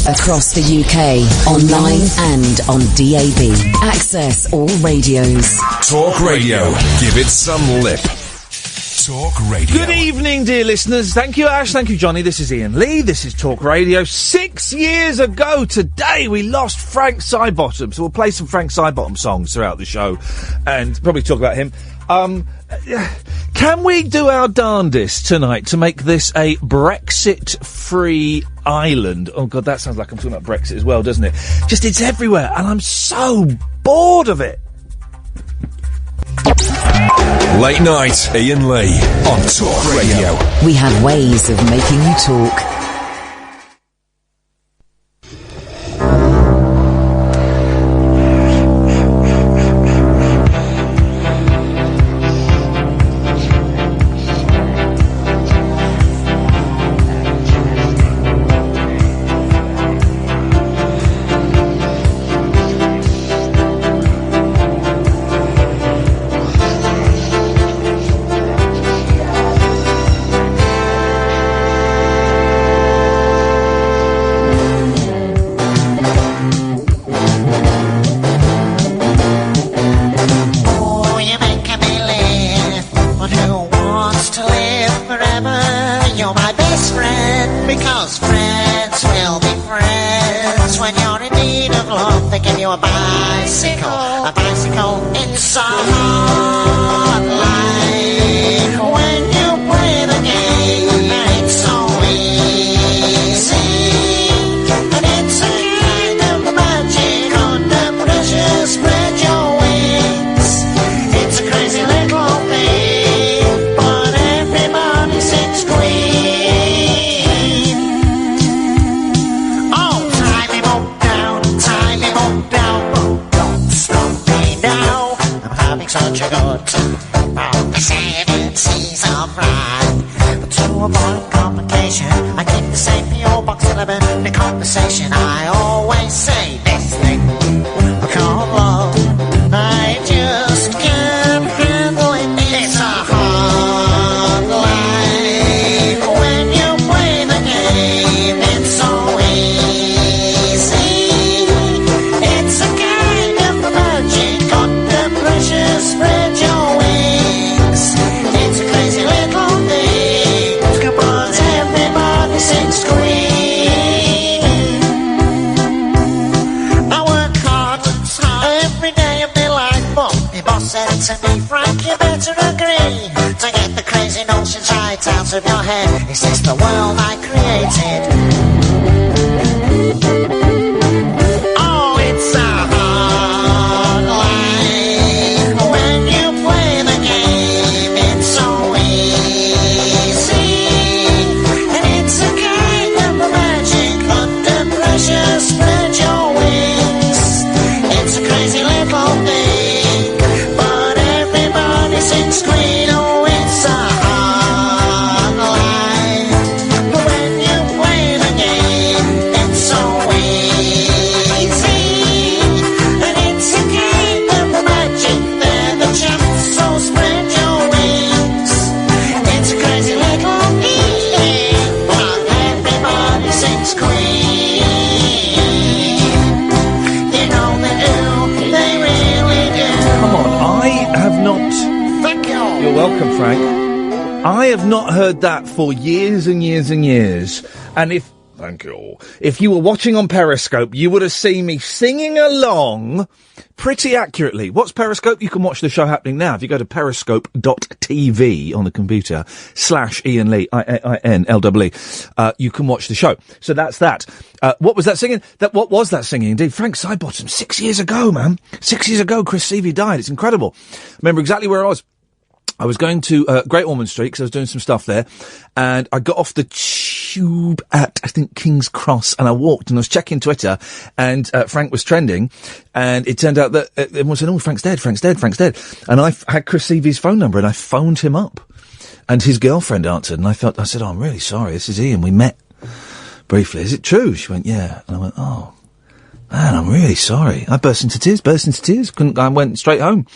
Across the UK, online and on DAB. Access all radios. Talk Radio. Give it some lip. Talk Radio. Good evening, dear listeners. Thank you, Ash. Thank you, Johnny. This is Iain Lee. This is Talk Radio. 6 years ago today, we lost Frank Sidebottom. So we'll play some Frank Sidebottom songs throughout the show and probably talk about him. Can we do our darndest tonight to make this a Brexit-free island? Oh, God, that sounds like I'm talking about Brexit as well, doesn't it? Just, it's everywhere, and I'm so bored of it. Late night, Iain Lee on Talk Radio. We have ways of making you talk. That for years and years and years, and if you were watching on Periscope, you would have seen me singing along pretty accurately. What's Periscope? You can watch the show happening now if you go to periscope.tv on the computer /Iain Lee IAINLEE. You can watch the show. So that's that. What was that singing? What was that singing? Indeed, Frank Sidebottom. 6 years ago, man. 6 years ago, Chris Seavey died. It's incredible. I remember exactly where I was. I was going to Great Ormond Street because I was doing some stuff there, and I got off the tube at, I think, King's Cross, and I walked, and I was checking Twitter, and Frank was trending, and it turned out that everyone said, oh, Frank's dead, and I had Chris Seavey's phone number, and I phoned him up, and his girlfriend answered, and I said, oh, I'm really sorry, this is Iain, we met briefly, is it true? She went, yeah, and I went, oh. Man, I'm really sorry. I burst into tears. I went straight home.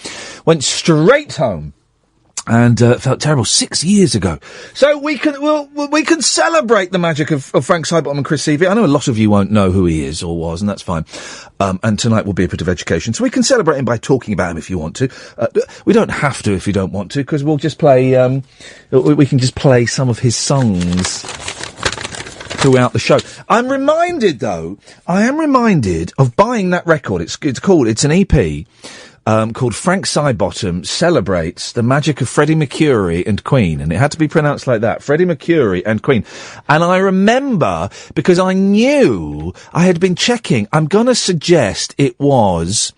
And felt terrible 6 years ago. So we can celebrate the magic of Frank Sidebottom and Chris Seavey. I know a lot of you won't know who he is or was, and that's fine. And tonight will be a bit of education. So we can celebrate him by talking about him if you want to. We don't have to if you don't want to, because we'll just play. We can just play some of his songs throughout the show. I am reminded of buying that record. It's an EP. Called Frank Sidebottom Celebrates the Magic of Freddie Mercury and Queen. And it had to be pronounced like that. Freddie Mercury and Queen. And I remember, because I knew I had been checking, I'm going to suggest it was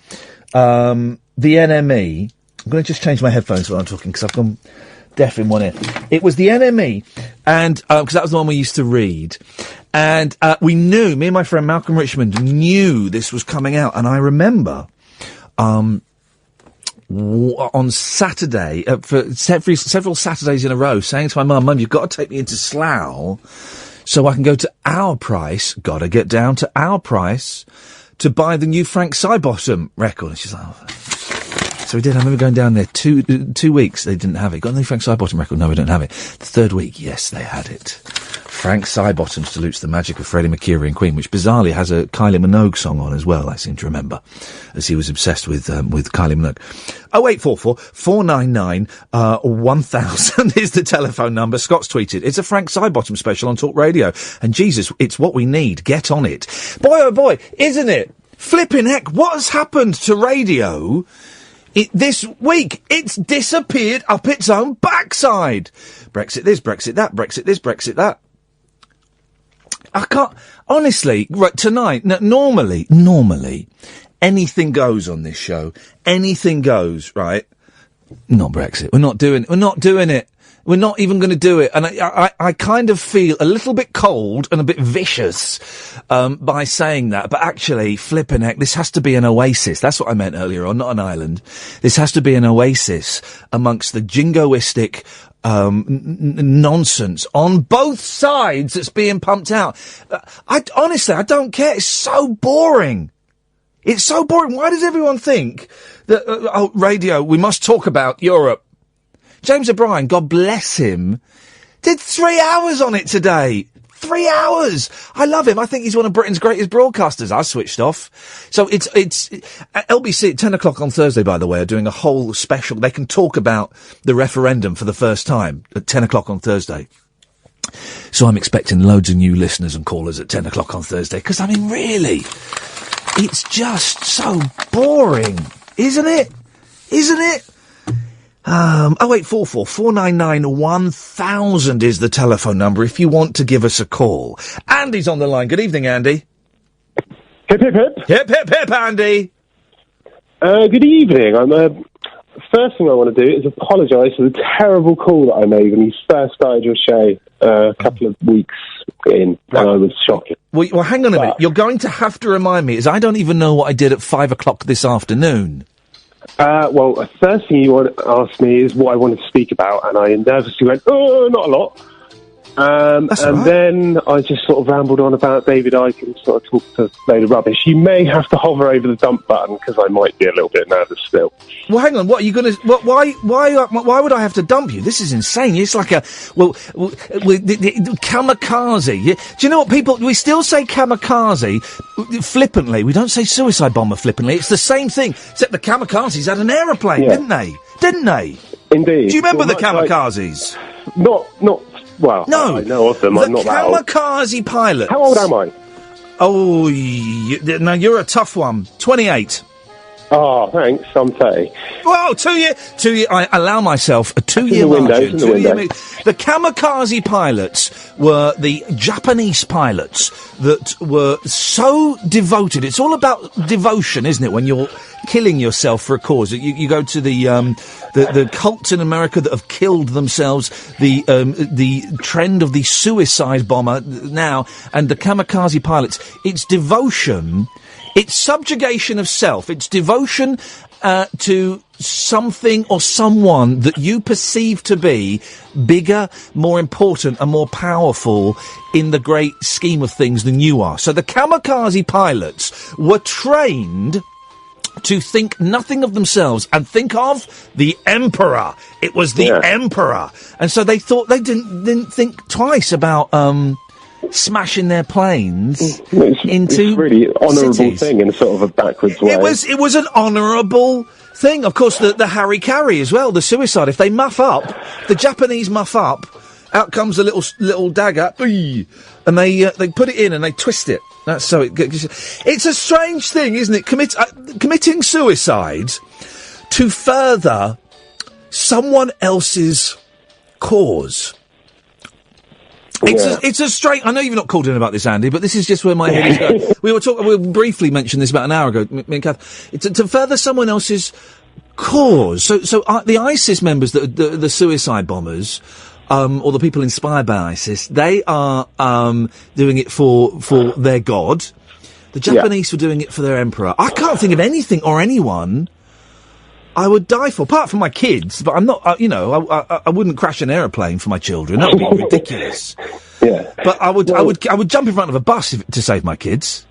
the NME. I'm going to just change my headphones while I'm talking, because I've gone deaf in one ear. It was the NME, and because that was the one we used to read. And we knew, me and my friend Malcolm Richmond knew this was coming out. And I remember... on Saturday, for several Saturdays in a row, saying to my Mum, you've got to take me into Slough so I can go to Our Price, gotta get down to Our Price, to buy the new Frank Sidebottom record. And she's like, oh. So we did. I remember going down there 2 weeks, they didn't have it. Got the new Frank Sidebottom record? No, we don't have it. The third week, yes, they had it. Frank Sidebottom salutes the magic of Freddie Mercury and Queen, which bizarrely has a Kylie Minogue song on as well, I seem to remember, as he was obsessed with Kylie Minogue. 0844 499 1000 is the telephone number. Scott's tweeted, it's a Frank Sidebottom special on Talk Radio. And Jesus, it's what we need. Get on it. Boy, oh boy, isn't it? Flipping heck, what has happened to radio this week? It's disappeared up its own backside. Brexit this, Brexit that, Brexit this, Brexit that. I can't, honestly, right, tonight, normally, anything goes on this show. Anything goes, right? Not Brexit. We're not doing it. We're not even going to do it. And I kind of feel a little bit cold and a bit vicious, by saying that. But actually, flippin' heck, this has to be an oasis. That's what I meant earlier on, not an island. This has to be an oasis amongst the jingoistic, nonsense on both sides that's being pumped out. Honestly, I don't care. It's so boring. It's so boring. Why does everyone think that, radio, we must talk about Europe? James O'Brien, God bless him, did 3 hours on it today. 3 hours! I love him. I think he's one of Britain's greatest broadcasters. I switched off. So it's LBC at 10 o'clock on Thursday, by the way, are doing a whole special. They can talk about the referendum for the first time at 10 o'clock on Thursday. So I'm expecting loads of new listeners and callers at 10 o'clock on Thursday. Because, I mean, really, it's just so boring. Isn't it? 0844 499 1000 is the telephone number if you want to give us a call. Andy's on the line. Good evening, Andy. Hip, hip, hip. Hip, hip, hip, Andy. Good evening. First thing I want to do is apologise for the terrible call that I made when you first started your show a couple of weeks in, and I was shocking. Well, hang on a minute. You're going to have to remind me, as I don't even know what I did at 5 o'clock this afternoon. Well, the first thing you want to ask me is what I wanted to speak about, and I nervously went, oh, not a lot. And right. Then I just sort of rambled on about David Icke and sort of talked a load of rubbish. You may have to hover over the dump button, because I might be a little bit nervous still. Well, hang on, what, are you going to... Why would I have to dump you? This is insane. It's like a... kamikaze. Do you know what, people... We still say kamikaze flippantly. We don't say suicide bomber flippantly. It's the same thing, except the kamikazes had an aeroplane, didn't they? Indeed. Do you remember the kamikazes? Not... Well, no, I know of them. I'm not that old. The kamikaze pilots. How old am I? Oh, now you're a tough one. 28. Oh, thanks. I'm 30. Well, 2 year. I allow myself a 2-year margin. The kamikaze pilots were the Japanese pilots that were so devoted. It's all about devotion, isn't it? When you're killing yourself for a cause, you go to the cults in America that have killed themselves, the trend of the suicide bomber now, and the kamikaze pilots. It's devotion. It's subjugation of self. It's devotion to something or someone that you perceive to be bigger, more important, and more powerful in the great scheme of things than you are. So the kamikaze pilots were trained to think nothing of themselves and think of the Emperor. It was the Emperor. And so they thought they didn't think twice about smashing their planes into it's really honourable cities. thing in sort of a backwards way. It was an honourable thing. Of course, the harikari as well, the suicide. If they muff up, the Japanese muff up, out comes a little dagger, and they put it in and they twist it. That's so it's a strange thing, isn't it? Committing suicide to further someone else's cause. It's a strange. I know you've not called in about this, Andy, but this is just where my head is going. We briefly mentioned this about an hour ago. Me and Kath. To further someone else's cause. So the ISIS members, the suicide bombers. Or the people inspired by ISIS, they are doing it for their god. The Japanese were doing it for their emperor. I can't think of anything or anyone I would die for, apart from my kids. But I'm not, I wouldn't crash an aeroplane for my children. That would be ridiculous. Yeah, but I would jump in front of a bus to save my kids.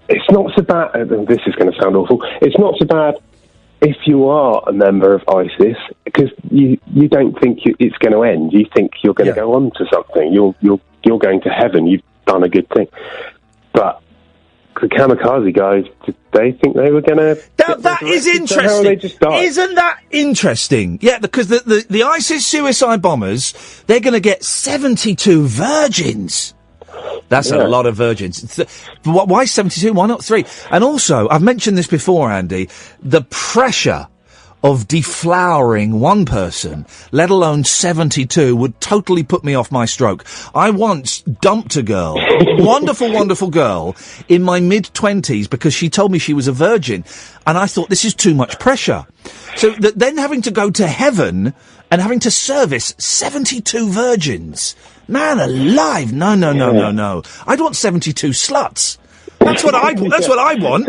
It's not so bad. This is going to sound awful. It's not so bad if you are a member of ISIS, because you don't think it's going to end. You think you're going to go on to something. You're going to heaven. You've done a good thing. But the kamikaze guys, did they think they were going to... That is interesting. They just died? Isn't that interesting? Yeah, because the ISIS suicide bombers, they're going to get 72 virgins. That's a lot of virgins. Why 72? Why not 3? And also, I've mentioned this before, Andy, the pressure of deflowering one person, let alone 72, would totally put me off my stroke. I once dumped a girl, wonderful, wonderful girl, in my mid-20s because she told me she was a virgin. And I thought, this is too much pressure. So then having to go to heaven and having to service 72 virgins... Man alive! No. I'd want 72 sluts. That's what I want.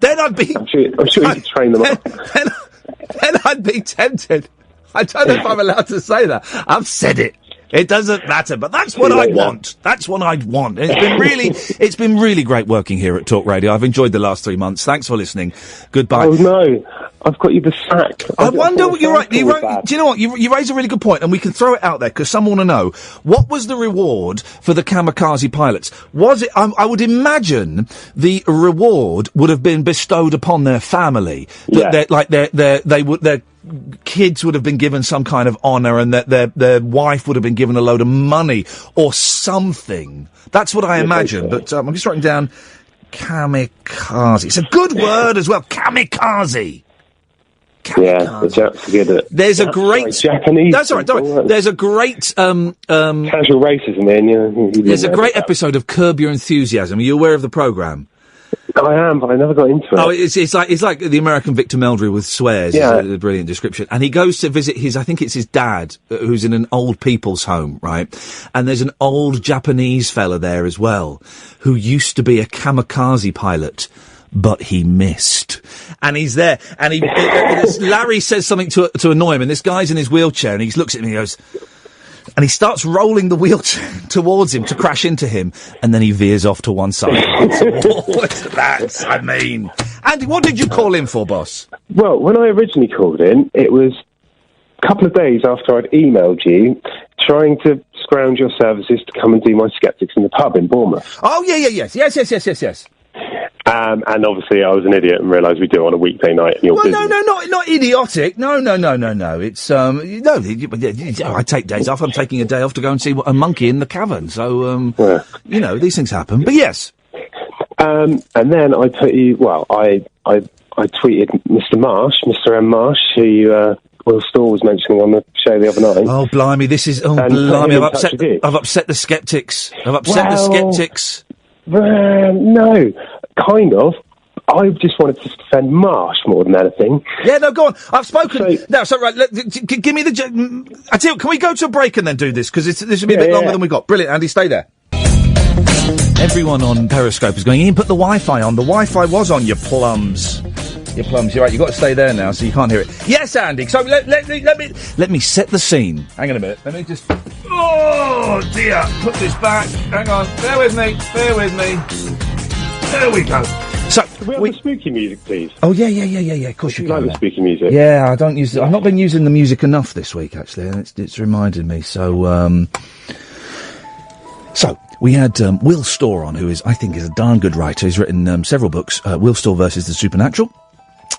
Then I'd be... I'm sure you could train them up. Then I'd be tempted. I don't know if I'm allowed to say that. I've said it. It doesn't matter, but that's what I want. That's what I'd want. It's been really great working here at Talk Radio. I've enjoyed the last 3 months. Thanks for listening. Goodbye. Oh no, I've got you the sack. I wonder what you're right. Do you know what? You raise a really good point, and we can throw it out there because someone want to know what was the reward for the kamikaze pilots. Was it? I would imagine the reward would have been bestowed upon their family. Their kids would have been given some kind of honour, and their wife would have been given a load of money or something. That's what I imagine. But I'm just writing down kamikaze. It's a good word as well. Kamikaze. Yeah, the Japs are good at it. There's a great Japanese. That's all right. Don't worry. There's a great casual racism in. There's a great episode of Curb Your Enthusiasm. Are you aware of the programme? I am, but I never got into it. Oh, it's like the American Victor Meldrew with swears. Yeah. It's a brilliant description. And he goes to visit I think it's his dad, who's in an old people's home, right? And there's an old Japanese fella there as well, who used to be a kamikaze pilot, but he missed. And he's there, and Larry says something to annoy him, and this guy's in his wheelchair, and he looks at me and he goes... And he starts rolling the wheelchair towards him to crash into him, and then he veers off to one side. Andy, what did you call in for, boss? Well, when I originally called in, it was a couple of days after I'd emailed you, trying to scrounge your services to come and do my Skeptics in the pub in Bournemouth. Oh, yes. And obviously I was an idiot and realised we do it on a weekday night. And you're busy. No, not idiotic. No. It's, I take days off. I'm taking a day off to go and see a monkey in the cavern. So, these things happen. But yes. And then I put you, I tweeted Mr. M. Marsh, who, Will Storr was mentioning on the show the other night. Oh, blimey, I've upset the Skeptics. No, kind of. I just wanted to defend Marsh more than anything. Yeah, no, go on. I've spoken. Give me the... I tell you, can we go to a break and then do this? Because this will be a bit longer than we got. Brilliant, Andy, stay there. Everyone on Periscope is going, Iain, put the Wi-Fi on. The Wi-Fi was on, you plums. You're right, you've got to stay there now so you can't hear it. Yes, Andy, so let me set the scene. Hang on a minute, let me just... Oh, dear, put this back. Hang on, bear with me. There we go. So, Can we have the spooky music, please? Oh, yeah. Of course you like can. the spooky music. Yeah, I don't use it. I've not been using the music enough this week, actually, and it's reminded me. So we had Will Storr on, who I think is a darn good writer. He's written several books, Will Storr versus the Supernatural,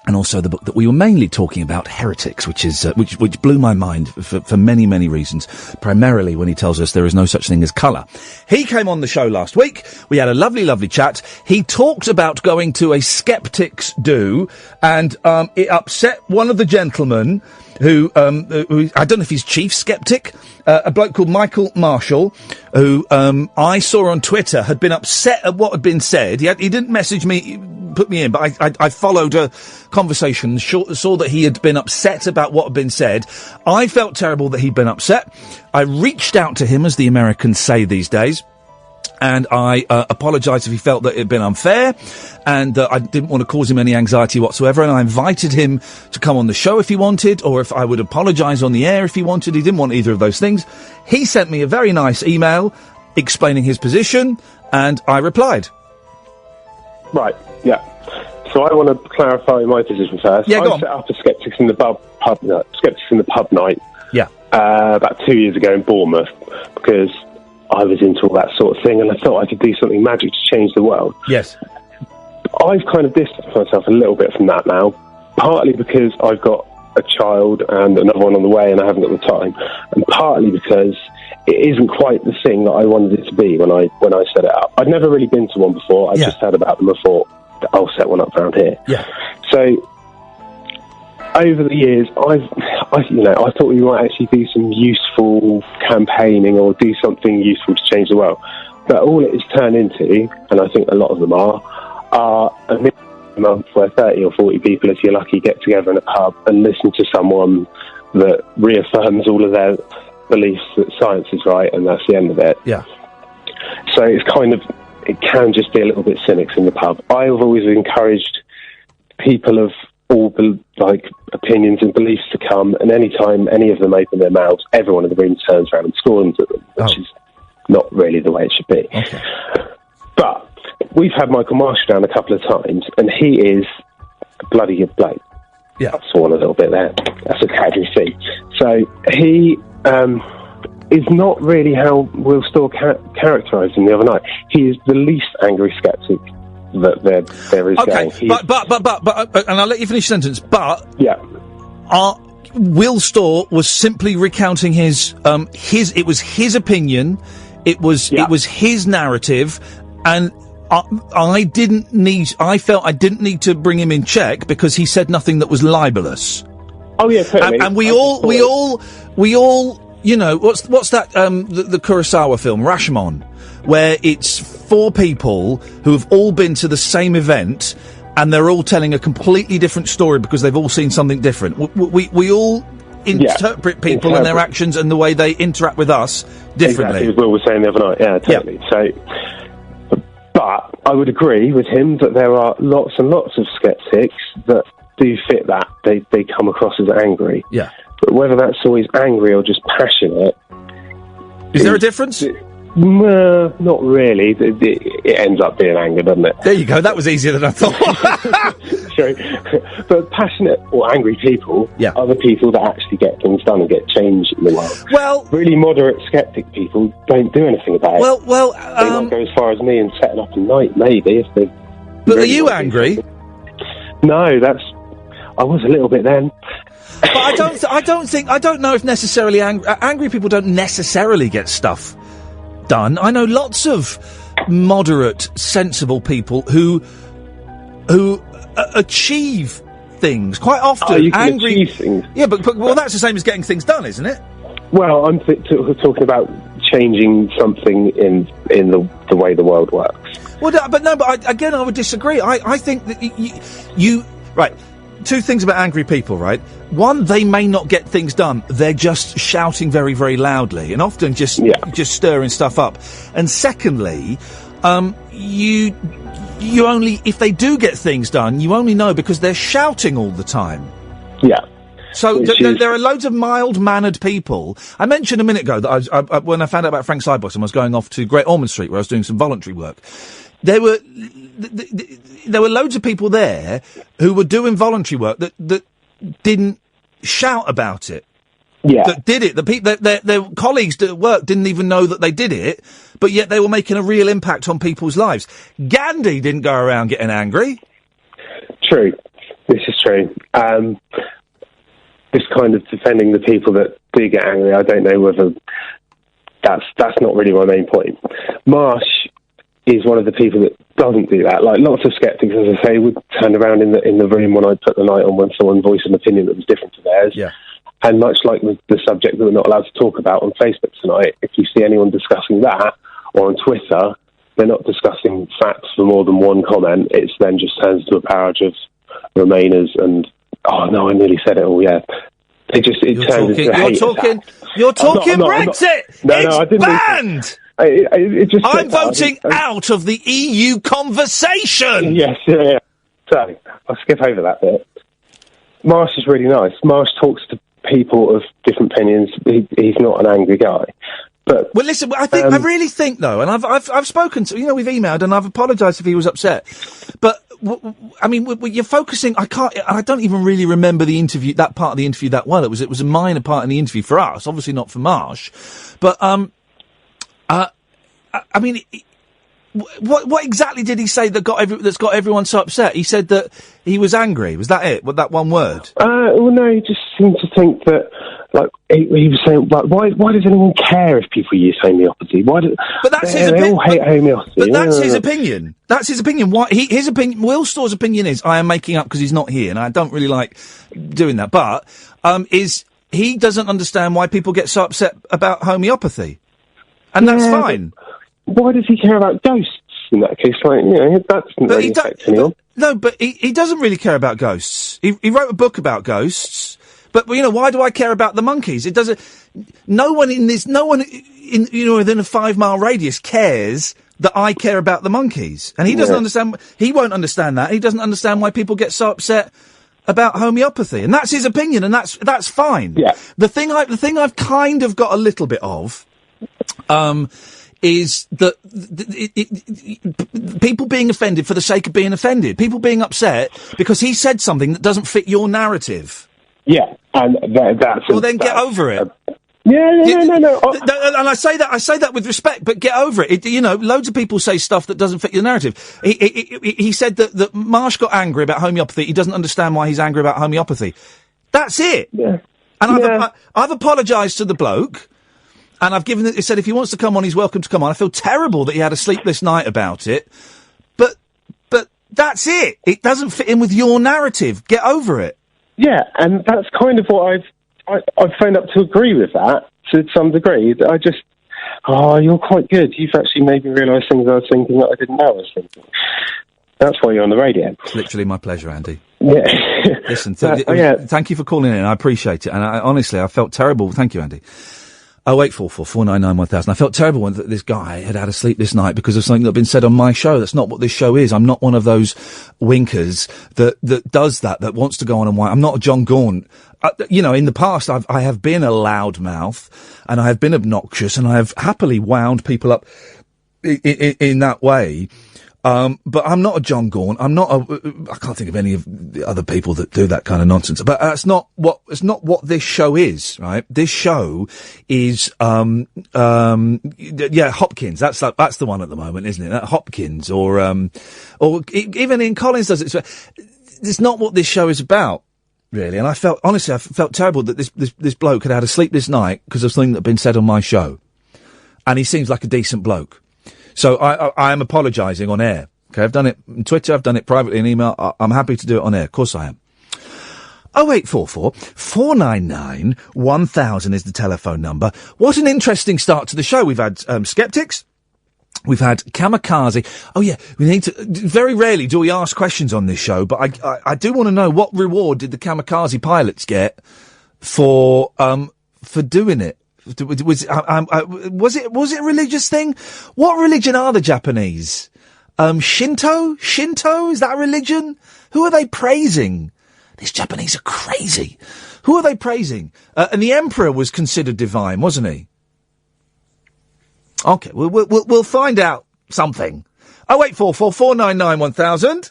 and also the book that we were mainly talking about, Heretics, which is which blew my mind for many, many reasons, primarily when he tells us there is no such thing as colour. He came on the show last week. We had a lovely, lovely chat. He talked about going to a skeptics do, and it upset one of the gentlemen who I don't know if he's chief skeptic, a bloke called Michael Marshall, who I saw on Twitter had been upset at what had been said. He didn't message me, put me in, but I followed a conversation, saw that he had been upset about what had been said. I felt terrible that he'd been upset. I reached out to him, as the Americans say these days, and I apologised if he felt that it had been unfair, and I didn't want to cause him any anxiety whatsoever, and I invited him to come on the show if he wanted, or if I would apologise on the air if he wanted. He didn't want either of those things. He sent me a very nice email explaining his position, and I replied. Right, yeah. So I want to clarify my position first. Yeah, go on. I set up a Skeptics in the Pub night. Yeah. About 2 years ago in Bournemouth, because I was into all that sort of thing, and I thought I could do something magic to change the world. Yes. I've kind of distanced myself a little bit from that now, partly because I've got a child and another one on the way, and I haven't got the time, and partly because it isn't quite the thing that I wanted it to be when I set it up. I'd never really been to one before. I just heard about them and thought, I'll set one up around here. Yeah. So over the years, I thought we might actually do some useful campaigning or do something useful to change the world. But all it has turned into, and I think a lot of them are a month where 30 or 40 people, if you're lucky, get together in a pub and listen to someone that reaffirms all of their beliefs that science is right, and that's the end of it. Yeah. So it can just be a little bit cynics in the pub. I have always encouraged people of all opinions and beliefs to come, and any time any of them open their mouths, everyone in the room turns around and scorns at them, which is not really the way it should be. Okay. But we've had Michael Marshall down a couple of times, and he is a bloody good bloke. Yeah. I saw a little bit there. That's a category C. So he is not really how Will Storr characterised him the other night. He is the least angry sceptic that there is going. But, and I'll let you finish the sentence, but... Yeah. Will Storr was simply recounting his it was his opinion, it was his narrative, and I felt I didn't need to bring him in check because he said nothing that was libelous. Oh yeah, totally. And we all, you know, what's that, the Kurosawa film, Rashomon, where it's four people who have all been to the same event, and they're all telling a completely different story because they've all seen something different. We all interpret people and their actions and the way they interact with us differently. Exactly, as Will was saying the other night. Yeah, totally. Yeah. So, but I would agree with him that there are lots and lots of skeptics that do fit that. They come across as angry. Yeah. But whether that's always angry or just passionate... Is there a difference? Not really. It ends up being anger, doesn't it? There you go. That was easier than I thought. True. But passionate or angry people are the people that actually get things done and get change in the world. Well, really moderate skeptic people don't do anything about it. Well, they might go as far as me and setting up a night, maybe, if they... But really are you angry? No, I was a little bit then. But I don't know if necessarily angry people don't necessarily get stuff done. I know lots of moderate, sensible people who achieve things quite often. Oh, you can achieve things. Yeah, but that's the same as getting things done, isn't it? Well, I'm talking about changing something in the way the world works. Well, but I would disagree. I think that you right. Two things about angry people, right? One, they may not get things done. They're just shouting very, very loudly and often just stirring stuff up. And secondly, you only, if they do get things done, you only know because they're shouting all the time. Yeah. So there are loads of mild-mannered people. I mentioned a minute ago that when I found out about Frank Sidebottom, I was going off to Great Ormond Street where I was doing some voluntary work. There were... there were loads of people there who were doing voluntary work that didn't shout about it. Yeah. That did it. The people, their colleagues at work didn't even know that they did it, but yet they were making a real impact on people's lives. Gandhi didn't go around getting angry. True. This is true. Just kind of defending the people that do get angry. I don't know whether that's not really my main point. Marsh is one of the people that doesn't do that. Like, lots of sceptics, as I say, would turn around in the room when I put the night on when someone voiced an opinion that was different to theirs. Yeah. And much like with the subject that we're not allowed to talk about on Facebook tonight, if you see anyone discussing that, or on Twitter, they're not discussing facts for more than one comment. It's then just turns to a parage of Remainers and, oh no, I nearly said it all, yeah. It turns into a hate attack. You're talking Brexit! No, it's I didn't banned! I'm voting out of the EU conversation! Yes, yeah. So, I'll skip over that bit. Marsh is really nice. Marsh talks to people of different opinions. He's not an angry guy. But well, listen, I really think though, and I've spoken to, we've emailed and I've apologised if he was upset. But you're focusing. I don't even really remember the interview, that part of the interview that well. It was a minor part in the interview for us, obviously not for Marsh. But what exactly did he say that's got everyone so upset? He said that he was angry. Was that it? With that one word? Well, no, he just seemed to think that, like, he was saying, like, why does anyone care if people use homeopathy? But that's his opinion. They all hate homeopathy. But that's his opinion. That's his opinion. His opinion. Will Storr's opinion is, I am making up because he's not here, and I don't really like doing that. But is he doesn't understand why people get so upset about homeopathy, and that's fine. Why does he care about ghosts in that case? Like, that doesn't really affect anyone. No, but he doesn't really care about ghosts. He wrote a book about ghosts. But why do I care about the monkeys? It doesn't. No one in within a 5 mile radius cares that I care about the monkeys, and he doesn't understand. He won't understand that. He doesn't understand why people get so upset about homeopathy, and that's his opinion, and that's fine. Yeah. The thing I've kind of got a little bit of, is that people being offended for the sake of being offended, people being upset because he said something that doesn't fit your narrative. Yeah, and that's. Well, then get over it. No. And I say that with respect, but get over it. Loads of people say stuff that doesn't fit your narrative. He said that Marsh got angry about homeopathy. He doesn't understand why he's angry about homeopathy. That's it. Yeah. And I've apologised to the bloke. And I've given it. He said if he wants to come on, he's welcome to come on. I feel terrible that he had a sleepless night about it, but that's it. It doesn't fit in with your narrative. Get over it. Yeah, and that's kind of what I've phoned up to agree with that to some degree. I just, you're quite good. You've actually made me realise things I was thinking that I didn't know I was thinking. That's why you're on the radio. It's literally my pleasure, Andy. Yeah. Listen, thank you for calling in. I appreciate it, and honestly, I felt terrible. Thank you, Andy. 0844 499 1000. I felt terrible when this guy had a sleepless night because of something that had been said on my show. That's not what this show is. I'm not one of those winkers that does that wants to go on and whine. I'm not a John Gaunt. In the past, I have been a loudmouth and I have been obnoxious and I have happily wound people up in that way. But I'm not a John Gaunt. I can't think of any of the other people that do that kind of nonsense. But it's not what this show is, right? This show is, Hopkins. That's the one at the moment, isn't it? That Hopkins or even Ian Collins does it. It's not what this show is about, really. And I felt terrible that this bloke had a sleepless night because of something that had been said on my show. And he seems like a decent bloke. So I am apologising on air. Okay, I've done it on Twitter, I've done it privately in email. I'm happy to do it on air. Of course I am. 0844 499 1000 is the telephone number. What an interesting start to the show. We've had Skeptics. We've had Kamikaze. Oh yeah, we need to. Very rarely do we ask questions on this show, but I do want to know what reward did the Kamikaze pilots get for doing it. Was it a religious thing? What religion are the Japanese? Shinto? Is that a religion? Who are they praising? These Japanese are crazy. Who are they praising? And the emperor was considered divine, wasn't he? Okay, we'll find out something. 0844 499 1000.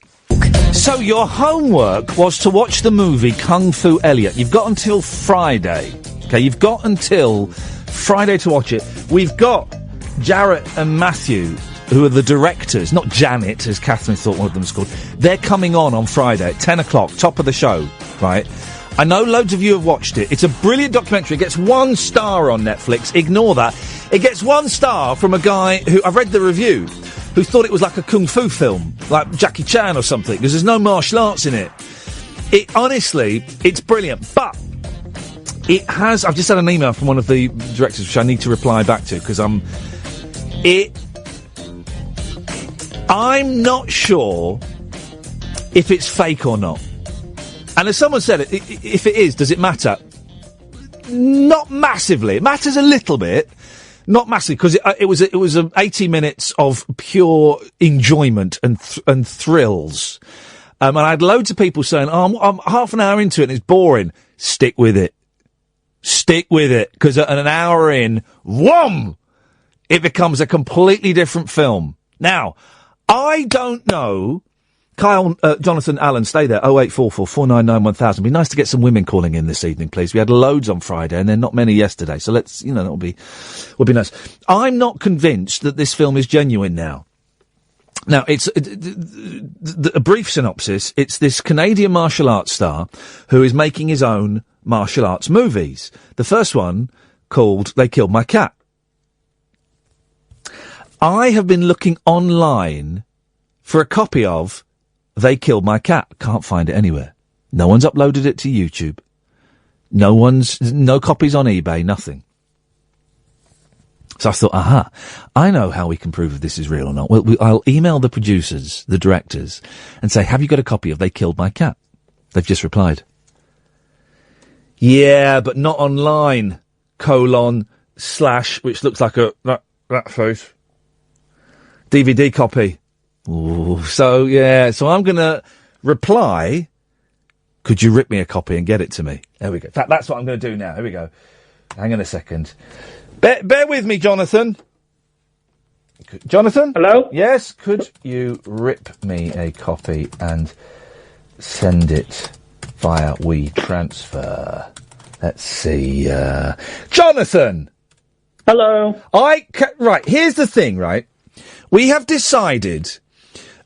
So your homework was to watch the movie Kung Fu Elliot. You've got until Friday. Okay, you've got until Friday to watch it. We've got Jarrett and Matthew, who are the directors, not Janet, as Catherine thought one of them was called. They're coming on Friday at 10 o'clock, top of the show, right? I know loads of you have watched it. It's a brilliant documentary. It gets 1 star on Netflix. Ignore that. It gets 1 star from a guy who, I've read the review, who thought it was like a kung fu film, like Jackie Chan or something, because there's no martial arts in it. Honestly, it's brilliant, but it has... I've just had an email from one of the directors, which I need to reply back to, because I'm not sure if it's fake or not. And as someone said, if it is, does it matter? Not massively. It matters a little bit. Not massively, because it was 80 minutes of pure enjoyment and thrills. And I had loads of people saying, I'm half an hour into it and it's boring. Stick with it. Stick with it. Because at an hour in, whom! It becomes a completely different film. Now, I don't know... Kyle, Jonathan, Allen, stay there. 0844 499 1000. Be nice to get some women calling in this evening, please. We had loads on Friday, and then not many yesterday. So let's, that'll be nice. I'm not convinced that this film is genuine now. Now, it's a brief synopsis. It's this Canadian martial arts star who is making his own martial arts movies. The first one called They Killed My Cat. I have been looking online for a copy of They Killed My Cat. Can't find it anywhere. No one's uploaded it to YouTube. No copies on eBay, nothing. So I thought, I know how we can prove if this is real or not. Well, I'll email the producers, the directors, and say, have you got a copy of They Killed My Cat? They've just replied. Yeah, but not online, / which looks like that face. DVD copy. Ooh, so I'm going to reply, could you rip me a copy and get it to me? There we go. That's what I'm going to do now. Here we go. Hang on a second. Bear with me, Jonathan. Jonathan? Hello? Yes, could you rip me a copy and send it via WeTransfer? Let's see. Jonathan! Hello? Right, here's the thing, right? We have decided...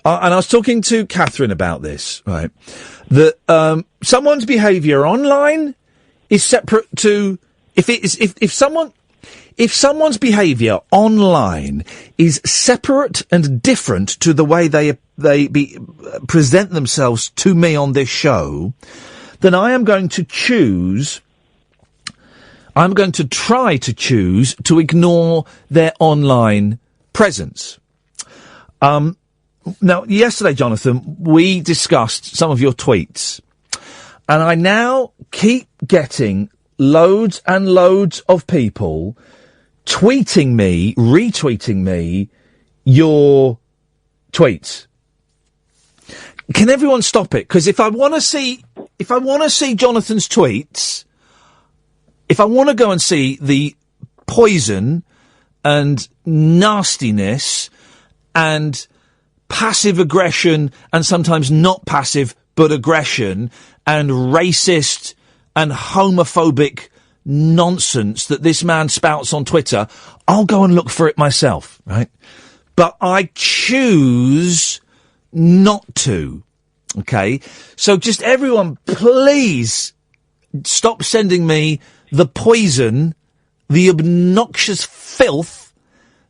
and I was talking to Catherine about this, right, that someone's behaviour online is separate to if someone's behaviour online is separate and different to the way they present themselves to me on this show, then I am going to try to choose to ignore their online presence. Now, yesterday, Jonathan, we discussed some of your tweets, and I now keep getting loads and loads of people tweeting me, retweeting me, your tweets. Can everyone stop it? Because if I want to see Jonathan's tweets, if I want to go and see the poison and nastiness and passive aggression and sometimes not passive but aggression and racist and homophobic nonsense that this man spouts on Twitter, I'll go and look for it myself, right? But I choose not to, okay? So just everyone, please stop sending me the poison, the obnoxious filth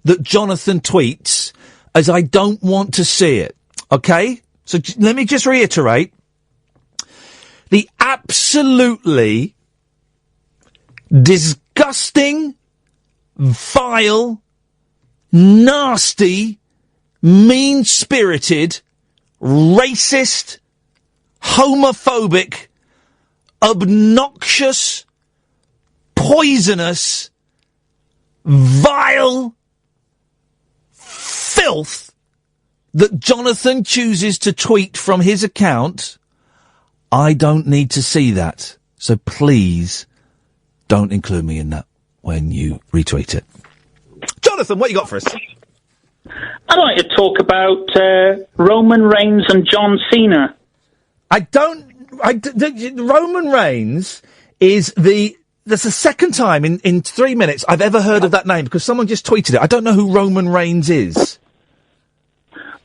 that Jonathan tweets, as I don't want to see it, okay? So let me just reiterate. The absolutely disgusting, vile, nasty, mean-spirited, racist, homophobic, obnoxious, poisonous, vile filth that Jonathan chooses to tweet from his account, I don't need to see that. So please don't include me in that when you retweet it. Jonathan, what you got for us? I'd like to talk about Roman Reigns and John Cena. Roman Reigns is that's the second time in 3 minutes I've ever heard of that name, because someone just tweeted it. I don't know who Roman Reigns is.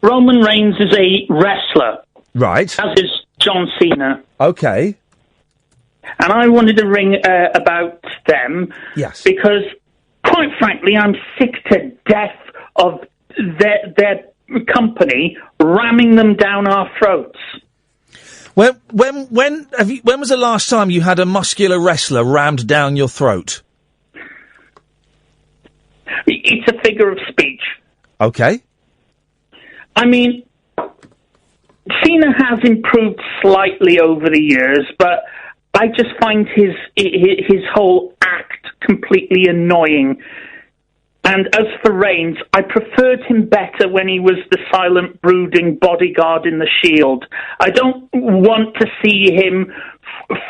Roman Reigns is a wrestler. Right. As is John Cena. Okay. And I wanted to ring about them. Yes. Because, quite frankly, I'm sick to death of their company ramming them down our throats. When was the last time you had a muscular wrestler rammed down your throat? It's a figure of speech. Okay. I mean, Cena has improved slightly over the years, but I just find his whole act completely annoying. And as for Reigns, I preferred him better when he was the silent, brooding bodyguard in The Shield. I don't want to see him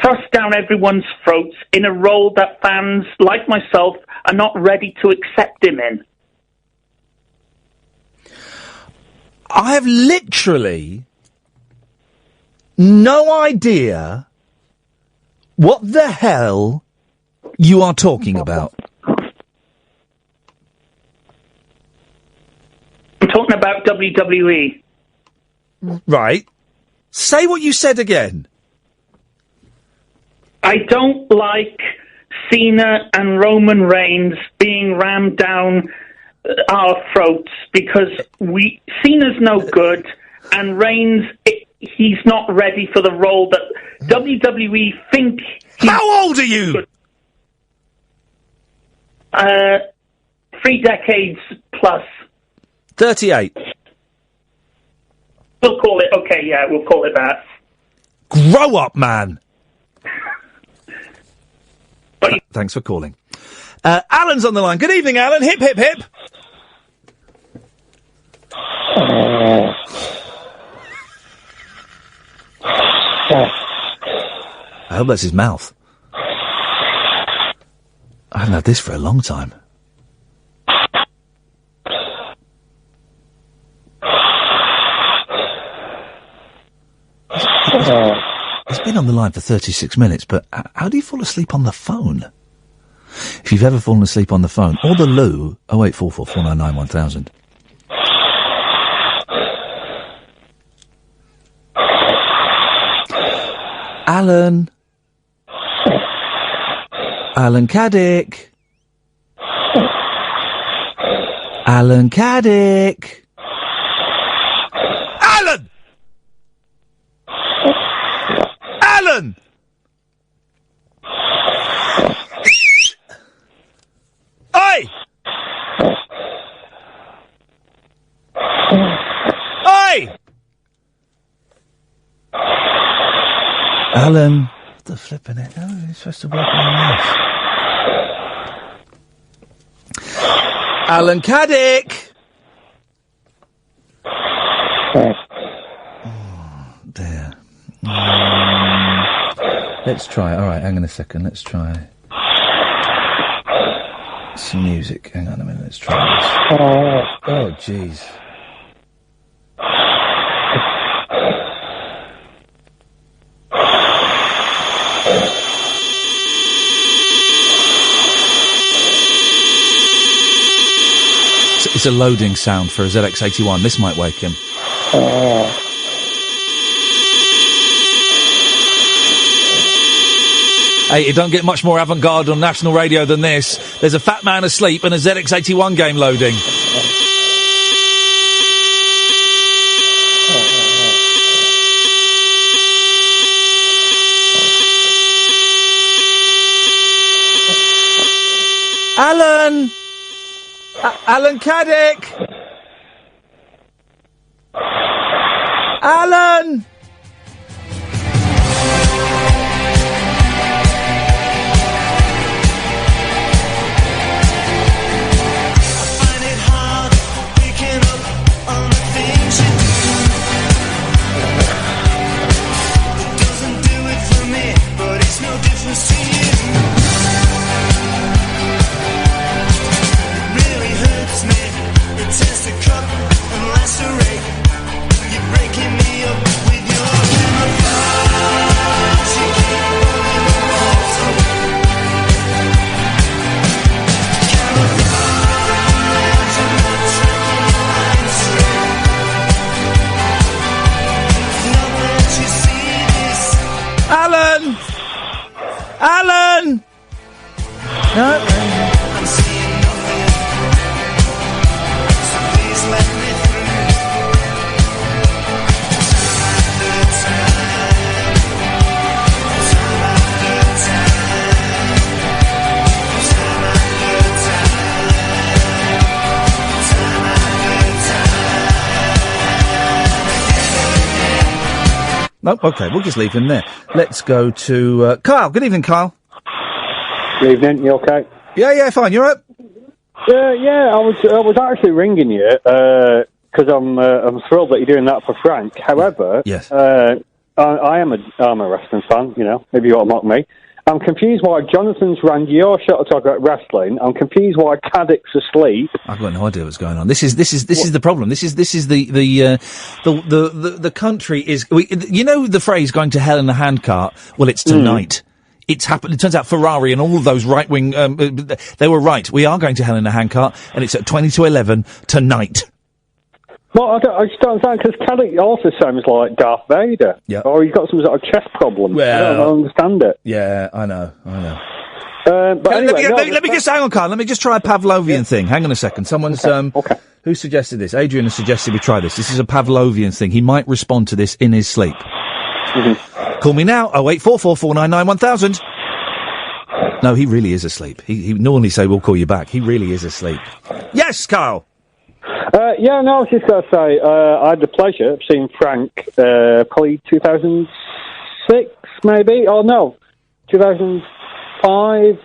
thrust down everyone's throats in a role that fans, like myself, are not ready to accept him in. I have literally no idea what the hell you are talking about. I'm talking about WWE. Right. Say what you said again. I don't like Cena and Roman Reigns being rammed down our throats because Cena's no good and Reigns, he's not ready for the role that WWE think he's... How old are you? 3 decades plus. 38. We'll call it, okay, yeah, we'll call it that. Grow up, man. Thanks for calling. Alan's on the line. Good evening, Alan. Hip, hip, hip. I hope that's his mouth. I haven't had this for a long time. He's been on the line for 36 minutes, but how do you fall asleep on the phone? If you've ever fallen asleep on the phone, or the loo, 0844 499 1000. Alan. Alan Caddick. Alan Caddick. Alan! Alan! Oi! Oi! Alan, what the flipping it? How are you supposed to work on this? Alan Caddick! Oh, dear. Let's try. All right, hang on a second. Let's try some music. Hang on a minute. Let's try this. Oh, jeez. It's a loading sound for a ZX81. This might wake him. Hey, it don't get much more avant-garde on national radio than this. There's a fat man asleep and a ZX81 game loading. Alan! Alan Caddick! Alan! You're breaking me up with Alan! No? No, okay, we'll just leave him there. Let's go to Kyle. Good evening, Kyle. Good evening. You okay? Yeah, fine. You all right? Yeah. I was actually ringing you because I'm thrilled that you're doing that for Frank. However, yes, I'm a wrestling fan. You know, maybe you want to mock me. I'm confused why Jonathan's rang your show to talk about wrestling. I'm confused why Caddick's asleep. I've got no idea what's going on. This is the problem. This is the country is. You know the phrase "going to hell in a handcart." Well, it's tonight. It's happened. It turns out Ferrari and all of those right wing. They were right. We are going to hell in a handcart, and it's at 20 to 11 tonight. Well, I just don't understand, because Caddick also sounds like Darth Vader. Yeah. Or he's got some sort of chest problem. Well, I don't understand it. Yeah, I know. But anyway, let me just hang on, Carl. Let me just try a Pavlovian thing. Hang on a second. Someone's Okay. Who suggested this? Adrian has suggested we try this. This is a Pavlovian thing. He might respond to this in his sleep. Mm-hmm. Call me now. 08444991000. No, he really is asleep. He normally say we'll call you back. He really is asleep. Yes, Carl. I was just going to say, I had the pleasure of seeing Frank, probably 2006, maybe? Oh, no, 2005.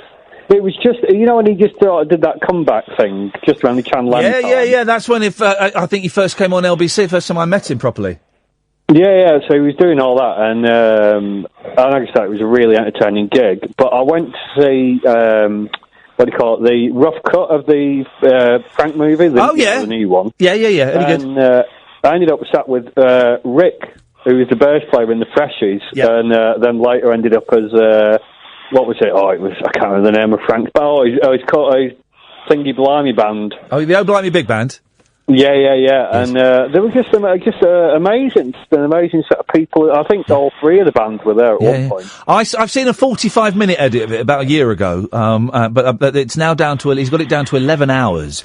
It was just, when he just did that comeback thing, just around the Channel M time. Yeah, that's when I think he first came on LBC, first time I met him properly. Yeah, so he was doing all that, and like I said, it was a really entertaining gig. But I went to see... what do you call it? The rough cut of the Frank movie. The new one. Yeah. Really good. I ended up sat with Rick, who was the bass player in the Freshies, and then later ended up as what was it? I can't remember the name of Frank's. He's called a Thingy Blimey Band. Oh, the Old Blimey Big Band. Yeah. Yes. And there was just amazing, an amazing set of people. I think all three of the bands were there at one point. I've seen a 45-minute edit of it about a year ago, but it's now down to he's got it down to 11 hours.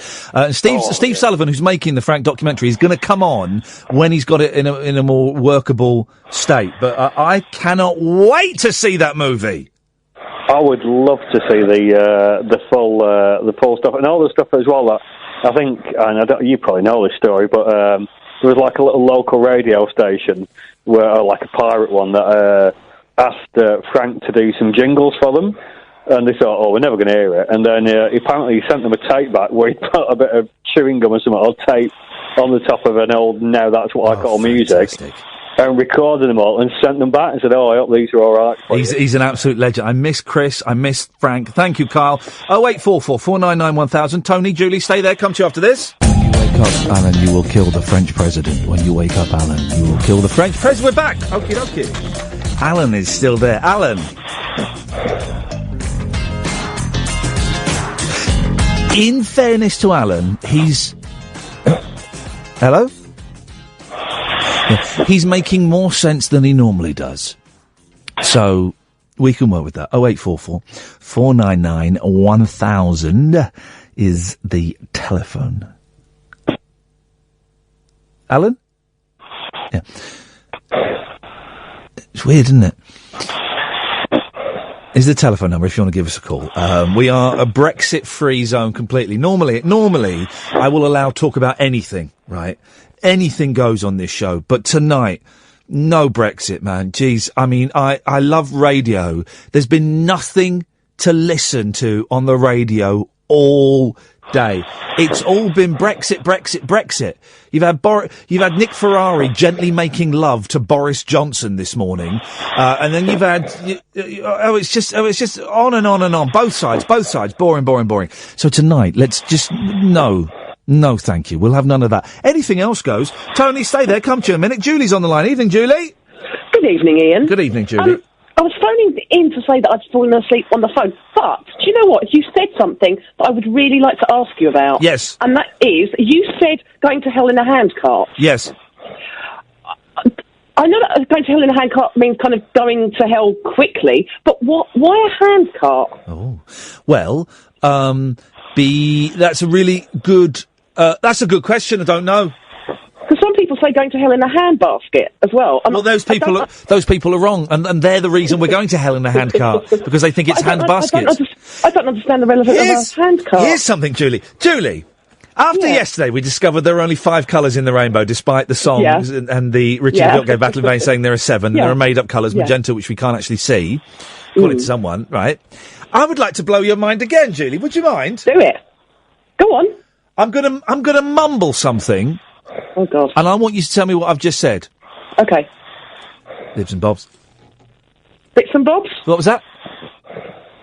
Steve Sullivan, who's making the Frank documentary, is going to come on when he's got it in a more workable state. But I cannot wait to see that movie. I would love to see the full stuff and all the stuff as well. That I think, and you probably know this story, but there was like a little local radio station like a pirate one that asked Frank to do some jingles for them, and they thought, we're never going to hear it. And then apparently he sent them a tape back where he put a bit of chewing gum or something, or tape on the top of an old "Now That's What I Call Music." And recorded them all and sent them back and said, I hope these are all right. He's an absolute legend. I miss Chris. I miss Frank. Thank you, Carl. 08444991000. Tony, Julie, stay there. Come to you after this. When you wake up, Alan, you will kill the French president. When you wake up, Alan, you will kill the French president. We're back. Okie dokie. Alan is still there. Alan. In fairness to Alan, he's... Hello? He's making more sense than he normally does. So, we can work with that. 0844 499 1000 is the telephone. Alan? Yeah. It's weird, isn't it? Is the telephone number if you want to give us a call. We are a Brexit-free zone completely. Normally, I will allow talk about anything, right? Anything goes on this show, but tonight, no Brexit, man. Jeez, I mean, I love radio. There's been nothing to listen to on the radio all day. It's all been Brexit. You've had Nick Ferrari gently making love to Boris Johnson this morning, and then you've had it's just on and on and on. Both sides, boring. So tonight, let's just no, thank you. We'll have none of that. Anything else goes. Tony, stay there. Come to you in a minute. Julie's on the line. Evening, Julie. Good evening, Iain. Good evening, Julie. I was phoning in to say that I'd fallen asleep on the phone, but do you know what? You said something that I would really like to ask you about. Yes. And that is, you said going to hell in a handcart. Yes. I know that going to hell in a handcart means kind of going to hell quickly, but why a handcart? Oh, well, that's a really good. That's a good question. I don't know. Because some people say going to hell in a handbasket as well. Well, those people are wrong, and they're the reason we're going to hell in a handcart because they think it's hand baskets. I don't and the relevance of a handcart. Here's something, Julie. After yesterday, we discovered there are only 5 colours in the rainbow, despite the songs and the Richard Biltgate Battle in Vain saying there are 7. There are made-up colours, magenta, which we can't actually see, according to someone, right? I would like to blow your mind again, Julie. Would you mind? Do it. Go on. I'm gonna mumble something. Oh, God. And I want you to tell me what I've just said. Okay. Bits and bobs. Bits and bobs? What was that?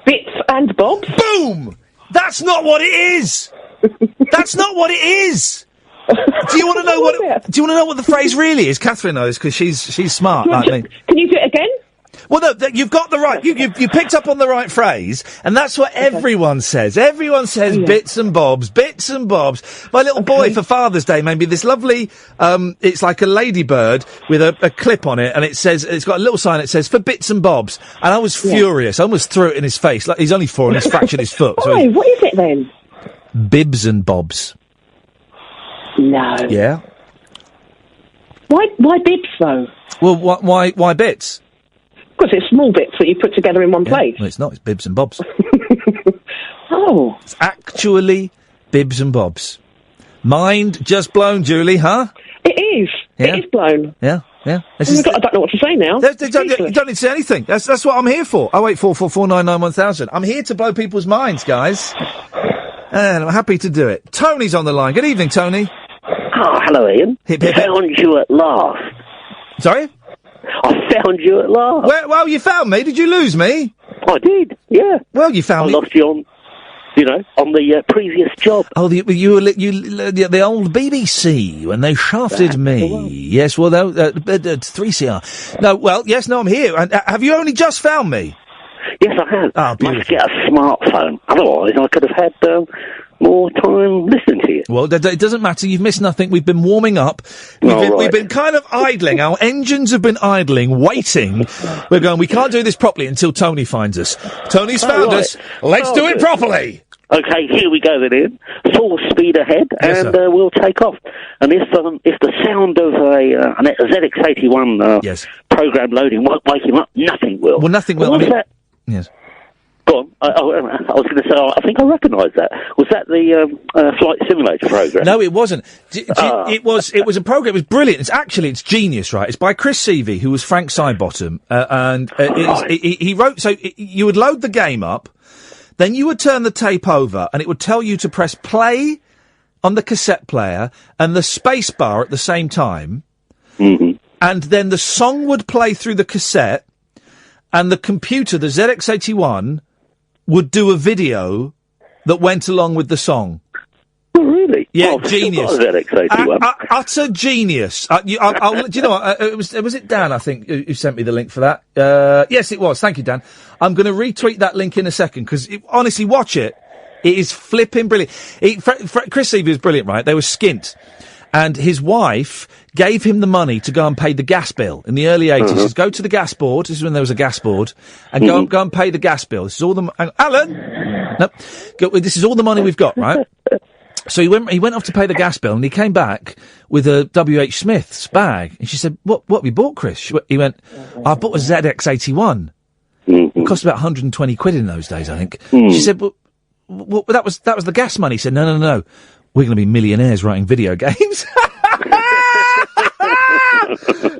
Bits and bobs? Boom! That's not what it is! That's not what it is! Do you want to know Do you want to know what the phrase really is? Catherine knows, because she's smart like me. Can you do it again? Well, no, you've got the right. You picked up on the right phrase, and that's what everyone says. Everyone says bits and bobs, bits and bobs. My little boy for Father's Day made me this lovely. It's like a ladybird with a clip on it, and it's got a little sign that says for bits and bobs. And I was furious. I almost threw it in his face. Like he's only 4 and he's fractured his foot. So what is it then? Bibs and bobs. No. Yeah. Why bibs though? Well, why bits? Because it's small bits that you put together in one place. Well, it's not. It's bibs and bobs. Oh. It's actually bibs and bobs. Mind just blown, Julie, huh? It is. Yeah. It is blown. Yeah. I don't know what to say now. You don't need to say anything. That's what I'm here for. 08444991000. I'm here to blow people's minds, guys. And I'm happy to do it. Tony's on the line. Good evening, Tony. Oh, hello, Ian. Hip, hip, hip. Found you at last. Sorry? I found you at last. Well, you found me. Did you lose me? I did, yeah. Well, you found me. I lost you on the previous job. Oh, the old BBC, when they shafted me. Yes, well, 3CR. No, well, yes, no, I'm here. And, have you only just found me? Yes, I have. Oh, beautiful. Must get a smartphone. Otherwise, I could have had more time listening to you. Well, it doesn't matter. You've missed nothing. We've been warming up. We've been kind of idling. Our engines have been idling, waiting. We're going, we can't do this properly until Tony finds us. Tony's found us. Let's do it properly. Okay, here we go then, Ian. Full speed ahead, and we'll take off. And if the sound of a ZX81 program loading won't wake him up, nothing will. Well, nothing will. Yes. Go on. I was going to say, I think I recognise that. Was that the Flight Simulator program? No, it wasn't. It was a program. It was brilliant. It's genius, right? It's by Chris Seavey, who was Frank Sidebottom, and he wrote. So you would load the game up, then you would turn the tape over, and it would tell you to press play on the cassette player and the space bar at the same time, and then the song would play through the cassette, and the computer, the ZX81, would do a video that went along with the song. Oh, really? Yeah, oh, genius. Utter genius. Do you know what? Was it Dan, I think, who sent me the link for that? Yes, it was. Thank you, Dan. I'm going to retweet that link in a second, because, honestly, watch it. It is flipping brilliant. Chris Seavey was brilliant, right? They were skint. And his wife gave him the money to go and pay the gas bill in the early 80s. He says, go to the gas board. This is when there was a gas board. And go and pay the gas bill. This is all the... Alan! Nope. This is all the money we've got, right? So he went off to pay the gas bill, and he came back with a W.H. Smith's bag. And she said, what have you bought, Chris? He went, I bought a ZX81. It cost about 120 quid in those days, I think. She said, well, that was the gas money. He said, no. We're going to be millionaires writing video games.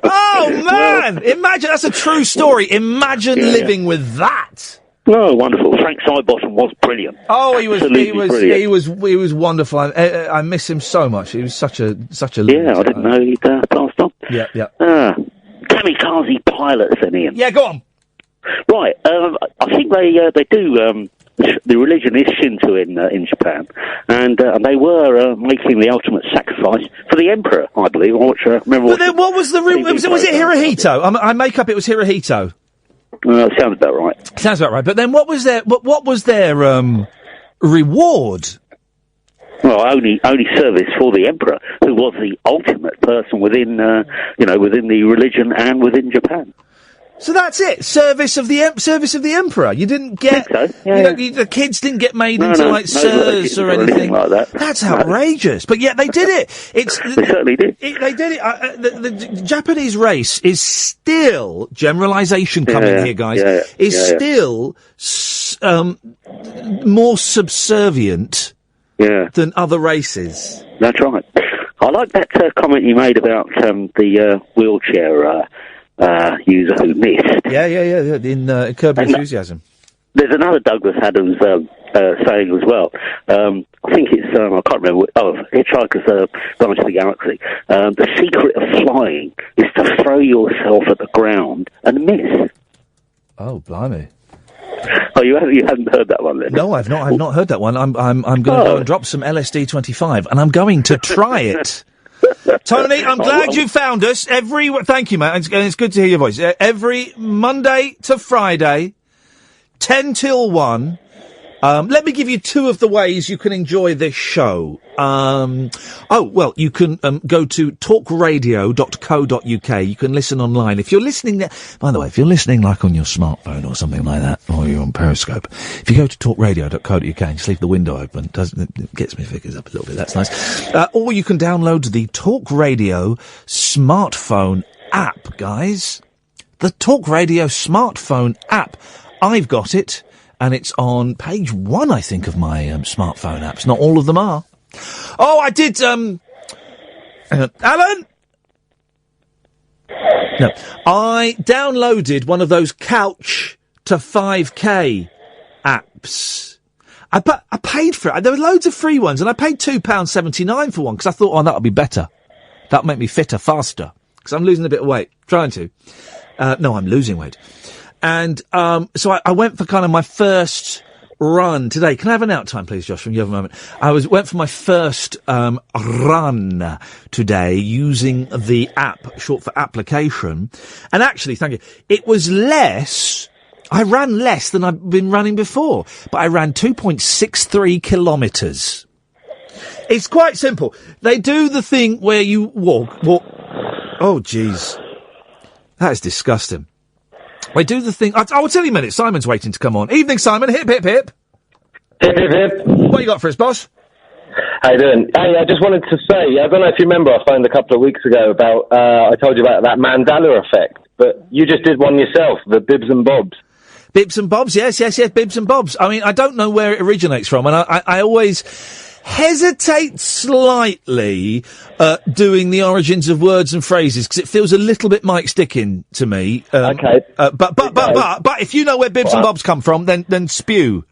Oh, man! Imagine, that's a true story. Imagine living with that. Oh, wonderful. Frank Sidebottom was brilliant. Oh, he was wonderful. I miss him so much. He was such a Yeah, I didn't know he'd passed on. Yeah. Kamikaze pilots then, Ian. Yeah, go on. Right, I think they do, the religion is Shinto in Japan, and they were making the ultimate sacrifice for the emperor, I believe. Remember. But then what was the was it Hirohito? I make up it was Hirohito. Sounds about right. Sounds about right. But then what was their reward? Well, only service for the emperor, who was the ultimate person within the religion and within Japan. So that's it. Service of the emperor. You didn't get. I think so. Yeah. The kids didn't get made into sirs or anything like that. That's outrageous. But yet they did it. They certainly did. They did it. The Japanese race is still generalisation coming here, guys. Still more subservient. Than other races. That's right. I like that comment you made about the wheelchair user who missed. Yeah. In Curb Your Enthusiasm. There's another Douglas Adams saying as well. I think it's, I can't remember. Hitchhiker's Guide to the Galaxy. The secret of flying is to throw yourself at the ground and miss. Oh, blimey. Oh, you hadn't heard that one then? No, I've not heard that one. I'm going to go and drop some LSD 25, and I'm going to try it. Tony, I'm glad you found us. Thank you, mate. It's good to hear your voice. Every Monday to Friday, 10 till 1. Let me give you two of the ways you can enjoy this show. You can go to talkradio.co.uk. You can listen online. If you're listening there, by the way, if you're listening like on your smartphone or something like that, or you're on Periscope, if you go to talkradio.co.uk and just leave the window open, it gets my figures up a little bit. That's nice. Or you can download the Talk Radio smartphone app, guys. The Talk Radio smartphone app. I've got it. And it's on page 1, I think, of my smartphone apps. Not all of them are. Oh, I did, Alan? No. I downloaded one of those Couch to 5K apps. I paid for it. There were loads of free ones, and I paid £2.79 for one, because I thought, that'll be better. That'll make me fitter faster. Because I'm losing a bit of weight. Trying to. No, I'm losing weight. And so I went for kind of my first run today. Can I have an out time, please, Josh, from you have a moment? Went for my first run today using the app, short for application. And actually, thank you, it was less. I ran less than I've been running before, but I ran 2.63 kilometres. It's quite simple. They do the thing where you walk. Oh, jeez. That is disgusting. They do the thing. I will tell you in a minute. Simon's waiting to come on. Evening, Simon. Hip, hip, hip. Hip, hip, hip. What you got for us, boss? How you doing? Hey, I just wanted to say, I don't know if you remember, I phoned a couple of weeks ago about, I told you about that Mandela effect, but you just did one yourself, the bibs and bobs. Bibs and bobs, yes, bibs and bobs. I mean, I don't know where it originates from, and I always hesitate slightly doing the origins of words and phrases because it feels a little bit Mike Sticking to me. Okay. But if you know where bibs and bobs come from, then spew.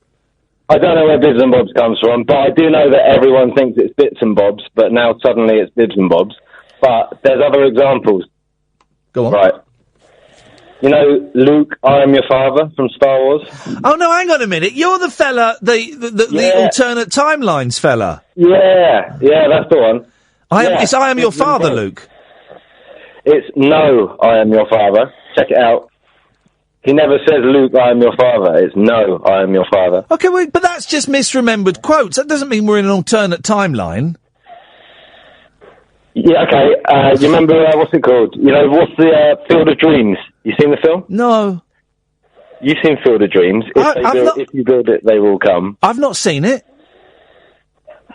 I don't know where bibs and bobs comes from, but I do know that everyone thinks it's bits and bobs, but now suddenly it's bibs and bobs. But there's other examples. Go on. Right. You know, Luke, I am your father from Star Wars? Oh, no, hang on a minute. You're the fella, the alternate timelines fella. Yeah, that's the one. It's I am your father, Luke. It's no, I am your father. Check it out. He never says, Luke, I am your father. It's no, I am your father. Okay, but that's just misremembered quotes. That doesn't mean we're in an alternate timeline. Yeah, okay. You remember, what's it called? You know, what's the Field of Dreams? You seen the film? No. You've seen Field of Dreams. If you build it, they will come. I've not seen it.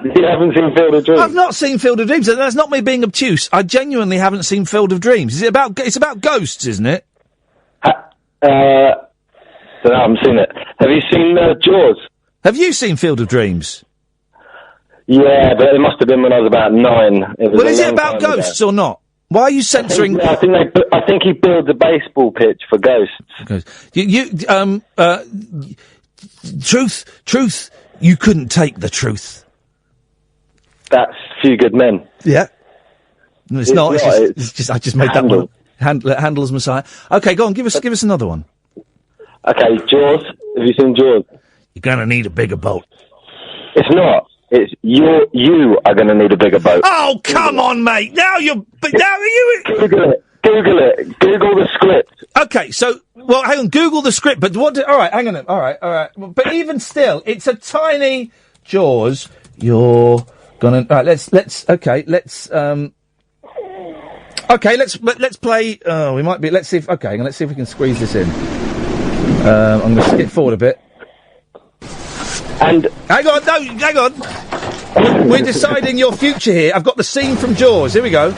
You haven't seen Field of Dreams? I've not seen Field of Dreams. That's not me being obtuse. I genuinely haven't seen Field of Dreams. It's about ghosts, isn't it? So I haven't seen it. Have you seen Jaws? Have you seen Field of Dreams? Yeah, but it must have been when I was about 9. Is it about ghosts or not? Why are you censoring? I think he builds a baseball pitch for ghosts. Truth. You couldn't take the truth. That's Few Good Men. Yeah. No, it's not. It's just I just made Handel. that one. Handel's Messiah. Okay, go on. Give us another one. Okay, Jaws. Have you seen Jaws? You're gonna need a bigger boat. It's not. It's you are going to need a bigger boat. Oh, come on, mate. Now you. Google it. Google the script. Okay, so, well, hang on. Google the script, but what? All right, hang on. All right. But even still, it's a tiny Jaws. You're Gonna right. Let's play. Oh, we might be. Let's see if we can squeeze this in. I'm going to skip forward a bit. And hang on. We're deciding your future here. I've got the scene from Jaws. Here we go.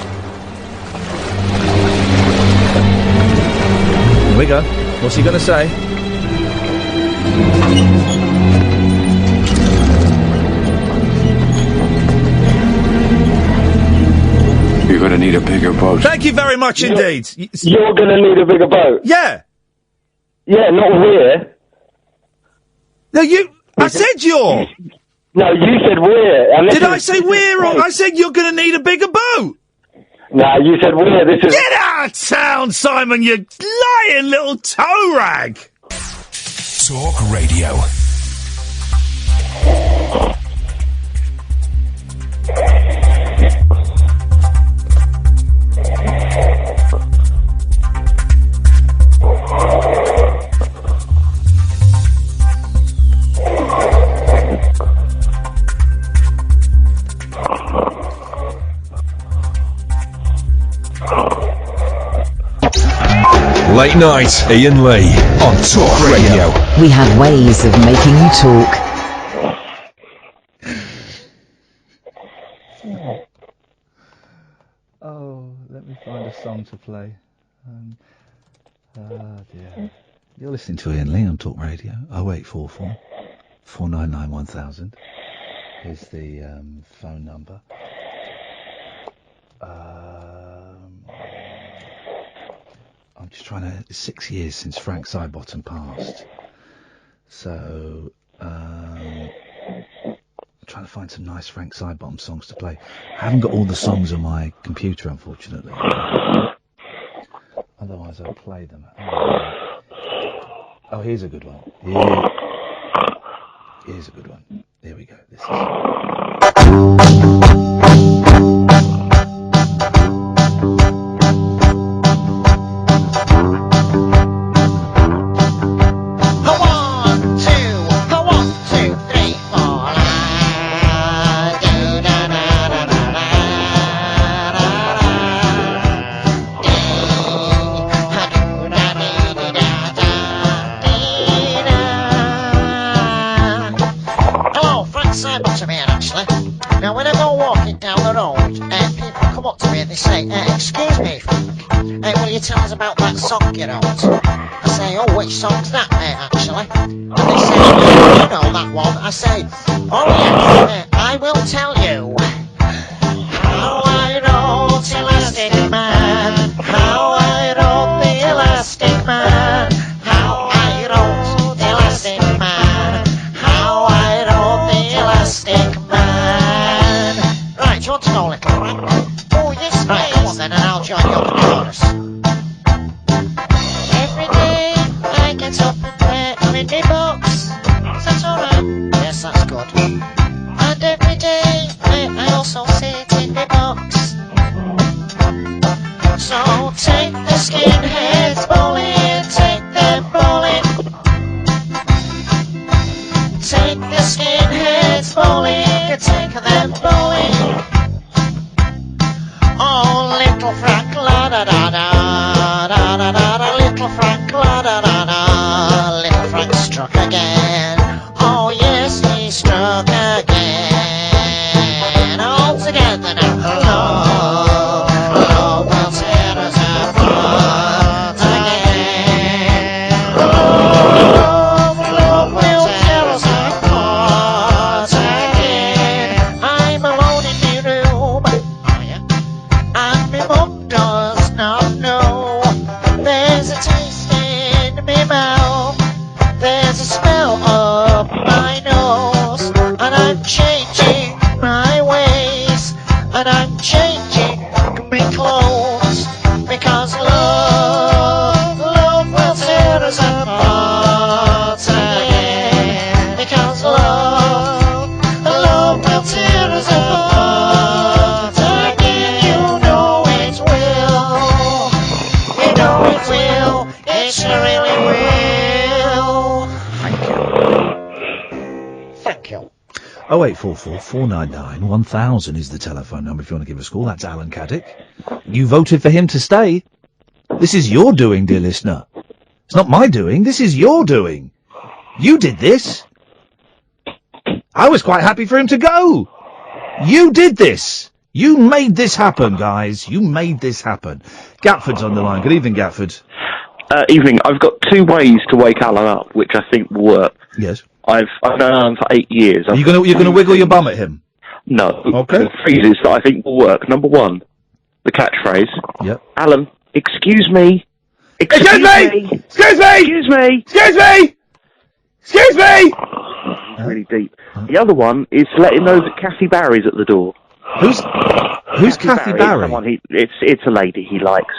Here we go. What's he going to say? You're going to need a bigger boat. Thank you very much indeed. You're going to need a bigger boat. Yeah. Yeah, not we're. No, I said you're. No, you said we're. Did I say we're? Or I said you're going to need a bigger boat. No, you said we're. This is. Get out of town, Simon, you lying little toe rag. Talk Radio. Late night, Iain Lee on Talk Radio. We have ways of making you talk. Oh, let me find a song to play. Dear. You're listening to Iain Lee on Talk Radio. 0844 499 1000 is the phone number. I'm just trying to... It's 6 years since Frank Sidebottom passed. So, I'm trying to find some nice Frank Sidebottom songs to play. I haven't got all the songs on my computer, unfortunately. Otherwise, I'll play them. Oh, here's a good one. Here's a good one. There we go. This is... tell us about that song you wrote. I say, oh, which song's that, mate, actually? And they say, oh, you know that one. I say, oh, yeah, I will tell you. How I wrote Elastic Man. How I wrote the Elastic Man. How I wrote the Elastic Man. How I wrote the Elastic Man. Right, do you want to know, little Frank? Oh, yes, right, come on then, and I'll join you on the chorus. Skinheads bowling, take them bowling. Take the skinheads bowling, take them bowling. Oh, little Frank, la da da da da da da da. Little Frank, la da da da. Little Frank struck again. Oh yes, he struck again. All together now. Love will tear us apart again. Love will tear us apart again. I'm alone in my room, and my mum does not know. There's a taste in my mouth, there's a smell up my nose, and I'm changing my ways, and I'm changing my clothes, because love will tear us apart again. Because love will tear us apart again. You know it will. You know it will. It really will. Thank you. 0844 499 1000 is the telephone number if you want to give us a call. That's Alan Caddick. You voted for him to stay. This is your doing, dear listener. It's not my doing. This is your doing. You did this. I was quite happy for him to go. You did this. You made this happen, guys. You made this happen. Gatford's on the line. Good evening, Gatford. Evening. I've got 2 ways to wake Alan up, which I think will work. Yes. I've known Alan for 8 years. You're gonna wiggle your bum at him? No. Okay. The phrases that I think will work. Number 1, the catchphrase. Yep. Alan, excuse me. Excuse me! Excuse me! Excuse me! Excuse me! Excuse me! Really deep. The other one is to let him know that Kathy Barry's at the door. Who's Kathy Barry? Someone it's a lady he likes.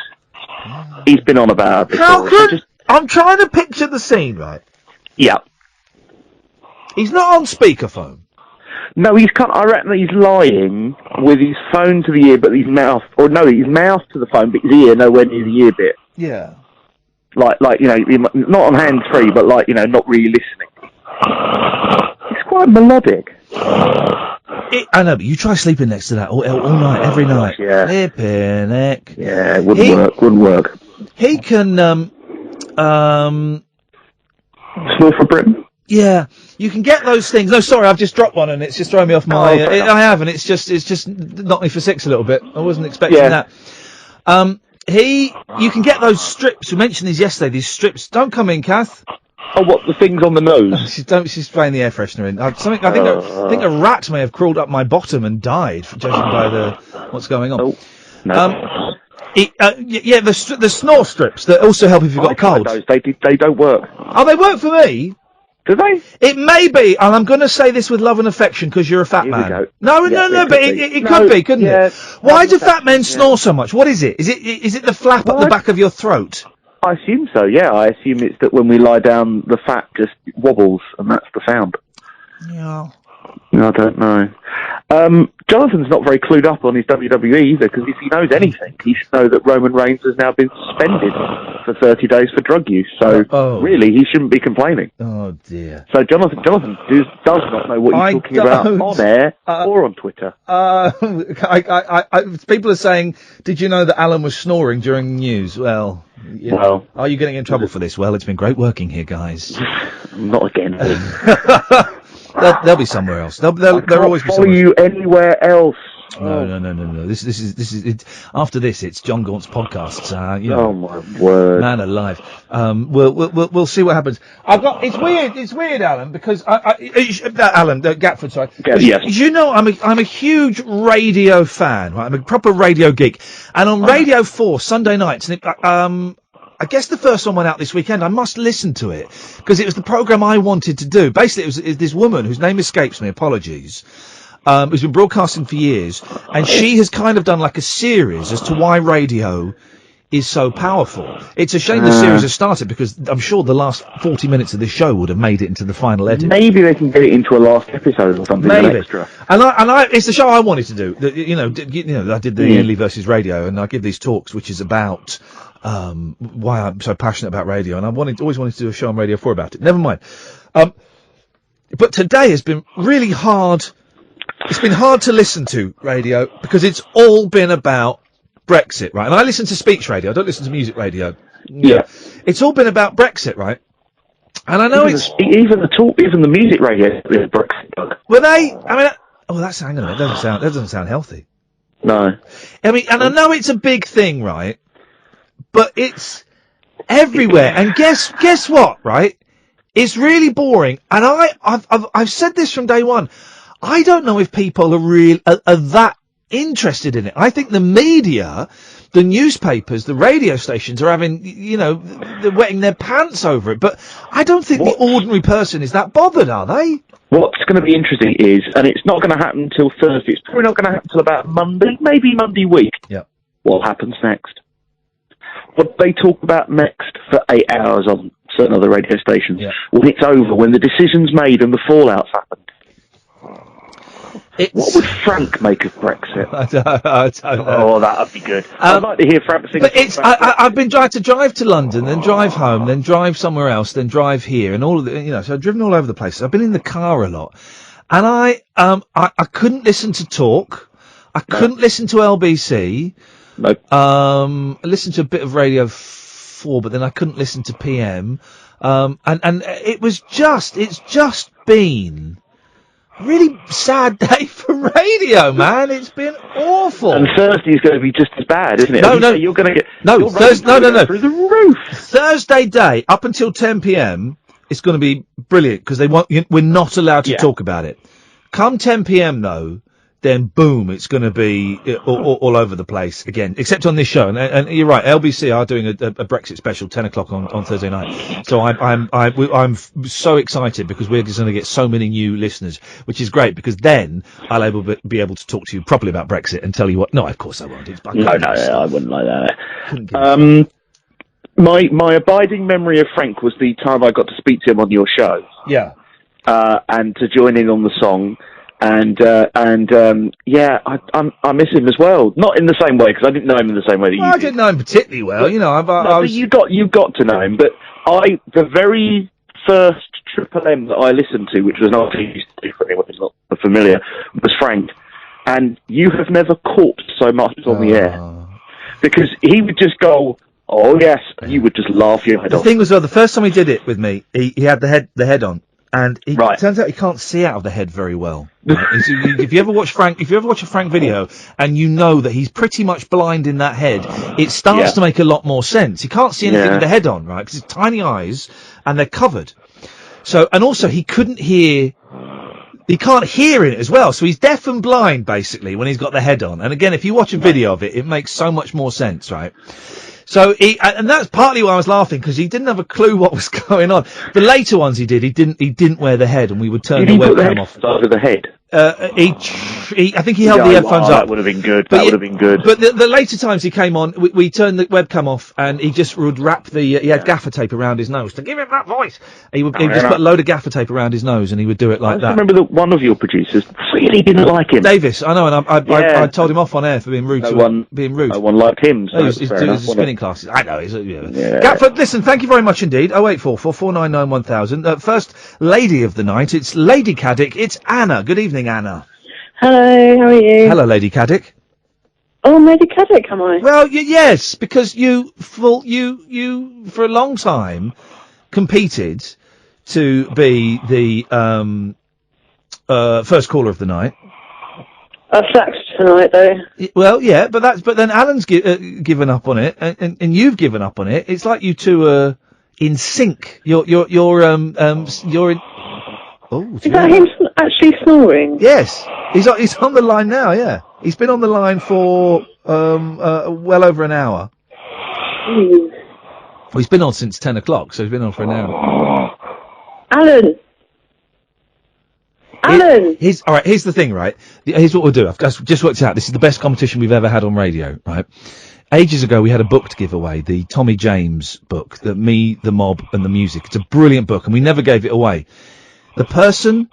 He's been on about her before. How could... I'm trying to picture the scene, right? Yeah. He's not on speakerphone. No, I reckon that he's lying with his phone to the ear, but his mouth... Or no, his mouth to the phone, but his ear nowhere near the ear bit. Yeah. Like you know, not on hands-free, but like, you know, not really listening. It's quite melodic. I know, but you try sleeping next to that all night, every night. Yeah. Flippin' heck. Yeah, it wouldn't work. He can, Snore for Britain? Yeah, you can get those things. No, sorry, I've just dropped one and it's just thrown me off my... I haven't, it's just knocked me for 6 a little bit. I wasn't expecting that. You can get those strips. We mentioned these yesterday, these strips. Don't come in, Kath. Oh, what, the things on the nose? She's spraying the air freshener in. I think a rat may have crawled up my bottom and died, judging by what's going on. Oh, no. The snore strips that also help if you've got a cold. Those. They don't work. Oh, they work for me. Do they? It may be, and I'm going to say this with love and affection because you're a fat man. Go. No, but it could be, couldn't it? Why do fat men snore so much? What is it? Is it the flap at the back of your throat? I assume so, yeah. I assume it's that when we lie down, the fat just wobbles, and that's the sound. Yeah. I don't know. Jonathan's not very clued up on his WWE either, because if he knows anything, he should know that Roman Reigns has now been suspended for 30 days for drug use. So, really, he shouldn't be complaining. Oh, dear. So, Jonathan does not know what he's talking about on air or on Twitter. People are saying, did you know that Alan was snoring during the news? Well... are you getting in trouble for this? Well, it's been great working here, guys. Not again. They'll be somewhere else. They'll always be follow you anywhere else. No. This is it. After this, it's John Gaunt's podcasts. Oh my word, man alive. We'll see what happens. It's weird, Alan, because Alan Gatford, sorry. Yes. You know, I'm a huge radio fan. Right? I'm a proper radio geek, and on Radio 4 Sunday nights, I guess the first one went out this weekend. I must listen to it because it was the programme I wanted to do. Basically, it was this woman whose name escapes me. Apologies. Who's been broadcasting for years, and she has kind of done like a series as to why radio is so powerful. It's a shame the series has started because I'm sure the last 40 minutes of this show would have made it into the final edit. Maybe they can get it into a last episode or something. Maybe. Extra. And it's the show I wanted to do. I did the Iain Lee versus radio, and I give these talks, which is about why I'm so passionate about radio, and I always wanted to do a show on Radio 4 about it. Never mind. But today has been really hard. It's been hard to listen to radio because it's all been about Brexit, right? And I listen to speech radio. I don't listen to music radio. Yeah. It's all been about Brexit, right? And I know even the music radio is Brexit. Were they? I mean, hang on a minute. That doesn't sound healthy. No. I mean, and I know it's a big thing, right? But it's everywhere. And guess what, right? It's really boring. And I've said this from day one. I don't know if people are that interested in it. I think the media, the newspapers, the radio stations are having, they're wetting their pants over it. But I don't think the ordinary person is that bothered, are they? What's going to be interesting is, and it's not going to happen until Thursday, it's probably not going to happen until about Monday, maybe Monday week. Yeah. What happens next? What they talk about next for 8 hours on certain other radio stations. Yeah. When it's over, when the decision's made and the fallout's happened. What would Frank make of Brexit? I don't know. Oh, that'd be good. I'd like to hear Frank sing. But I've been trying to drive to London, then drive home, then drive somewhere else, then drive here, and all of the, so I've driven all over the place. I've been in the car a lot, And I couldn't listen to Talk. I couldn't listen to LBC. Nope. I listened to a bit of Radio 4, but then I couldn't listen to PM. And it's just been a really sad day for radio, man. It's been awful. And Thursday's going to be just as bad, isn't it? No. You're going to get... No. No. Through the roof. Thursday day, up until 10 p.m, it's going to be brilliant, because we're not allowed to talk about it. Come 10 p.m, though, then boom, it's going to be all over the place again, except on this show. And you're right, LBC are doing a Brexit special, 10 o'clock on Thursday night. So I'm so excited, because we're just going to get so many new listeners, which is great, because then I'll be able to talk to you properly about Brexit and tell you what. No, of course I won't. No, I wouldn't like that. My abiding memory of Frank was the time I got to speak to him on your show. Yeah. And to join in on the song. And I miss him as well. Not in the same way, because I didn't know him in the same way that you did. I didn't know him particularly well, but, I was... But you got to know him. But the very first Triple M that I listened to, which was not used to do for anyone who's not familiar, was Frank. And you have never caught so much on the air. Because he would just go, oh yes, and you would just laugh your head off. The thing was, the first time he did it with me, he had the head on. And it turns out he can't see out of the head very well. Right? If you ever watch a Frank video, and you know that he's pretty much blind in that head, it starts to make a lot more sense. He can't see anything with the head on, right? Because his tiny eyes, and they're covered. So, and also he can't hear it as well. So he's deaf and blind, basically, when he's got the head on. And again, if you watch a video of it, it makes so much more sense, right? So and that's partly why I was laughing, because he didn't have a clue what was going on. The later ones he didn't wear the head, and we would turn the webcam off. Over the head. I think he held the headphones up. That would have been good. That would have been good. But the later times he came on, we turned the webcam off, and he just would wrap he had gaffer tape around his nose to give him that voice. He would just put a load of gaffer tape around his nose, and he would do it like that. I remember that one of your producers really didn't like him. Davis, I know, and I told him off on air for being rude. No one liked him. So he's doing spinning classes. I know. Gaffer, listen, thank you very much indeed. 0844 499 1000. First lady of the night, it's Lady Caddick. It's Anna. Good evening, Anna. Hello, how are you? Hello, Lady Caddick. Oh, Lady Caddick, am I? Well, yes, because you for a long time competed to be the first caller of the night. I sacked tonight, though. Well, yeah, but then Alan's given up on it, and you've given up on it. It's like you two are in sync. You're in. Oh, is that him actually snoring? Yes, he's on the line now. Yeah, he's been on the line for well over an hour. Well, he's been on since 10 o'clock, so he's been on for an hour. Alan. All right, here's the thing, right? Here's what we'll do. I've just worked it out. This is the best competition we've ever had on radio, right? Ages ago, we had a book to give away, the Tommy James book, Me, the Mob, and the Music. It's a brilliant book, and we never gave it away. The person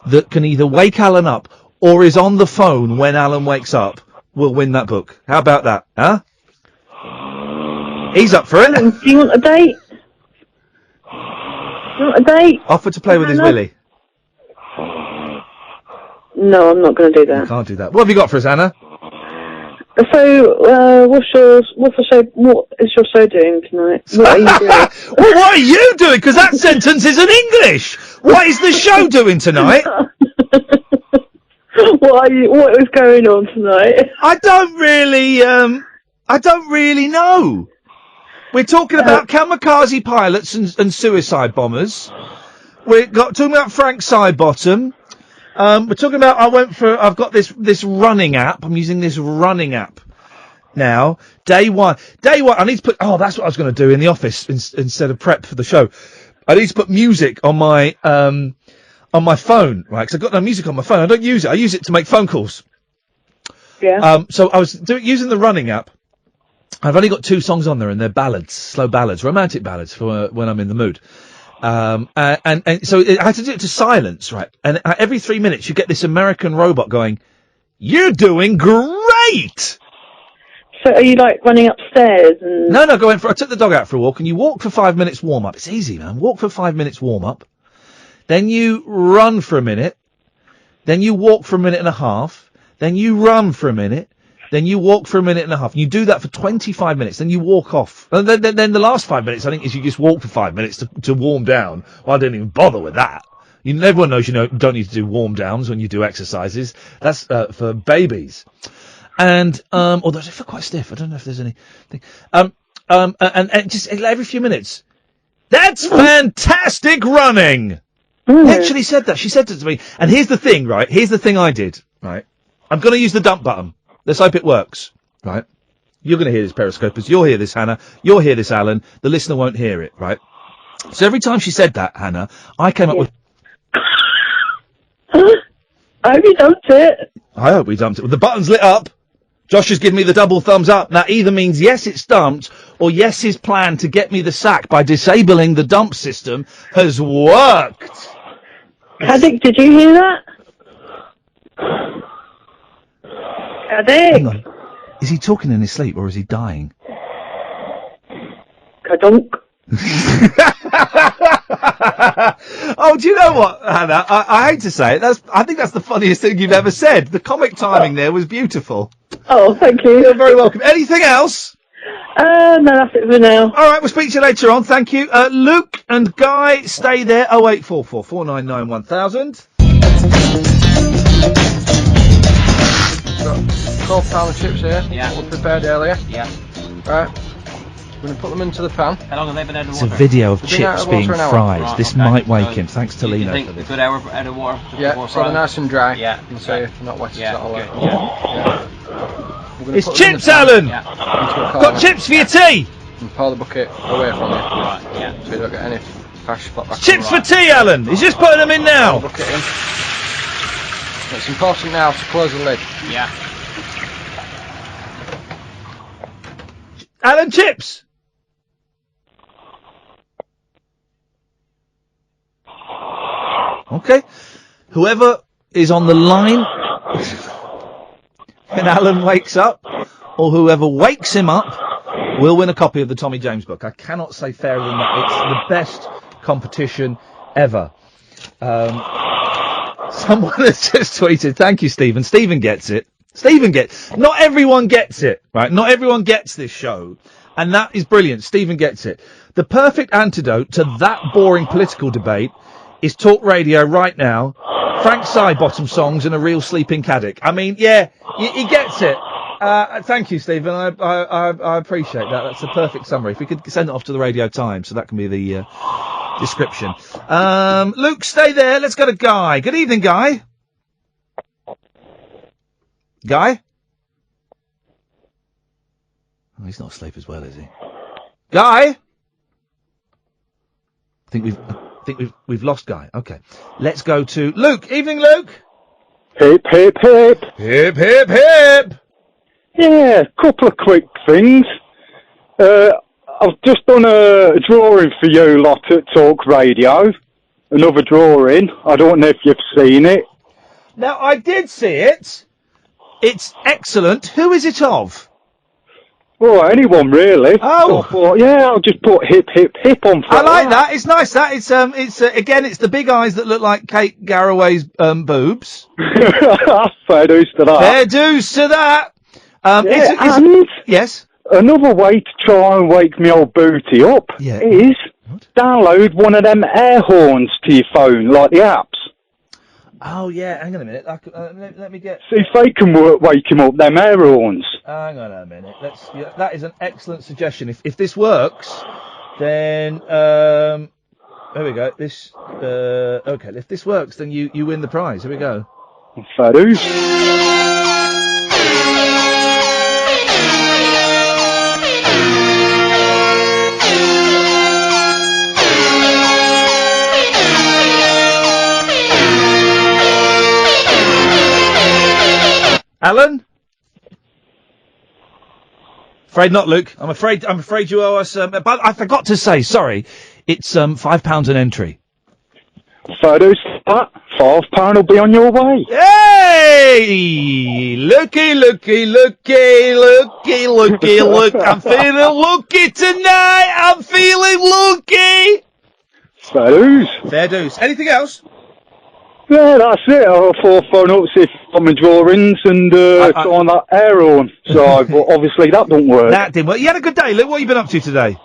that can either wake Alan up or is on the phone when Alan wakes up will win that book. How about that, huh? He's up for it. Do you want a date? Offer to play with his willy. No, I'm not going to do that. You can't do that. What have you got for us, Anna? So, what is your show doing tonight? What are you doing? Well, what are you doing? Because that sentence isn't English. What is the show doing tonight? What is going on tonight? I don't really know. We're talking about kamikaze pilots and suicide bombers. We're talking about Frank Sidebottom. We're talking about, I've got this running app. I'm using this running app now. Day one, I need to put, that's what I was going to do in the office instead of prep for the show. I need to put music on my phone, right? Because I've got no music on my phone. I don't use it. I use it to make phone calls. Yeah. So I was using the running app. I've only got 2 songs on there, and they're ballads, slow ballads, romantic ballads for when I'm in the mood. And so I had to do it to silence, right? And every 3 minutes you get this American robot going, "You're doing great!" So are you like running upstairs and... No, I took the dog out for a walk, and you walk for 5 minutes warm up. It's easy, man. Walk for 5 minutes warm up. Then you run for a minute. then you walk for a minute and a half, then you run for a minute, then you walk for a minute and a half. You do that for 25 minutes, then you walk off. And then the last 5 minutes, I think, is you just walk for 5 minutes to warm down. Well, I didn't even bother with that. Everyone knows don't need to do warm downs when you do exercises. That's for babies. And although I feel quite stiff, I don't know if there's anything. And just every few minutes. That's fantastic running. He actually said that. She said it to me. And here's the thing, right? Here's the thing I did, right? I'm going to use the dump button. Let's hope it works, right? You're going to hear this, Periscopers. You'll hear this, Hannah. You'll hear this, Alan. The listener won't hear it, right? So every time she said that, Hannah, I came up with... I hope you dumped it. I hope we dumped it. Well, the button's lit up. Josh has given me the double thumbs up. That either means yes, it's dumped, or yes, his plan to get me the sack by disabling the dump system has worked. Caddick, did you hear that? Caddick! Hang on. Is he talking in his sleep, or is he dying? Kadunk. Oh, do you know what, Hannah? I hate to say it. I think that's the funniest thing you've ever said. The comic timing there was beautiful. Oh, thank you. You're very welcome. Anything else? No, that's it for now. All right, we'll speak to you later on. Thank you. Luke and Guy, stay there. 0844 499 1000. Got cold pound of chips here. Yeah. That were prepared earlier. Yeah. Right. We're going to put them into the pan. How long have they been out of It's water? a video of They've been out chips of water being an hour. fried. Right, This okay. might wake him. Thanks to You Lino think for a this. good hour out of water? Yeah, before so they're frying? nice and dry. Yeah. You can see if they're not wet. Yeah, It's not good, yeah. We're gonna It's put them in chips, the pan. Alan! Yeah. Into a Got corner chips for your tea! and pour the bucket away from you. Right, yeah. So you don't get any trash spot back. Chips for tea, Alan! He's just putting them in now! Pour the bucket in. It's important now to close the lid. Yeah. Alan, chips! Okay. Whoever is on the line when Alan wakes up, or whoever wakes him up, will win a copy of the Tommy James book. I cannot say fairer than that. It's the best competition ever. Someone has just tweeted, thank you, Stephen. Stephen gets it. Not everyone gets it, right? Not everyone gets this show. And that is brilliant. Stephen gets it. The perfect antidote to that boring political debate is talk radio right now, Frank Sidebottom songs and a real sleeping Caddick. I mean, yeah, he gets it. Thank you, Stephen. I appreciate that. That's a perfect summary. If we could send it off to the Radio Times, so that can be the description. Luke, stay there. Let's go to Guy. Good evening, Guy. Guy? Oh, he's not asleep as well, is he? Guy? I think we've lost Guy. Okay. Let's go to Luke. Evening, Luke. Hip, hip, hip. Hip, hip, hip. Yeah, a couple of quick things. I've just done a drawing for you lot at Talk Radio. Another drawing. I don't know if you've seen it. Now, I did see it. It's excellent. Who is it of? Well, anyone really. Oh. So I thought, yeah, I'll just put hip, hip, hip on for I like that. It's nice. That it's again, it's the big eyes that look like Kate Garraway's boobs. Fair dues to that. Fair dues to that. Yes. Another way to try and wake me old booty up is download one of them air horns to your phone, like the apps. Oh yeah, hang on a minute. Let me get. See if they can wake him up. Them air horns. Hang on a minute. That is an excellent suggestion. If this works, then there we go. This okay. If this works, then you win the prize. Here we go. Fair dues. Alan? Afraid not, Luke. I'm afraid you owe us. But I forgot to say, sorry. It's £5 an entry. Fair dues. £5 will be on your way. Hey! Looky, looky, looky, looky, looky, look. I'm feeling looky tonight. I'm feeling looky. Fair dues. Fair dues. Anything else? Yeah, that's it. I thought I'd phone up, see if you got my drawings and try on that air horn. So, but obviously that don't work. That didn't work. You had a good day, Luke. What have you been up to today?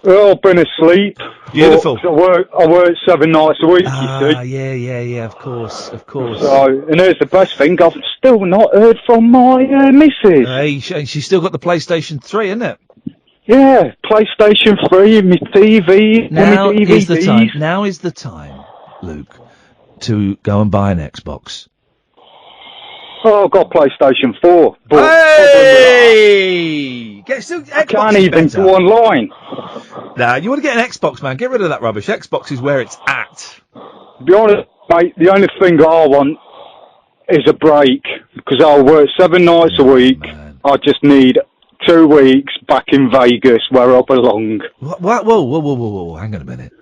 Well, I've been asleep. Beautiful. I work 7 nights a week, you see. Yeah, of course. So, and here's the best thing, I've still not heard from my missus. Hey, she's still got the PlayStation 3, isn't it? Yeah, PlayStation 3, my TV, Now my DVDs. is the time. Now is the time, Luke, to go and buy an Xbox. Oh, I've got PlayStation 4. But Hey! I can't even go online. Nah, you want to get an Xbox, man. Get rid of that rubbish. Xbox is where it's at. To be honest, mate, the only thing I want is a break. Because I'll work 7 nights a week. Man. I just need 2 weeks back in Vegas where I belong. What? Whoa. Hang on a minute.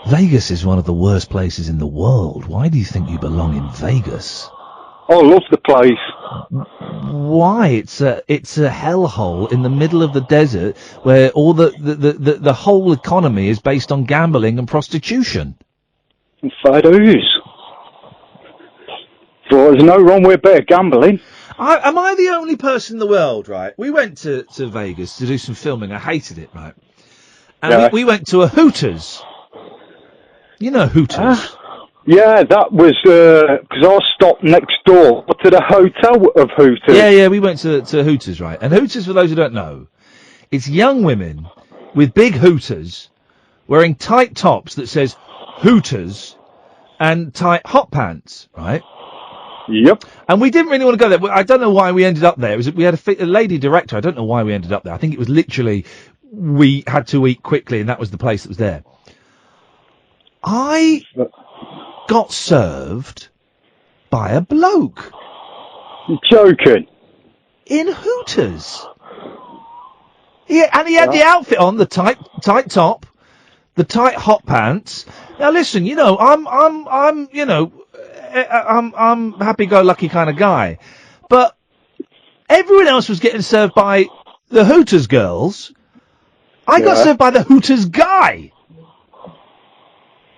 Vegas is one of the worst places in the world. Why do you think you belong in Vegas? I love the place. Why? It's a hellhole in the middle of the desert where all the whole economy is based on gambling and prostitution. Fair dues. But there's no wrong with a bit of gambling. Am I the only person in the world, right? We went to Vegas to do some filming. I hated it, right? And we went to a Hooters. You know Hooters? Yeah, that was because I stopped next door to the hotel of Hooters. Yeah, we went to Hooters, right? And Hooters, for those who don't know, it's young women with big hooters wearing tight tops that says Hooters and tight hot pants, right? Yep. And we didn't really want to go there. I don't know why we ended up there. We had a lady director. I don't know why we ended up there. I think it was literally we had to eat quickly, and that was the place that was there. I got served by a bloke. You're joking. In Hooters. Yeah, and he had the outfit on, the tight top, the tight hot pants. Now listen, I'm happy-go-lucky kind of guy, but everyone else was getting served by the Hooters girls. I got served by the Hooters guy.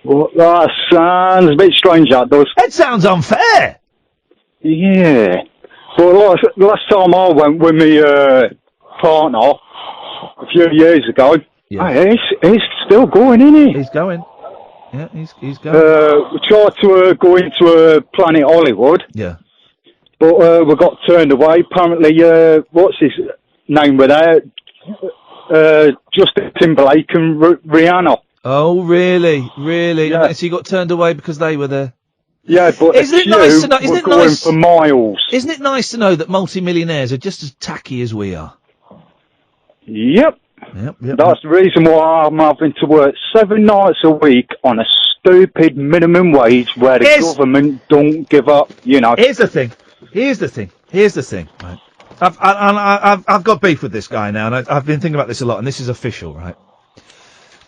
Well, that sounds a bit strange, that does. It sounds unfair. Yeah. Well, last time I went with my partner a few years ago, hey, he's still going, isn't he? He's going. Yeah, he's going. We tried to go into Planet Hollywood. Yeah. But we got turned away. Apparently, what's his name with that? Justin Timberlake and Rihanna. Oh, really? Yeah. So you got turned away because they were there? Yeah, but isn't it nice to know? Isn't it nice for miles? Isn't it nice to know that multimillionaires are just as tacky as we are? Yep. That's the reason why I'm having to work 7 nights a week on a stupid minimum wage where the government don't give up. Here's the thing. Right. I've got beef with this guy now, and I've been thinking about this a lot, and this is official, right?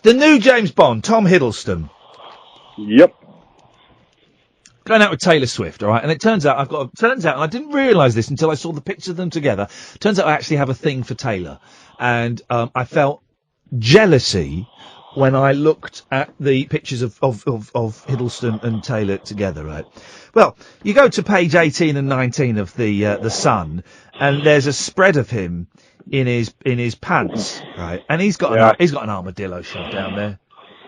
The new James Bond, Tom Hiddleston. Yep. Going out with Taylor Swift, all right? And it turns out and I didn't realise this until I saw the pictures of them together. Turns out I actually have a thing for Taylor. And I felt jealousy when I looked at the pictures of Hiddleston and Taylor together, right? Well, you go to page 18 and 19 of the Sun, and there's a spread of him in his pants, right? And he's got an armadillo shoved down there.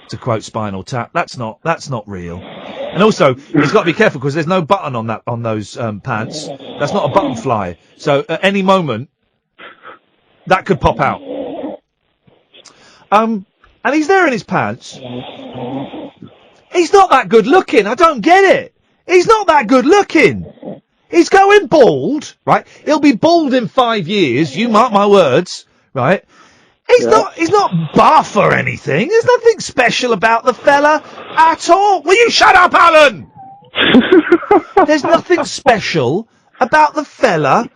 To quote Spinal Tap, that's not real. And also, he's got to be careful because there's no button on those pants. That's not a button fly. So at any moment, that could pop out. And he's there in his pants. He's not that good looking. I don't get it. He's not that good looking. He's going bald, right? He'll be bald in 5 years. You mark my words, right? He's not buff or anything. There's nothing special about the fella at all. Will you shut up, Alan? There's nothing special about the fella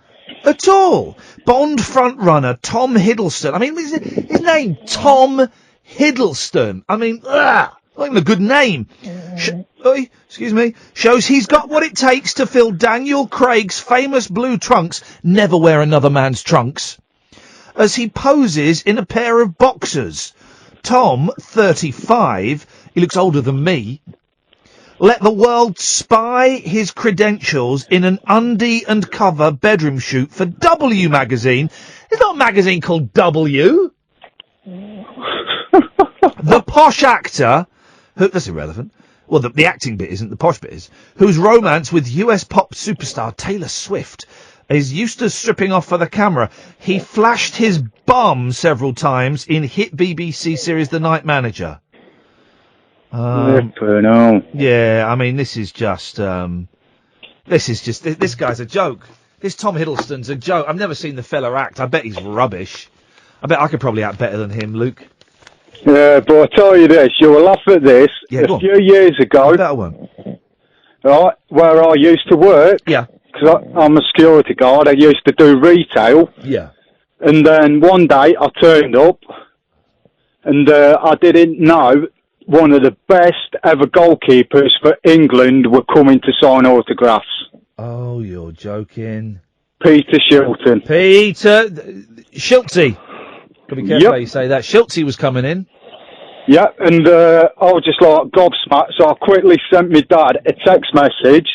at all. Bond front runner Tom Hiddleston. I mean, his name, Tom Hiddleston. I mean, not even a good name. Excuse me. Shows he's got what it takes to fill Daniel Craig's famous blue trunks. Never wear another man's trunks. As he poses in a pair of boxers. Tom, 35, he looks older than me, let the world spy his credentials in an undie and cover bedroom shoot for W magazine. It's not a magazine called W. The posh actor, that's irrelevant. Well, the acting bit isn't, the posh bit is. Whose romance with US pop superstar Taylor Swift is used to stripping off for the camera. He flashed his bum several times in hit BBC series The Night Manager. Yeah, I mean, this guy's a joke. This Tom Hiddleston's a joke. I've never seen the fella act. I bet he's rubbish. I bet I could probably act better than him, Luke. Yeah, but I tell you this, you'll laugh at this. A few years ago, right, where I used to work, because I'm a security guard, I used to do retail. Yeah. And then one day I turned up, and I didn't know one of the best ever goalkeepers for England were coming to sign autographs. Oh, you're joking. Peter Shilton. Peter Shilty. Gotta be careful how you say that. Shilty was coming in. Yeah, and I was just like gobsmacked, so I quickly sent my dad a text message.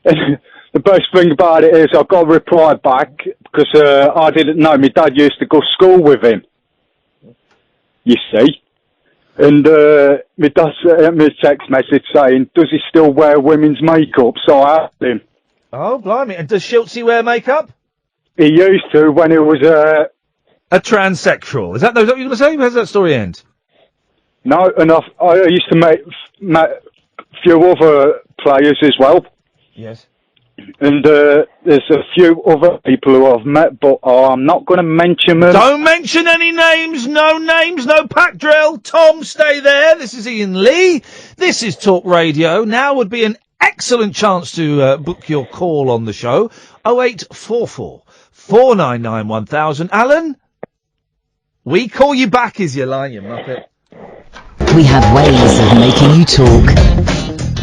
And the best thing about it is I got a reply back because I didn't know. My dad used to go to school with him, you see. And my dad sent me a text message saying, does he still wear women's makeup? So I asked him. Oh, blimey. And does Shiltsy wear makeup? He used to when he was a transsexual. Is that what you were going to say? How does that story end? No, and I used to meet a few other players as well. Yes. And there's a few other people who I've met, but I'm not going to mention them. Don't mention any names, no pack drill. Tom, stay there. This is Iain Lee. This is Talk Radio. Now would be an excellent chance to book your call on the show. 0844 499 1000. Alan? We call you back is your line, you muppet. We have ways of making you talk.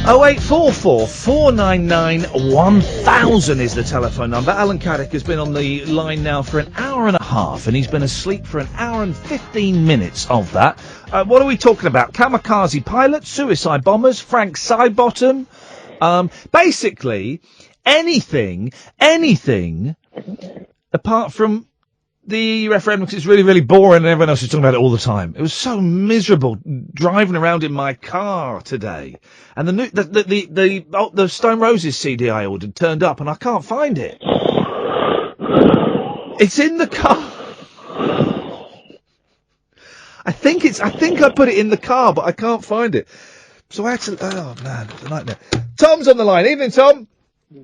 0844 499 1000 is the telephone number. Alan Caddick has been on the line now for an hour and a half, and he's been asleep for an hour and 15 minutes of that. What are we talking about? Kamikaze pilots, suicide bombers, Frank Sidebottom. Basically, anything apart from the referendum, because it's really, really boring and everyone else is talking about it all the time. It was so miserable driving around in my car today. And the Stone Roses CD I ordered turned up and I can't find it. It's in the car. I think I put it in the car, but I can't find it. So I had to, oh man, it's a nightmare. Tom's on the line. Evening, Tom.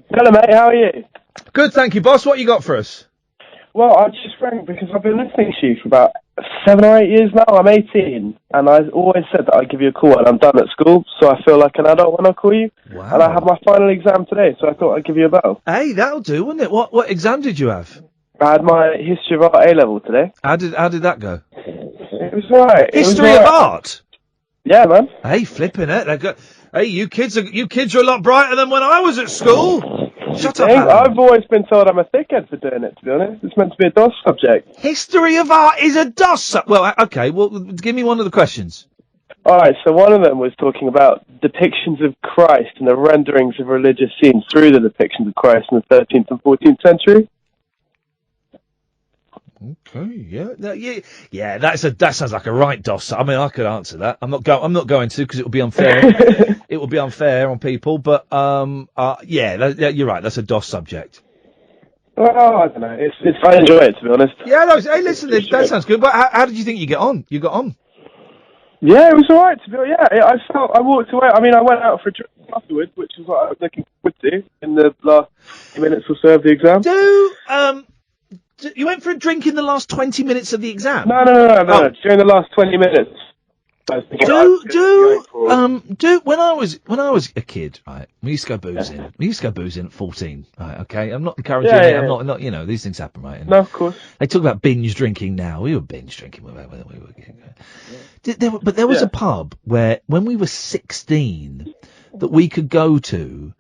Hello, mate. How are you? Good, thank you, boss. What you got for us? Well, I just rang because I've been listening to you for about 7 or 8 years now. I'm 18, and I always said that I'd give you a call when I'm done at school, so I feel like an adult when I call you. Wow. And I have my final exam today, so I thought I'd give you a bell. Hey, that'll do, wouldn't it? What exam did you have? I had my History of Art A-level today. How did that go? It was alright. History of Art? Yeah, man. Hey, flipping it. Hey, you kids are a lot brighter than when I was at school. Shut up, Alan. I've always been told I'm a thickhead for doing it, to be honest. It's meant to be a DOS subject. History of Art is a DOS subject. Well, okay, well, give me one of the questions. Alright, so one of them was talking about depictions of Christ and the renderings of religious scenes through the depictions of Christ in the 13th and 14th century. Okay, yeah. That sounds like a right DOS. I mean, I could answer that. I'm not going to because it would be unfair. It would be unfair on people. But you're right. That's a DOS subject. Well, I don't know. I enjoy it, to be honest. Yeah, no. Hey, listen, that sounds good. But how did you think you got on? You got on? Yeah, it was all right. To be honest. Yeah, I walked away. I mean, I went out for a drink afterwards, which is what I was looking forward to in the last 20 minutes or so of the exam. You went for a drink in the last 20 minutes of the exam? No. During the last 20 minutes. When I was a kid, right, we used to go boozing. We used to go boozing at 14, right, okay? I'm not encouraging it. I'm not, you know, these things happen, right? And no, of course. They talk about binge drinking now. We were binge drinking when we were but there was a pub where, when we were 16, that we could go to,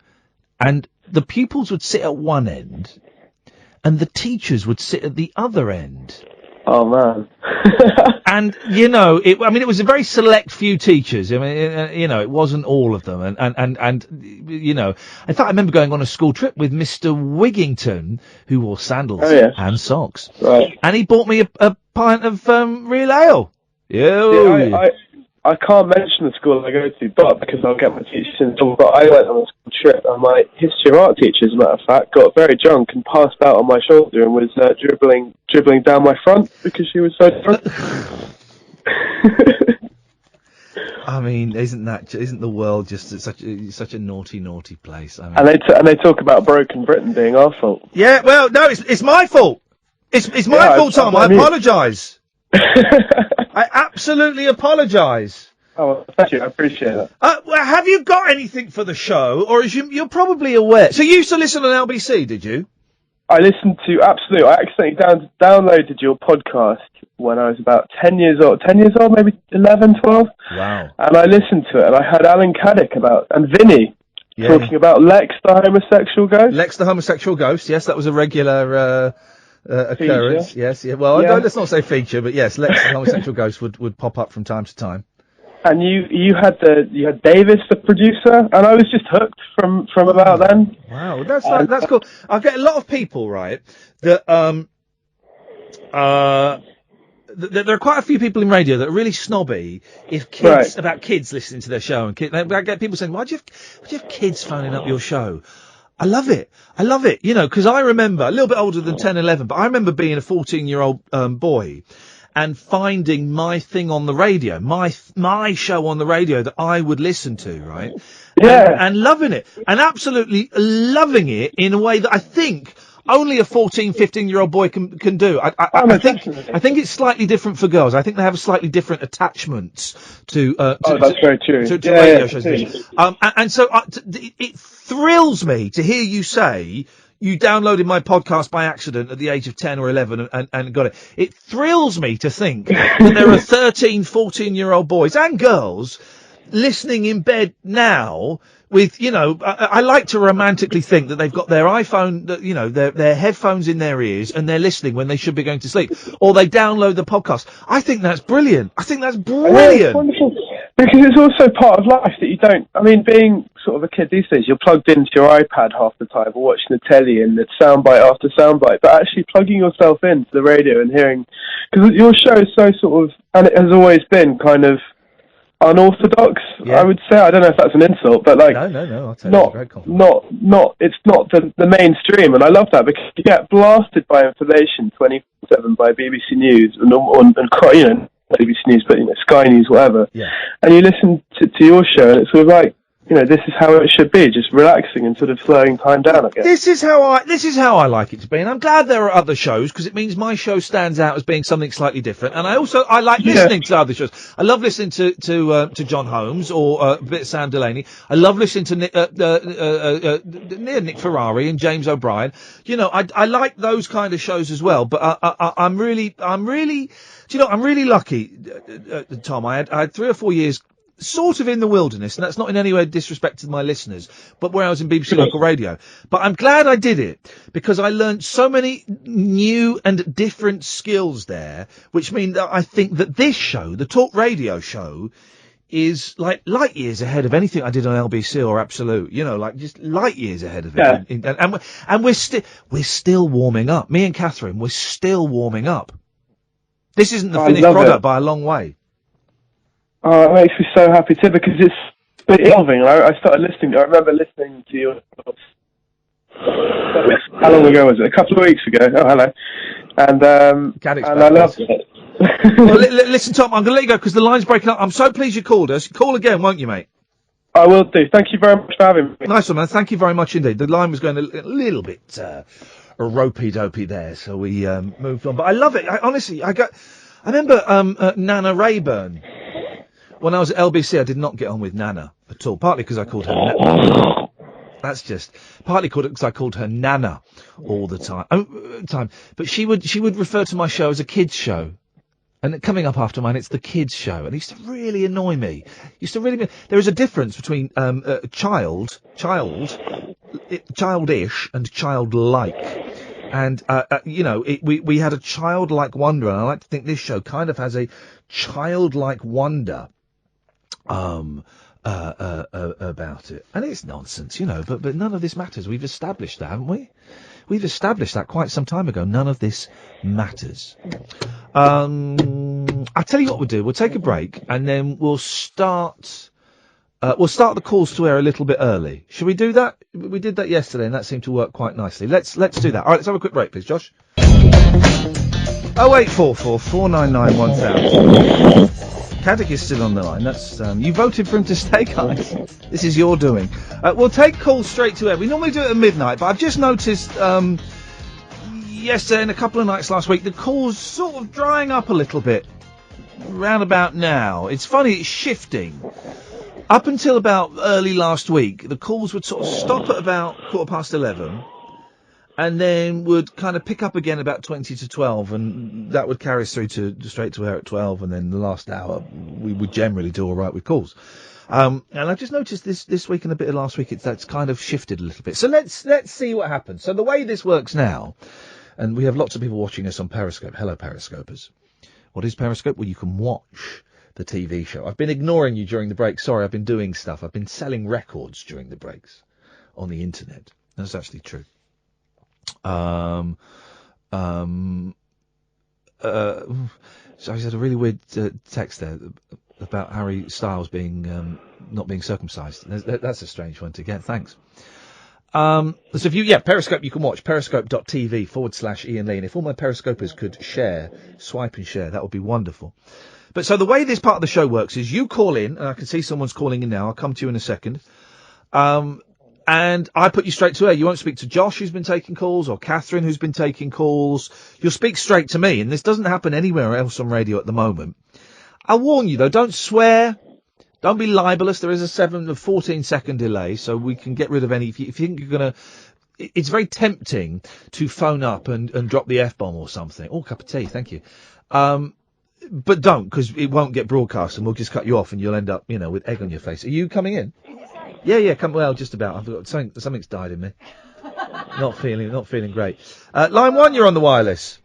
and the pupils would sit at one end, and the teachers would sit at the other end. Oh man. And it was a very select few teachers. I mean, it wasn't all of them. And in fact, I remember going on a school trip with Mr. Wigington, who wore sandals and socks. Right. And he bought me a pint of real ale. Yeah. I can't mention the school I go to, but because I'll get my teachers in trouble, but I went on a school trip, and my history of art teacher, as a matter of fact, got very drunk and passed out on my shoulder and was dribbling down my front because she was so drunk. I mean, isn't the world just such a naughty place? I mean, and they talk about broken Britain being our fault. Yeah, well, no, it's my fault. It's my fault, Tom. I apologise. I absolutely apologise. Oh, thank you. I appreciate that. Well, have you got anything for the show, or you're probably aware? So you used to listen on LBC, did you? I listened to Absolute. I accidentally downloaded your podcast when I was about 10 years old, maybe 11, 12. Wow. And I listened to it, and I heard Alan Caddick and Vinny talking about Lex the homosexual ghost. Lex the homosexual ghost, yes, that was a regular occurrence. Feature. Yes, yeah. Well, let's not say feature, but yes, Lex the homosexual ghost would pop up from time to time. And you had Davis, the producer, and I was just hooked from about then. Wow, that's cool. I get a lot of people, right, that there are quite a few people in radio that are really snobby about kids listening to their show, and I get people saying, why do you have kids phoning up your show? I love it, because I remember, a little bit older than 10, 11, but I remember being a 14-year-old boy and finding my thing on the radio, my show on the radio that I would listen to, right? Yeah. And loving it, and absolutely loving it in a way that I think only a 14, 15-year-old boy can do. I think it's slightly different for girls. I think they have a slightly different attachments to that's very true. To radio shows. And so it thrills me to hear you say you downloaded my podcast by accident at the age of 10 or 11 and got it. It thrills me to think that there are 13, 14-year-old boys and girls listening in bed now with, I like to romantically think that they've got their iPhone, their headphones in their ears and they're listening when they should be going to sleep. Or they download the podcast. I think that's brilliant. Yeah, it's wonderful. Because it's also part of life that you don't, being sort of a kid these days, you're plugged into your iPad half the time or watching the telly and it's soundbite after soundbite, but actually plugging yourself into the radio and hearing, because your show is so sort of, and it has always been kind of unorthodox, I would say. I don't know if that's an insult, but like, no, I'll tell you, it's a great compliment. It's not the mainstream, and I love that because you get blasted by information 24/7 by BBC News and BBC News, but Sky News, whatever. Yeah. And you listen to your show, and it's sort of like, this is how it should be, just relaxing and sort of slowing time down, I guess. This is how I like it to be, and I'm glad there are other shows, because it means my show stands out as being something slightly different, and I like listening to other shows. I love listening to John Holmes, or a bit of Sam Delaney. I love listening to Nick Ferrari and James O'Brien. I like those kind of shows as well, but I'm really lucky, Tom. I had 3 or 4 years sort of in the wilderness, and that's not in any way disrespect to my listeners, but where I was in BBC Local Radio. But I'm glad I did it, because I learned so many new and different skills there, which mean that I think that this show, the talk radio show, is like light years ahead of anything I did on LBC or Absolute, just light years ahead of it. Yeah. And we're still warming up. Me and Catherine, we're still warming up. This isn't the finished product by a long way. Oh, it makes me so happy too, because it's evolving. I started listening. I remember listening to your. How long ago was it? A couple of weeks ago. Oh, hello. And I loved it. Well, listen, Tom, I'm going to let you go because the line's breaking up. I'm so pleased you called us. Call again, won't you, mate? I will do. Thank you very much for having me. Nice one, man. Thank you very much indeed. The line was going a little bit ropey-dopey there, so we moved on. But I love it. I remember Nana Rayburn. When I was at LBC, I did not get on with Nana at all. Partly because I called her partly because I called her Nana all the time. But she would refer to my show as a kids show. And coming up after mine, it's the kids show. And it used to really annoy me. There is a difference between childish and childlike. And, we had a childlike wonder, and I like to think this show kind of has a childlike wonder, about it. And it's nonsense, but none of this matters. We've established that, haven't we? We've established that quite some time ago. None of this matters. I'll tell you what we'll do. We'll take a break, and then we'll start the calls to air a little bit early. Should we do that? We did that yesterday, and that seemed to work quite nicely. Let's do that. All right, let's have a quick break, please, Josh. 0844 499 1000. Caddick is still on the line. That's you voted for him to stay, guys. This is your doing. We'll take calls straight to air. We normally do it at midnight, but I've just noticed yesterday and a couple of nights last week the calls sort of drying up a little bit. Round about now, it's funny. It's shifting. Up until about early last week, the calls would sort of stop at about 11:15. And then would kind of pick up again about 20 to 12, and that would carry us through to straight to air at 12, and then the last hour we would generally do all right with calls. And I've just noticed this week and a bit of last week, that's kind of shifted a little bit. So let's see what happens. So the way this works now, and we have lots of people watching us on Periscope. Hello, Periscopers. What is Periscope? Well, you can watch the TV show. I've been ignoring you during the break. Sorry, I've been doing stuff. I've been selling records during the breaks on the internet. That's actually true. So I said a really weird text there about Harry Styles being not being circumcised. That's a strange one to get. Thanks. So if Periscope, you can watch periscope.tv/Iain Lee. And if all my Periscopers could swipe and share, that would be wonderful. But so the way this part of the show works is you call in, and I can see someone's calling in now. I'll come to you in a second. And I put you straight to air. You won't speak to Josh, who's been taking calls, or Catherine, who's been taking calls. You'll speak straight to me, and this doesn't happen anywhere else on radio at the moment. I'll warn you, though, don't swear. Don't be libelous. There is a 14-second delay, so we can get rid of any... If you think you're going to... It's very tempting to phone up and drop the F-bomb or something. Oh, cup of tea, thank you. But don't, because it won't get broadcast, and we'll just cut you off, and you'll end up, with egg on your face. Are you coming in? Yeah, well, just about. I've got something's died in me. Not feeling great. Line 1, you're on the wireless.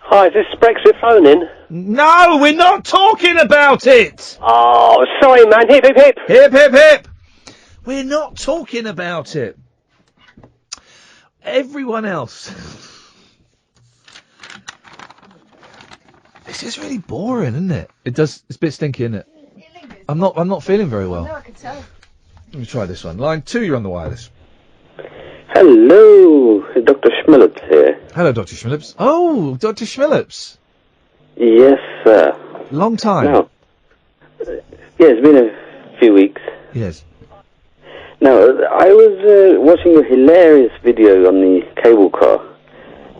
Hi, is this Brexit phone-in? No, we're not talking about it! Oh, sorry, man. Hip, hip, hip. Hip, hip, hip. We're not talking about it. Everyone else. This is really boring, isn't it? It's a bit stinky, isn't it? I'm not feeling very well. No, I can tell. Let me try this one. Line 2, you're on the wireless. Hello, Dr. Schmillips here. Hello, Dr. Schmillips. Oh, Dr. Schmillips. Yes, sir. Long time. Now, it's been a few weeks. Yes. Now, I was watching a hilarious video on the cable car,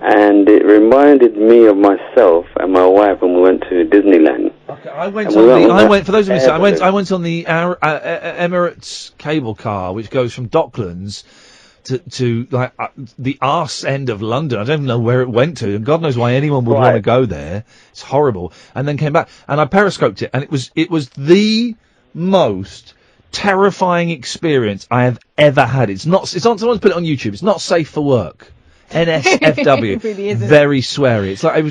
and it reminded me of myself and my wife when we went to Disneyland. Okay, I went for those of you, I went on the Emirates cable car, which goes from Docklands to the arse end of London. I don't even know where it went to, and God knows why anyone would want to go there. It's horrible. And then came back, and I periscoped it, and it was the most terrifying experience I have ever had. It's not someone's put it on YouTube. It's not safe for work. NSFW. It really isn't. Very sweary. It's like it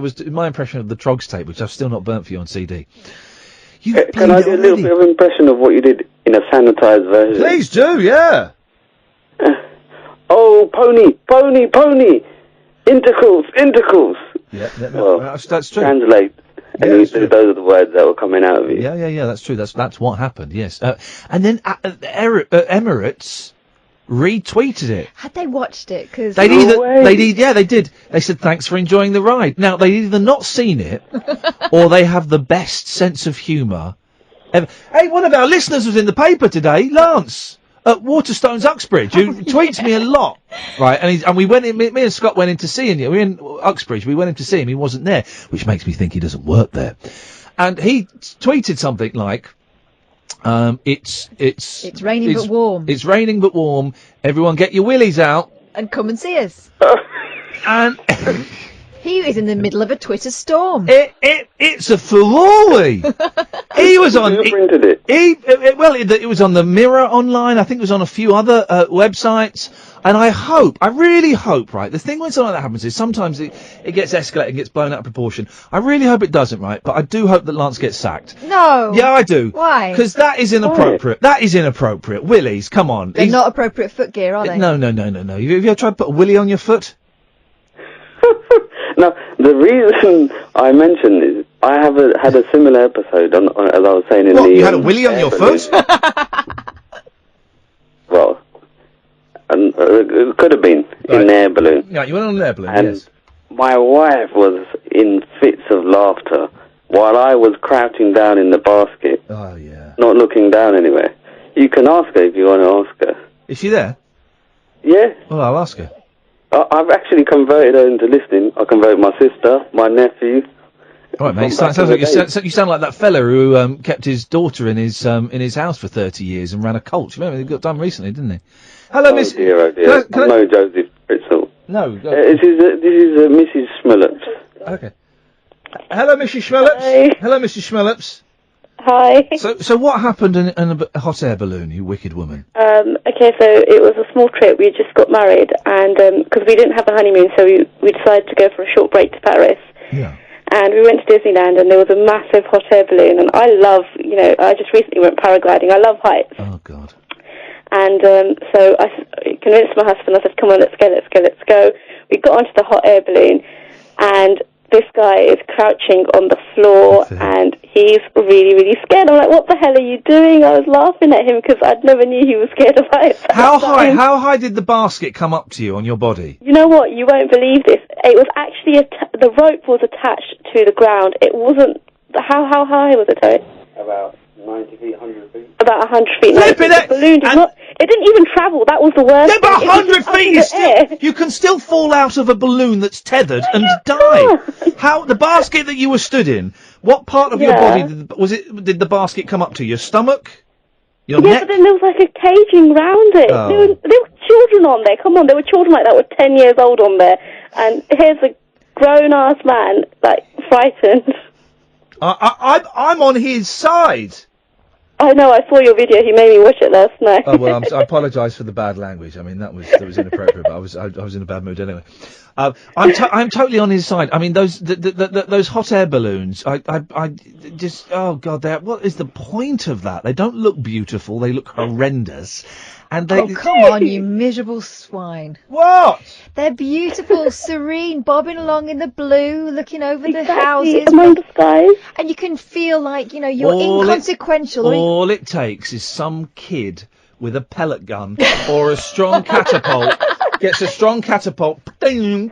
was my impression of the Trogs tape, which I've still not burnt for you on CD. Can I do a little bit of impression of what you did in a sanitized version? Please do, yeah. Oh, pony, intercourse. Yeah, well, that's true. Translate. And those are the words that were coming out of you. Yeah, that's true. That's what happened, yes. And then Emirates retweeted it. Had they watched it? Because they did. They said thanks for enjoying the ride. Now they've either not seen it or they have the best sense of humour ever. Hey, one of our listeners was in the paper today, Lance at Waterstones Uxbridge, who tweets me a lot, right? And we went in. Me and Scott went in to see him. We were in Uxbridge. We went in to see him. He wasn't there, which makes me think he doesn't work there. And he tweeted something like. It's raining but warm. It's raining but warm. Everyone get your willies out. And come and see us. And He was in the middle of a Twitter storm. It's a Ferrari. He was on. It was on the Mirror online. I think it was on a few other websites. And I really hope, right? The thing when something like that happens is sometimes it gets escalated and gets blown out of proportion. I really hope it doesn't, right? But I do hope that Lance gets sacked. No. Yeah, I do. Why? Because that is inappropriate. That is inappropriate. Willies, come on. They're not appropriate footgear, are they? No. Have you ever tried to put a willy on your foot? No, the reason I mentioned is I have had a similar episode, as I was saying in You had a willy on your foot? Well, it could have been in an air balloon. Yeah, you went on an air balloon, and yes. my wife was in fits of laughter while I was crouching down in the basket. Oh, yeah. Not looking down anywhere. You can ask her if you want to ask her. Is she there? Yeah. Well, I'll ask her. I've actually converted her into listening. I converted my sister, my nephew. All right, mate. Sounds like you sound like that fella who kept his daughter in his house for 30 years and ran a cult. You remember he got done recently, didn't he? Hello, Miss. Oh dear. No, Joseph Fritzl. No. This is Mrs. Schmillups. Okay. Hello, Mrs. Schmillups. Hi. Hello, Mrs. Schmillups. Hi. So what happened in a hot air balloon, you wicked woman? Okay, so it was a small trip. We just got married, and because we didn't have a honeymoon, so we decided to go for a short break to Paris. Yeah. And we went to Disneyland, and there was a massive hot air balloon. And I love, I just recently went paragliding. I love heights. Oh, God. And so I convinced my husband. I said, "Come on, let's go." We got onto the hot air balloon, and this guy is crouching on the floor, and he's really, really scared. I'm like, "What the hell are you doing?" I was laughing at him because I never knew he was scared of heights. How high did the basket come up to you on your body? You know what? You won't believe this. It was actually the rope was attached to the ground. It wasn't. How high was it, Terry? About 90 feet, 100 feet. About 100 feet. The balloon did not. It didn't even travel. That was the worst. Yeah, but thing. 100 feet is still. You can still fall out of a balloon that's tethered and die. How the basket that you were stood in? What part of your body did the basket come up to? Your stomach? Your neck? But then there was like a caging round it. Oh. There were children on there. Come on, there were children like that with 10 years old on there, and here's a grown-ass man like frightened. I'm on his side. I know, I saw your video. He made me watch it last night. Oh well, I apologise for the bad language. I mean that was inappropriate, but I was in a bad mood anyway. I'm totally on his side. I mean those hot air balloons. I just oh god, what is the point of that? They don't look beautiful. They look horrendous. And they, come on, you miserable swine. What? They're beautiful, serene, bobbing along in the blue, looking over the houses. Among the skies. And you can feel like, you're inconsequential. All it takes is some kid with a pellet gun or a strong catapult gets a strong catapult. Ding,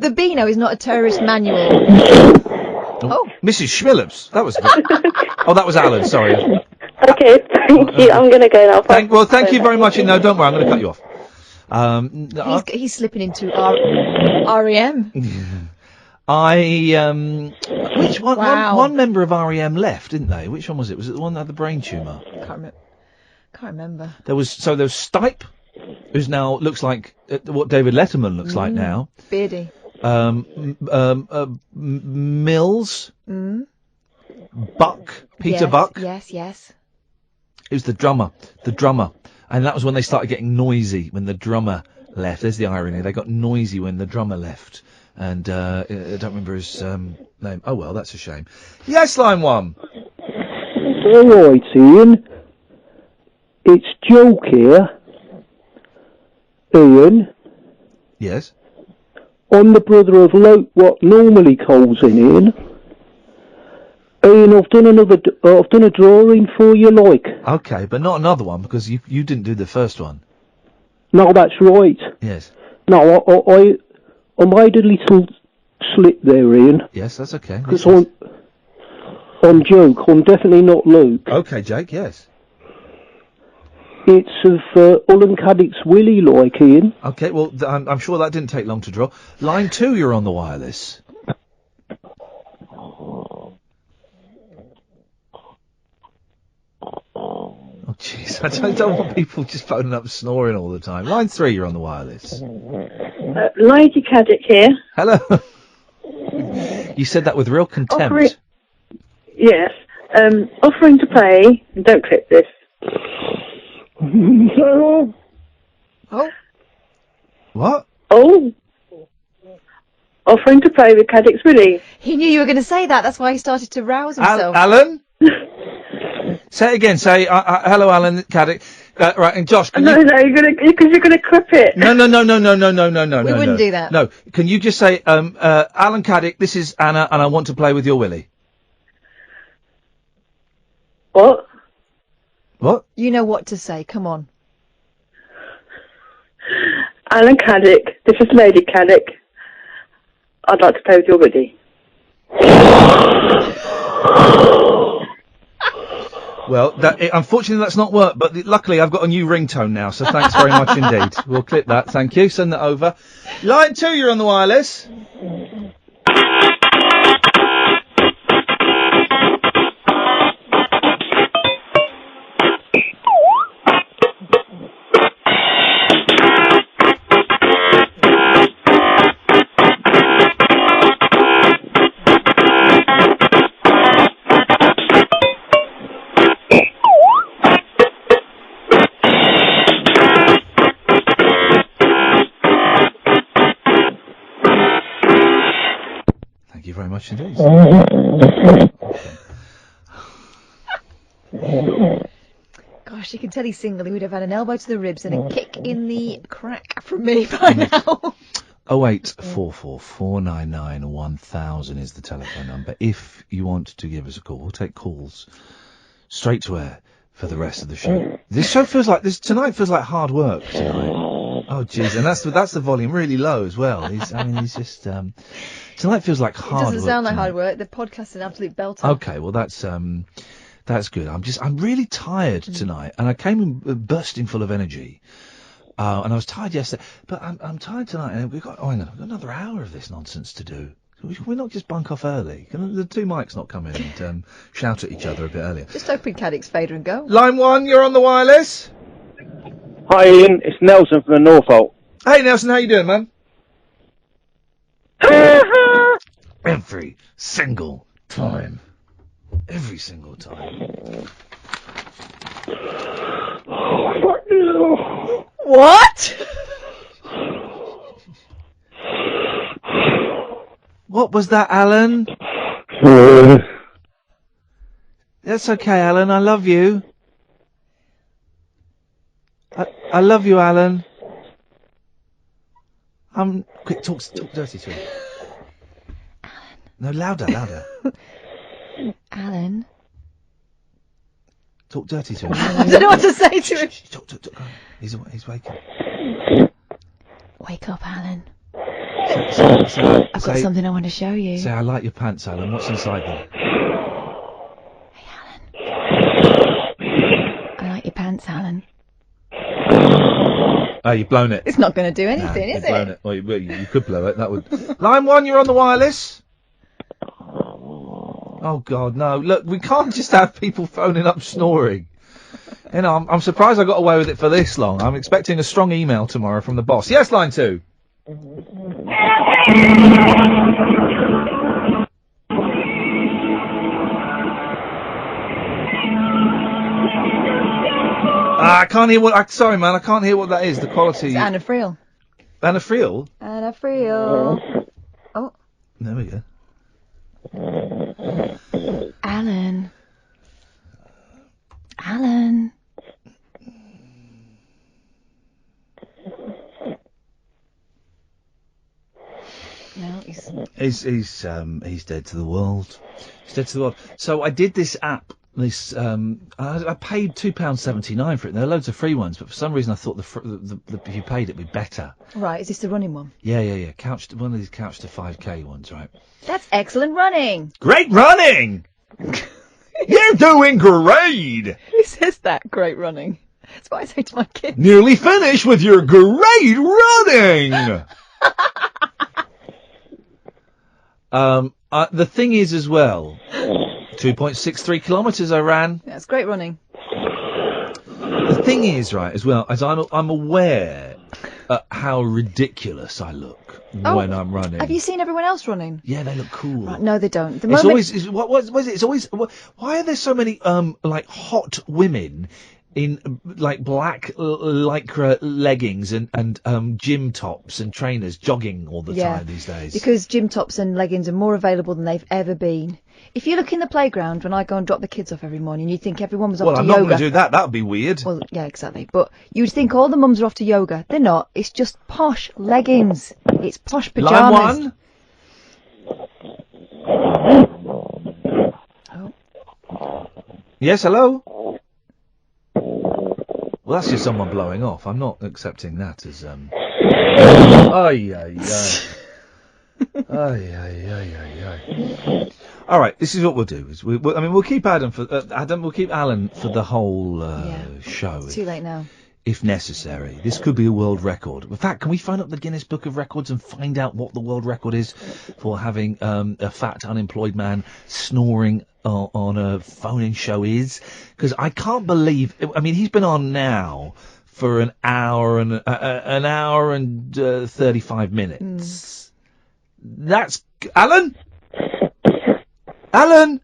The Beano is not a terrorist manual. Oh. Mrs. Schmillups. That was Alan, sorry. Okay, thank you. I'm going to go now. Thank you very much. No, don't worry, I'm going to cut you off. He's slipping into REM. Which one? Wow. One member of REM left, didn't they? Which one was it? Was it the one that had the brain tumour? Can't remember. There was Stipe, who's now looks like what David Letterman looks like now. Beardy. Mills. Buck. Peter Buck. Yes. It was the drummer. And that was when they started getting noisy, when the drummer left. There's the irony. They got noisy when the drummer left. And I don't remember his name. Oh, well, that's a shame. Yes, line one. All right, Ian. It's Joke here. Ian. Yes? I'm the brother of Luke, what normally calls in Ian. Ian, I've done a drawing for you, like. Okay, but not another one, because you didn't do the first one. No, that's right. Yes. No, I made a little slip there, Ian. Yes, that's okay. Because I'm Joke. I'm definitely not Luke. Okay, Jake, yes. It's of Ullen Caddick's Willie, like, Ian. Okay, well, I'm sure that didn't take long to draw. Line 2, you're on the wireless. Oh, jeez. please. I don't want people just phoning up snoring all the time. Line 3, you're on the wireless. Lady Caddick here. Hello. You said that with real contempt. Yes. Offering to play. Don't clip this. Oh. What? Oh. Offering to play with Caddick's Willie. He knew you were going to say that. That's why he started to rouse himself. Alan? Say it again. Say, hello, Alan Caddick. Right, and Josh, No, you're gonna clip it. No. We wouldn't do that. No, can you just say, Alan Caddick, this is Anna, and I want to play with your Willie. What? What? You know what to say. Come on. Alan Caddick, this is Lady Caddick. I'd like to play with your Willie. Well, unfortunately that's not worked, but luckily I've got a new ringtone now, so thanks very much indeed. We'll clip that, thank you, send that over. Line 2, you're on the wireless. Much indeed. Gosh, you can tell he's single. He would have had an elbow to the ribs and a kick in the crack from me by now. 08444991000 is the telephone number. If you want to give us a call, we'll take calls straight to air for the rest of the show. This show tonight feels like hard work tonight. Oh jeez, and that's the volume really low as well. He's just tonight feels like hard work. It doesn't sound like tonight. hard work. The podcast's an absolute belter. Okay, well that's good. I'm really tired tonight, and I came in bursting full of energy. And I was tired yesterday, but I'm tired tonight, and we've got another hour of this nonsense to do. Can we not just bunk off early? Can the two mics not come in and shout at each other a bit earlier? Just open Caddick's fader and go. Line 1, you're on the wireless. Hi Ian, it's Nelson from the Norfolk. Hey Nelson, how you doing, man? Every single time. Every single time. What? What was that, Alan? That's okay, Alan. I love you. I love you, Alan. Quick, talk dirty to him. No, louder. Alan. Talk dirty to him. I don't know what to say to him. Talk. He's waking. Wake up, Alan. I've I've got something I want to show you. Say, I like your pants, Alan. What's inside them? Hey, Alan. I like your pants, Alan. Oh, you've blown it. It's not going to do anything, is you've blown it? it. Well, you could blow it. That would. Line 1, you're on the wireless. Oh God, no! Look, we can't just have people phoning up snoring. You know, I'm surprised I got away with it for this long. I'm expecting a strong email tomorrow from the boss. Yes, line 2. I can't hear what. Sorry, man, I can't hear what that is. The quality. It's Anna Friel. Anna Friel. Anna Friel. Oh. There we go. Alan. No, he's dead to the world. He's dead to the world. So I did this app. I paid £2.79 for it. There are loads of free ones, but for some reason I thought if you paid it'd be better. Right, is this the running one? Yeah. One of these couch to 5k ones, right? That's excellent running. Great running. You're doing great. Who says that? Great running. That's what I say to my kids. Nearly finished with your great running. The thing is as well, 2.63 kilometres I ran. That's great running. The thing is, right, as well, as I'm aware how ridiculous I look when I'm running. Have you seen everyone else running? Yeah, they look cool. Right, no, they don't. The It's moment- always what is it? It's always why are there so many like hot women in like black lycra leggings and gym tops and trainers jogging all the time these days? Because gym tops and leggings are more available than they've ever been. If you look in the playground when I go and drop the kids off every morning, you'd think everyone was off Well, to I'm yoga. not going to do that. That would be weird. Well, yeah, exactly. But you'd think all the mums are off to yoga. They're not. It's just posh leggings. It's posh pyjamas. Line 1. Yes, hello? Well, that's just someone blowing off. I'm not accepting that as, All right, this is what we'll do. Is we'll keep Adam for we'll keep Alan for the whole show. It's too late now. If necessary. This could be a world record. In fact, can we phone up the Guinness Book of Records and find out what the world record is for having a fat, unemployed man snoring on a phone-in show is? Because I can't believe... I mean, he's been on now for an hour and 35 minutes. That's... Alan? Alan?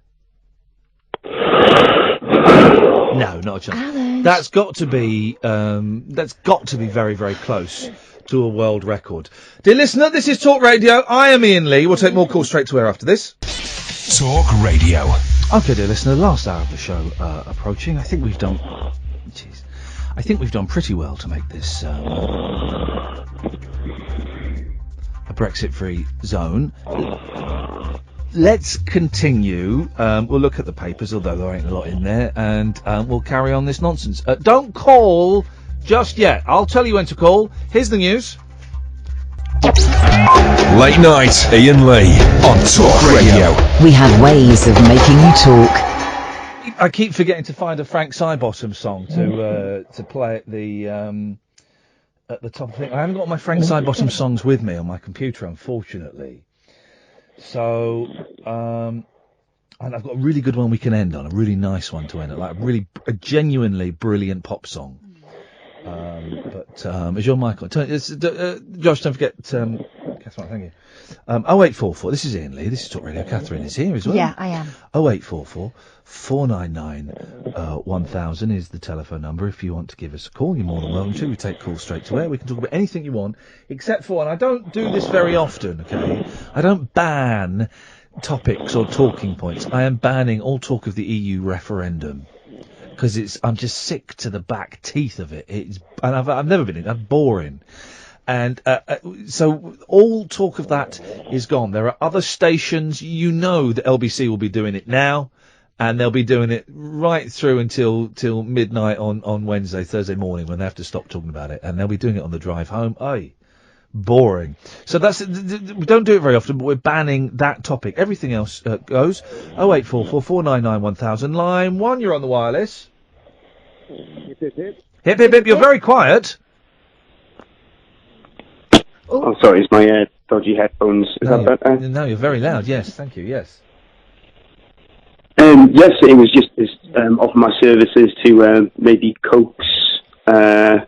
No, not a chance. Alan. That's got to be very, very close to a world record. Dear listener, this is Talk Radio. I am Iain Lee. We'll take more calls straight to air after this. Talk Radio. Okay, dear listener, the last hour of the show approaching. I think we've done pretty well to make this a Brexit-free zone. Let's continue. We'll look at the papers, although there ain't a lot in there, and we'll carry on this nonsense. Don't call just yet. I'll tell you when to call. Here's the news. Late night, Iain Lee on Talk Radio. We have ways of making you talk. I keep forgetting to find a Frank Sidebottom song to play at the top of the thing. I haven't got my Frank Sidebottom songs with me on my computer, unfortunately. So, and I've got a really good one we can end on, a really nice one to end on, like a genuinely brilliant pop song. But is your mic on? Josh, don't forget, Catherine, thank you. 0844, this is Iain Lee, this is Talk Radio. Catherine is here as well. Yeah, I am. 0844 499 1000 is the telephone number if you want to give us a call. You're more than welcome to. We take calls straight to air. We can talk about anything you want, except for, and I don't do this very often, okay? I don't ban topics or talking points. I am banning all talk of the EU referendum. Because I'm just sick to the back teeth of it. And I've never been in. I'm boring. And so all talk of that is gone. There are other stations. You know that LBC will be doing it now, and they'll be doing it right through till midnight on Wednesday, Thursday morning when they have to stop talking about it, and they'll be doing it on the drive home. Aye, boring. So we don't do it very often, but we're banning that topic. Everything else goes. 0844 499 1000. Line 1, you're on the wireless. Hip, hip, hip. Hip, hip, hip. You're very quiet. Oh, sorry, it's my dodgy headphones. Is that better? No, you're very loud. Yes, thank you. Yes. Yes, it was just offer my services to maybe coax Mr.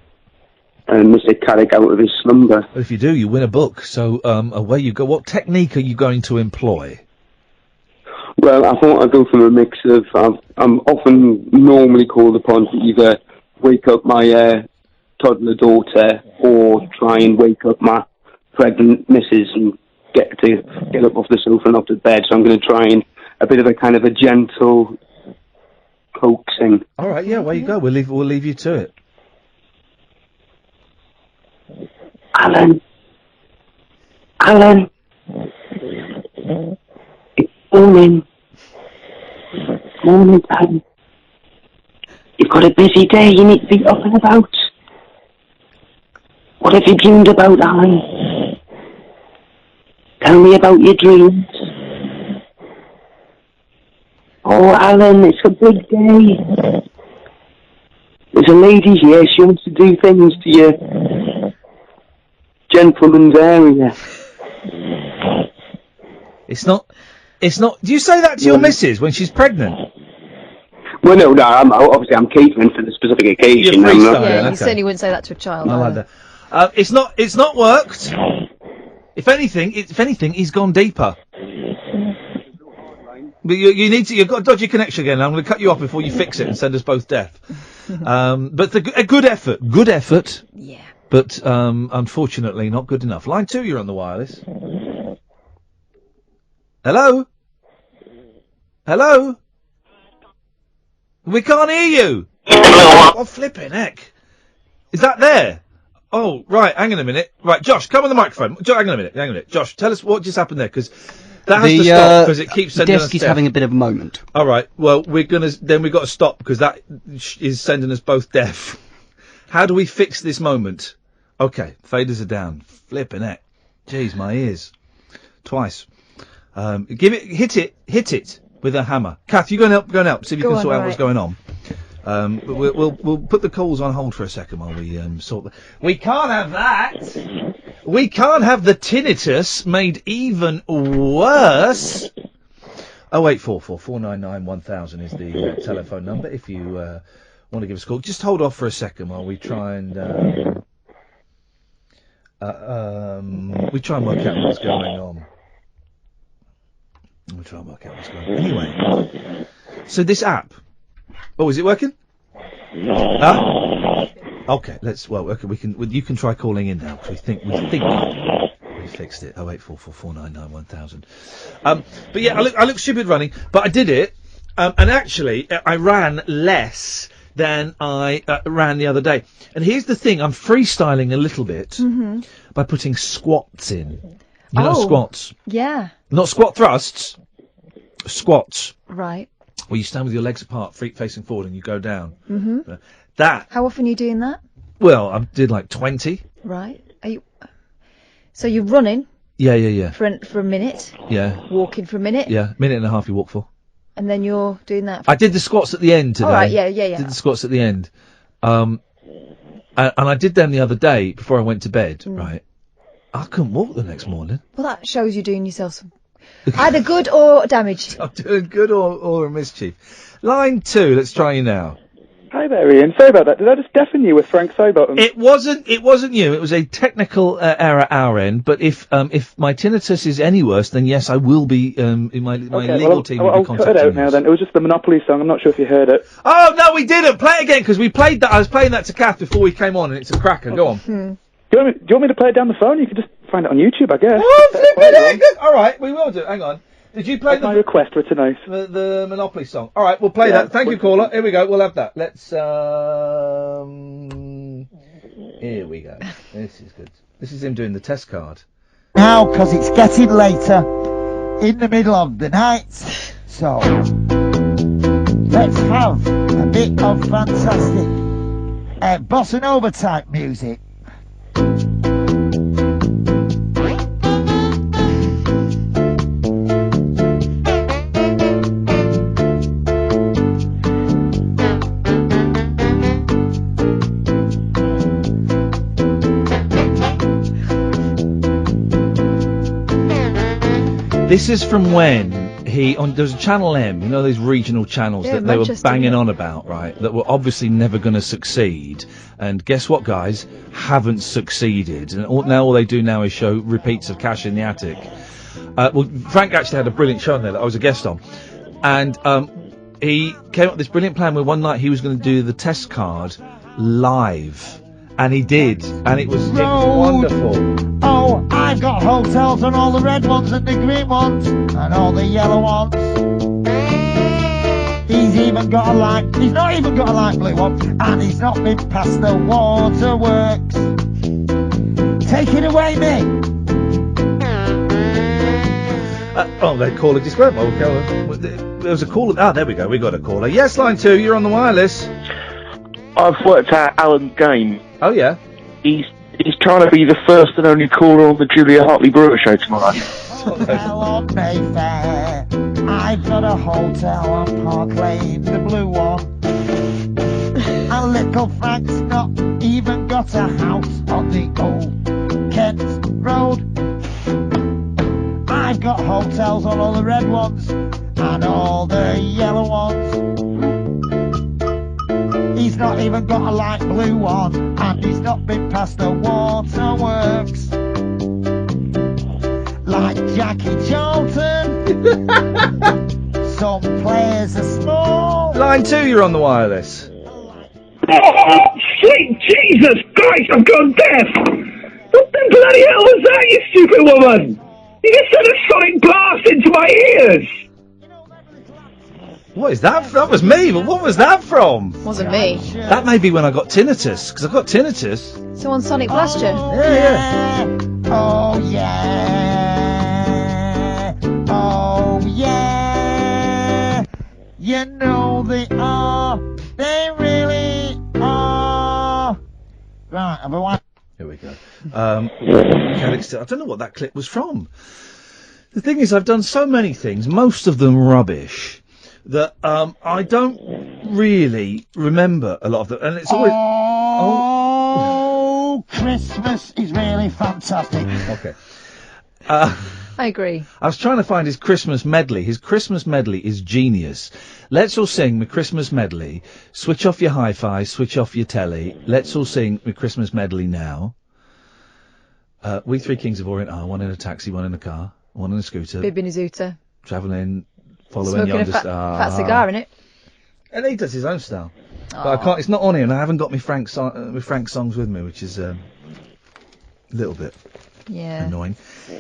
Caddick out of his slumber. Well, if you do, you win a book. So away you go. What technique are you going to employ? Well, I thought I'd go from a mix of... I'm often normally called upon to either wake up my toddler daughter or try and wake up my pregnant missus and get up off the sofa and off to bed. So I'm going to try and a bit of a kind of a gentle coaxing. All right, yeah, away you go. We'll leave you to it. Alan. It's morning time. You've got a busy day, you need to be up and about. What have you dreamed about, Alan? Tell me about your dreams. Oh, Alan, it's a big day. There's a lady here, she wants to do things to your gentleman's area. It's not, do you say that to your missus when she's pregnant? Well, no, obviously I'm catering for the specific occasion. You're freestyling, Yeah, okay. you certainly wouldn't say that to a child. I like either. that. It's not worked. If anything, he's gone deeper. But you've got a dodgy connection again. I'm going to cut you off before you fix it and send us both deaf. But a good effort. Yeah. But unfortunately, not good enough. Line 2, you're on the wireless. Hello. We can't hear you. Oh, flipping heck! Is that there? Oh, right. Hang on a minute. Right, Josh, come on the microphone. Hang on a minute. Josh, tell us what just happened there, because that has to stop because it keeps sending us desk is deaf. having a bit of a moment. All right. Well, we've got to stop because that is sending us both deaf. How do we fix this moment? Okay, faders are down. Flipping heck. Jeez, my ears. Twice. Hit it with a hammer. Kath, you go and help. See if you can sort out what's going on. But we'll put the calls on hold for a second while we sort that. We can't have that. We can't have the tinnitus made even worse. 0844 499 1000 is the telephone number if you want to give us a call. Just hold off for a second while we try and work out what's going on. Anyway, so this app. Oh, is it working? Okay, you can try calling in now, because we think we fixed it. 0844 499 1000. But yeah, I look stupid running, but I did it, and actually, I ran less than I ran the other day. And here's the thing, I'm freestyling a little bit by putting squats in. You know squats? Yeah. Not squat thrusts, squats. Right. Where you stand with your legs apart, feet facing forward, and you go down. Mm-hmm. That. How often are you doing that? Well, I did like 20. Right. So you're running? Yeah. For a minute? Yeah. Walking for a minute? Yeah, minute and a half you walk for. And then you're doing that? I did the squats at the end today. All right, yeah. Did the squats at the end. And I did them the other day before I went to bed, right? I couldn't walk the next morning. Well, that shows you're doing yourself some either good or damage. I'm doing good or a mischief. Line 2, let's try you now. Hi there, Ian. Sorry about that. Did I just deafen you with Frank Sidebottom? It wasn't you. It was a technical error at our end. But if my tinnitus is any worse, then yes, I will be. My legal team will be contacting I'll cut it out now. Then it was just the Monopoly song. I'm not sure if you heard it. Oh no, we didn't. Play it again because we played that. I was playing that to Kath before we came on, and it's a cracker. Go on. Do you want me to play it down the phone? You can just find it on YouTube, I guess. Oh, flipping good. All right, we will do. Hang on. Did you play my request for tonight? The Monopoly song. All right, we'll play that. Thank you, caller. Here we go. We'll have that. Let's. Here we go. This is good. This is him doing the test card. Now, because it's getting later in the middle of the night, so let's have a bit of fantastic bossa nova type music. This is from when there's a Channel M, you know those regional channels that they were banging on about, right? That were obviously never going to succeed. And guess what, guys? Haven't succeeded. And now all they do now is show repeats of Cash in the Attic. Well, Frank actually had a brilliant show on there that I was a guest on. And he came up with this brilliant plan where one night he was going to do the test card live. And he did. And it was wonderful. Oh, I've got hotels on all the red ones and the green ones and all the yellow ones. He's not even got a light blue one, and he's not been past the waterworks. Take it away, mate. That caller just went. There was a caller. There we go. We got a caller. Yes, line 2. You're on the wireless. I've worked out Alan's game. Oh yeah. He's trying to be the first and only caller on the Julia Hartley-Brewer show tomorrow. Hotel on Mayfair. I've got a hotel on Park Lane, the blue one. And little Frank's not even got a house on the old Kent Road. I've got hotels on all the red ones and all the yellow ones. even got a light blue one, and he's not been past the waterworks. Like Jackie Charlton, some players are small. Line 2, you're on the wireless. Oh, sweet Jesus Christ, I've gone deaf! What the bloody hell was that, you stupid woman? You just sent a sonic blast into my ears! What is that? That was me, but what was that from? Wasn't me. That may be when I got tinnitus, because I've got tinnitus. So on Sonic Blast you? Yeah. Oh yeah, oh yeah, you know they are, they really are. Right, everyone. Here we go. Caddick, I don't know what that clip was from. The thing is, I've done so many things, most of them rubbish, that I don't really remember a lot of them, and it's always. Oh, Christmas is really fantastic. Okay. I agree. I was trying to find his Christmas medley. His Christmas medley is genius. Let's all sing my Christmas medley. Switch off your hi-fi, switch off your telly. Let's all sing my Christmas medley now. We three kings of Orient are, one in a taxi, one in a car, one in a scooter. Bib in his Uter. Travelling, following Smoking yonder a star. fat cigar, innit? And he does his own style. But I can't, it's not on here, and I haven't got my Frank songs with me, which is a little bit annoying.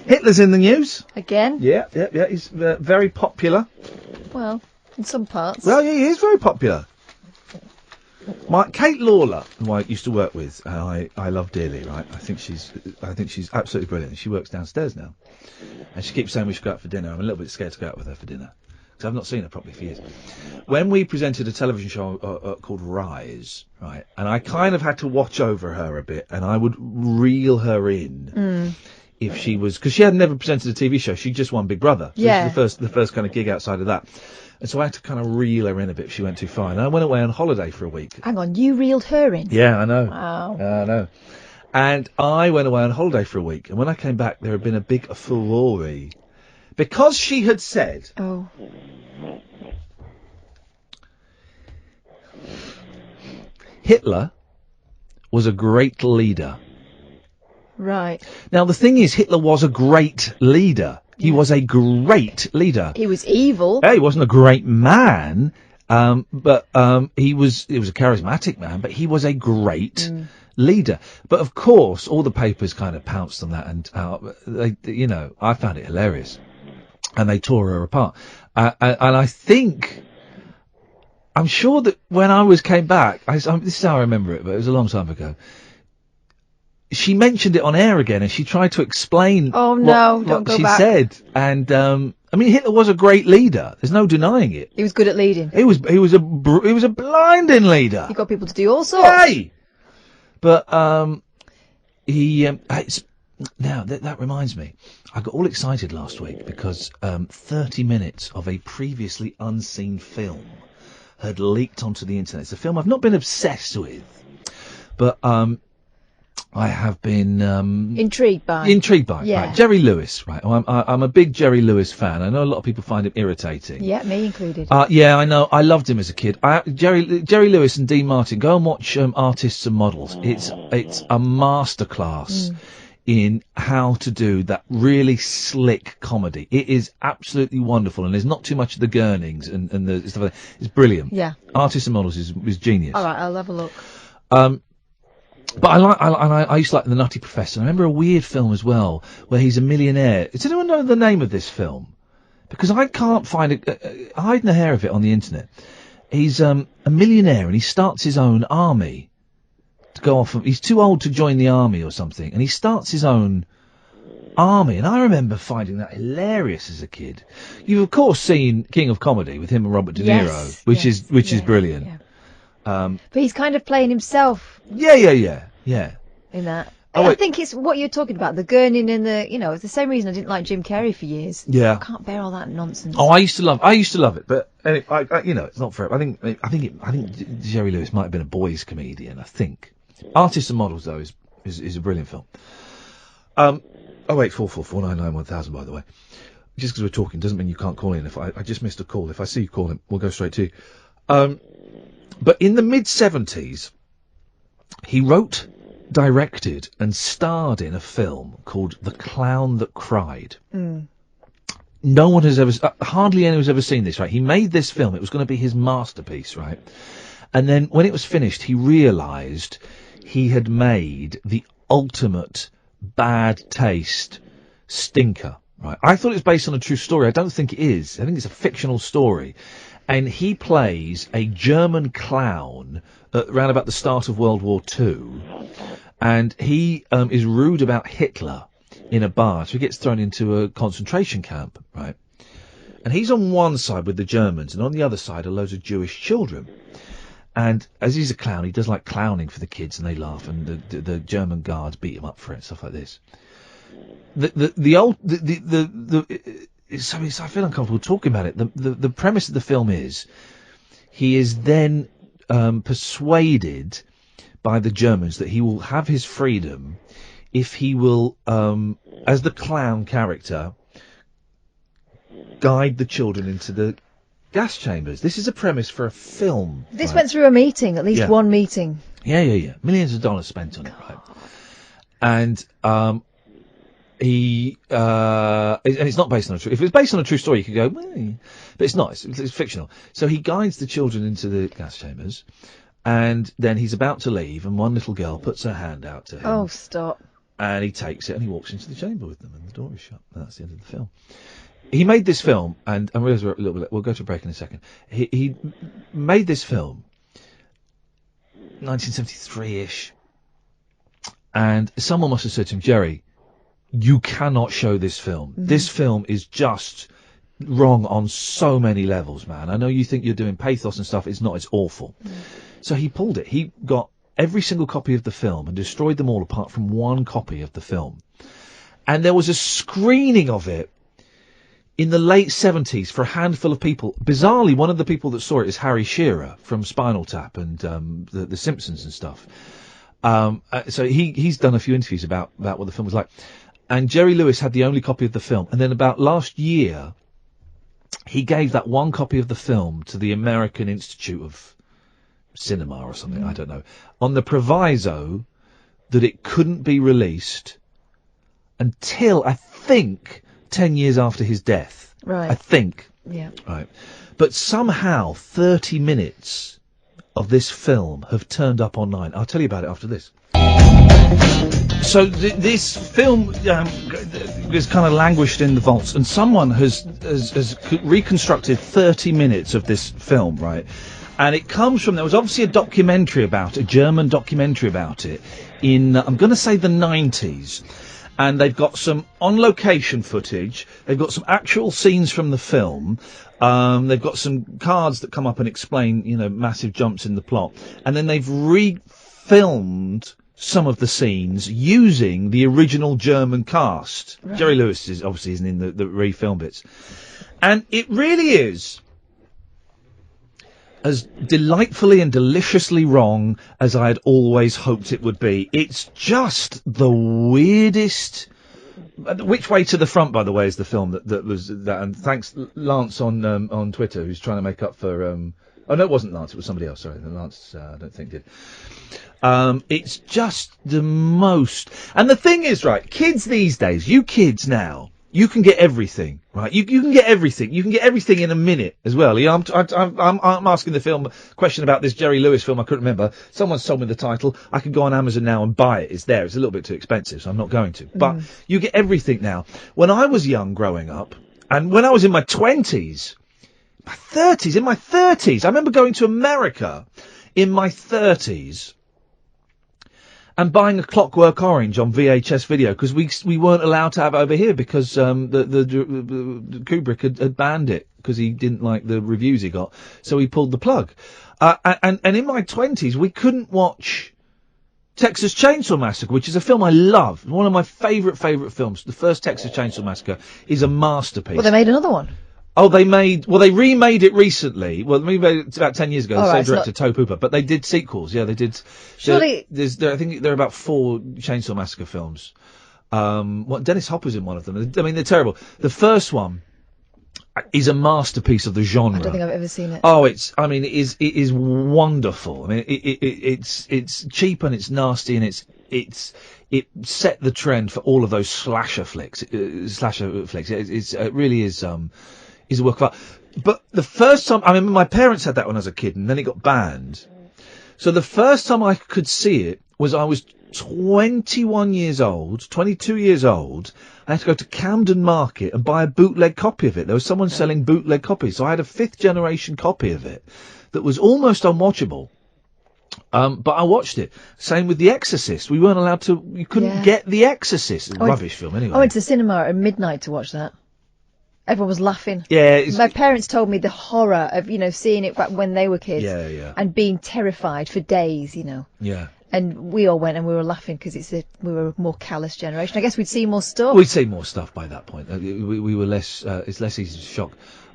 Hitler's in the news. Again? Yeah. He's very popular. Well, in some parts. Well, yeah, he is very popular. Kate Lawler, who I used to work with, I love dearly, right? I think she's absolutely brilliant. She works downstairs now, and she keeps saying we should go out for dinner. I'm a little bit scared to go out with her for dinner because I've not seen her properly for years. When we presented a television show called Rise, right, and I kind of had to watch over her a bit, and I would reel her in. If she was, because she had never presented a TV show, she just won Big Brother. So Yeah. This was the first kind of gig outside of that. And so I had to kind of reel her in a bit if she went too far. And I went away on holiday for a week. Hang on, you reeled her in? Yeah, I know. Wow. I know. And I went away on holiday for a week. And when I came back, there had been a big furore. Because she had said... Oh. Hitler was a great leader. Right. Now, the thing is, Hitler was a great leader. He was a great leader. He was evil. Yeah, he wasn't a great man, but he was a charismatic man, but he was a great leader. But of course, all the papers kind of pounced on that, and I found it hilarious. And they tore her apart. And I think... I'm sure that when I came back, this is how I remember it, but it was a long time ago. She mentioned it on air again, and she tried to explain what she said. And I mean, Hitler was a great leader. There's no denying it. He was good at leading. He was a blinding leader. He got people to do all sorts. Hey, but now that reminds me, I got all excited last week because 30 minutes of a previously unseen film had leaked onto the internet. It's a film I've not been obsessed with, but I have been intrigued by. Yeah. Right. Jerry Lewis, right? I'm a big Jerry Lewis fan. I know a lot of people find him irritating. Yeah, me included. Yeah, I know. I loved him as a kid. Jerry Lewis and Dean Martin. Go and watch Artists and Models. It's a masterclass in how to do that really slick comedy. It is absolutely wonderful, and there's not too much of the gurnings and the stuff like that. It's brilliant. Yeah. Artists and Models is genius. All right, I'll have a look. But I used to like The Nutty Professor. I remember a weird film as well where he's a millionaire. Does anyone know the name of this film? Because I can't find it. Hiding a hair of it on the internet. He's a millionaire and he starts his own army to go off. He's too old to join the army or something, and he starts his own army. And I remember finding that hilarious as a kid. You've of course seen King of Comedy with him and Robert De Niro, which is brilliant. Yeah. But he's kind of playing himself. Yeah. In that. Oh, I think it's what you're talking about, the gurning and it's the same reason I didn't like Jim Carrey for years. Yeah. I can't bear all that nonsense. Oh, I used to love it, but it's not for. I think Jerry Lewis might have been a boys' comedian. I think Artists and Models though is a brilliant film. 08444991000 by the way. Just because we're talking doesn't mean you can't call in. If I just missed a call, if I see you call in, we'll go straight to you. But in the mid-70s, he wrote, directed and starred in a film called The Clown That Cried. No one has ever, hardly anyone has ever seen this, right? He made this film. It was going to be his masterpiece, right? And then when it was finished, he realised he had made the ultimate bad taste stinker, right? I thought it was based on a true story. I don't think it is. I think it's a fictional story. And he plays a German clown around about the start of World War II. And he is rude about Hitler in a bar. So he gets thrown into a concentration camp, right? And he's on one side with the Germans, and on the other side are loads of Jewish children. And as he's a clown, he does like clowning for the kids, and they laugh, and the German guards beat him up for it, stuff like this. I feel uncomfortable talking about it. The premise of the film is he is then persuaded by the Germans that he will have his freedom if he will, as the clown character, guide the children into the gas chambers. This is a premise for a film. This went through a meeting, at least one meeting. Yeah. Millions of dollars spent on it, right? And and it's not based on a true. If it was based on a true story, you could go, but it's not. It's fictional. So he guides the children into the gas chambers, and then he's about to leave, and one little girl puts her hand out to him. Oh, stop! And he takes it, and he walks into the chamber with them, and the door is shut. And that's the end of the film. He made this film, and I realise we're a little bit. We'll go to a break in a second. He made this film, 1973-ish, and someone must have said to him, Jerry, you cannot show this film. This film is just wrong on so many levels, man. I know you think you're doing pathos and stuff. It's not. It's awful. So he pulled it. He got every single copy of the film and destroyed them all apart from one copy of the film. And there was a screening of it in the late 70s for a handful of people. Bizarrely, one of the people that saw it is Harry Shearer from Spinal Tap and the Simpsons and stuff. So he's done a few interviews about what the film was like. And Jerry Lewis had the only copy of the film. And then about last year, he gave that one copy of the film to the American Institute of Cinema or something, I don't know, on the proviso that it couldn't be released until, I think, 10 years after his death. Right. I think. Yeah. Right. But somehow 30 minutes of this film have turned up online. I'll tell you about it after this. So this film is kind of languished in the vaults, and someone has reconstructed 30 minutes of this film, right? And it comes from, there was obviously a German documentary about it in, I'm going to say the 90s. And they've got some on-location footage. They've got some actual scenes from the film. They've got some cards that come up and explain, massive jumps in the plot. And then they've refilmed some of the scenes using the original German cast. Right. Jerry Lewis obviously isn't in the refilm bits. And it really is as delightfully and deliciously wrong as I had always hoped it would be. It's just the weirdest. Which Way to the Front, by the way, is the film that was that. And thanks Lance on Twitter, who's trying to make up for. Oh no, it wasn't Lance. It was somebody else. Sorry, Lance. I don't think did. It's just the most. And the thing is, right, kids these days, you kids now. You can get everything, right? You can get everything. You can get everything in a minute as well. I'm asking the film question about this Jerry Lewis film. I couldn't remember. Someone's told me the title. I could go on Amazon now and buy it. It's there. It's a little bit too expensive, so I'm not going to. But you get everything now. When I was young growing up, and when I was in my 20s, my 30s, I remember going to America in my 30s. And buying A Clockwork Orange on VHS video because we weren't allowed to have it over here because the Kubrick had banned it because he didn't like the reviews he got, so he pulled the plug. And in my 20s we couldn't watch Texas Chainsaw Massacre, which is a film I love, one of my favourite films. The first Texas Chainsaw Massacre is a masterpiece. Well, they made another one. Oh, they remade it recently. Well, they made it about 10 years ago. The same director, Toe Pooper. But they did sequels. Yeah, they did. Surely. I think there are about 4 Chainsaw Massacre films. Dennis Hopper's in one of them. I mean, they're terrible. The first one is a masterpiece of the genre. I don't think I've ever seen it. Oh, it is wonderful. I mean, it's cheap and it's nasty and it set the trend for all of those slasher flicks. It really is a work of art. But the first time, I remember my parents had that when I was a kid, and then it got banned. So the first time I could see it was I was 22 years old. I had to go to Camden Market and buy a bootleg copy of it. There was someone selling bootleg copies, so I had a 5th generation copy of it that was almost unwatchable. But I watched it. Same with The Exorcist. We weren't allowed to. You couldn't get The Exorcist. Rubbish film, anyway. I went to the cinema at midnight to watch that. Everyone was laughing. Yeah. My parents told me the horror of, seeing it back when they were kids. Yeah. And being terrified for days, Yeah. And we all went and we were laughing because we were a more callous generation. I guess we'd see more stuff. We'd see more stuff by that point. We were less. It's less easy to shock.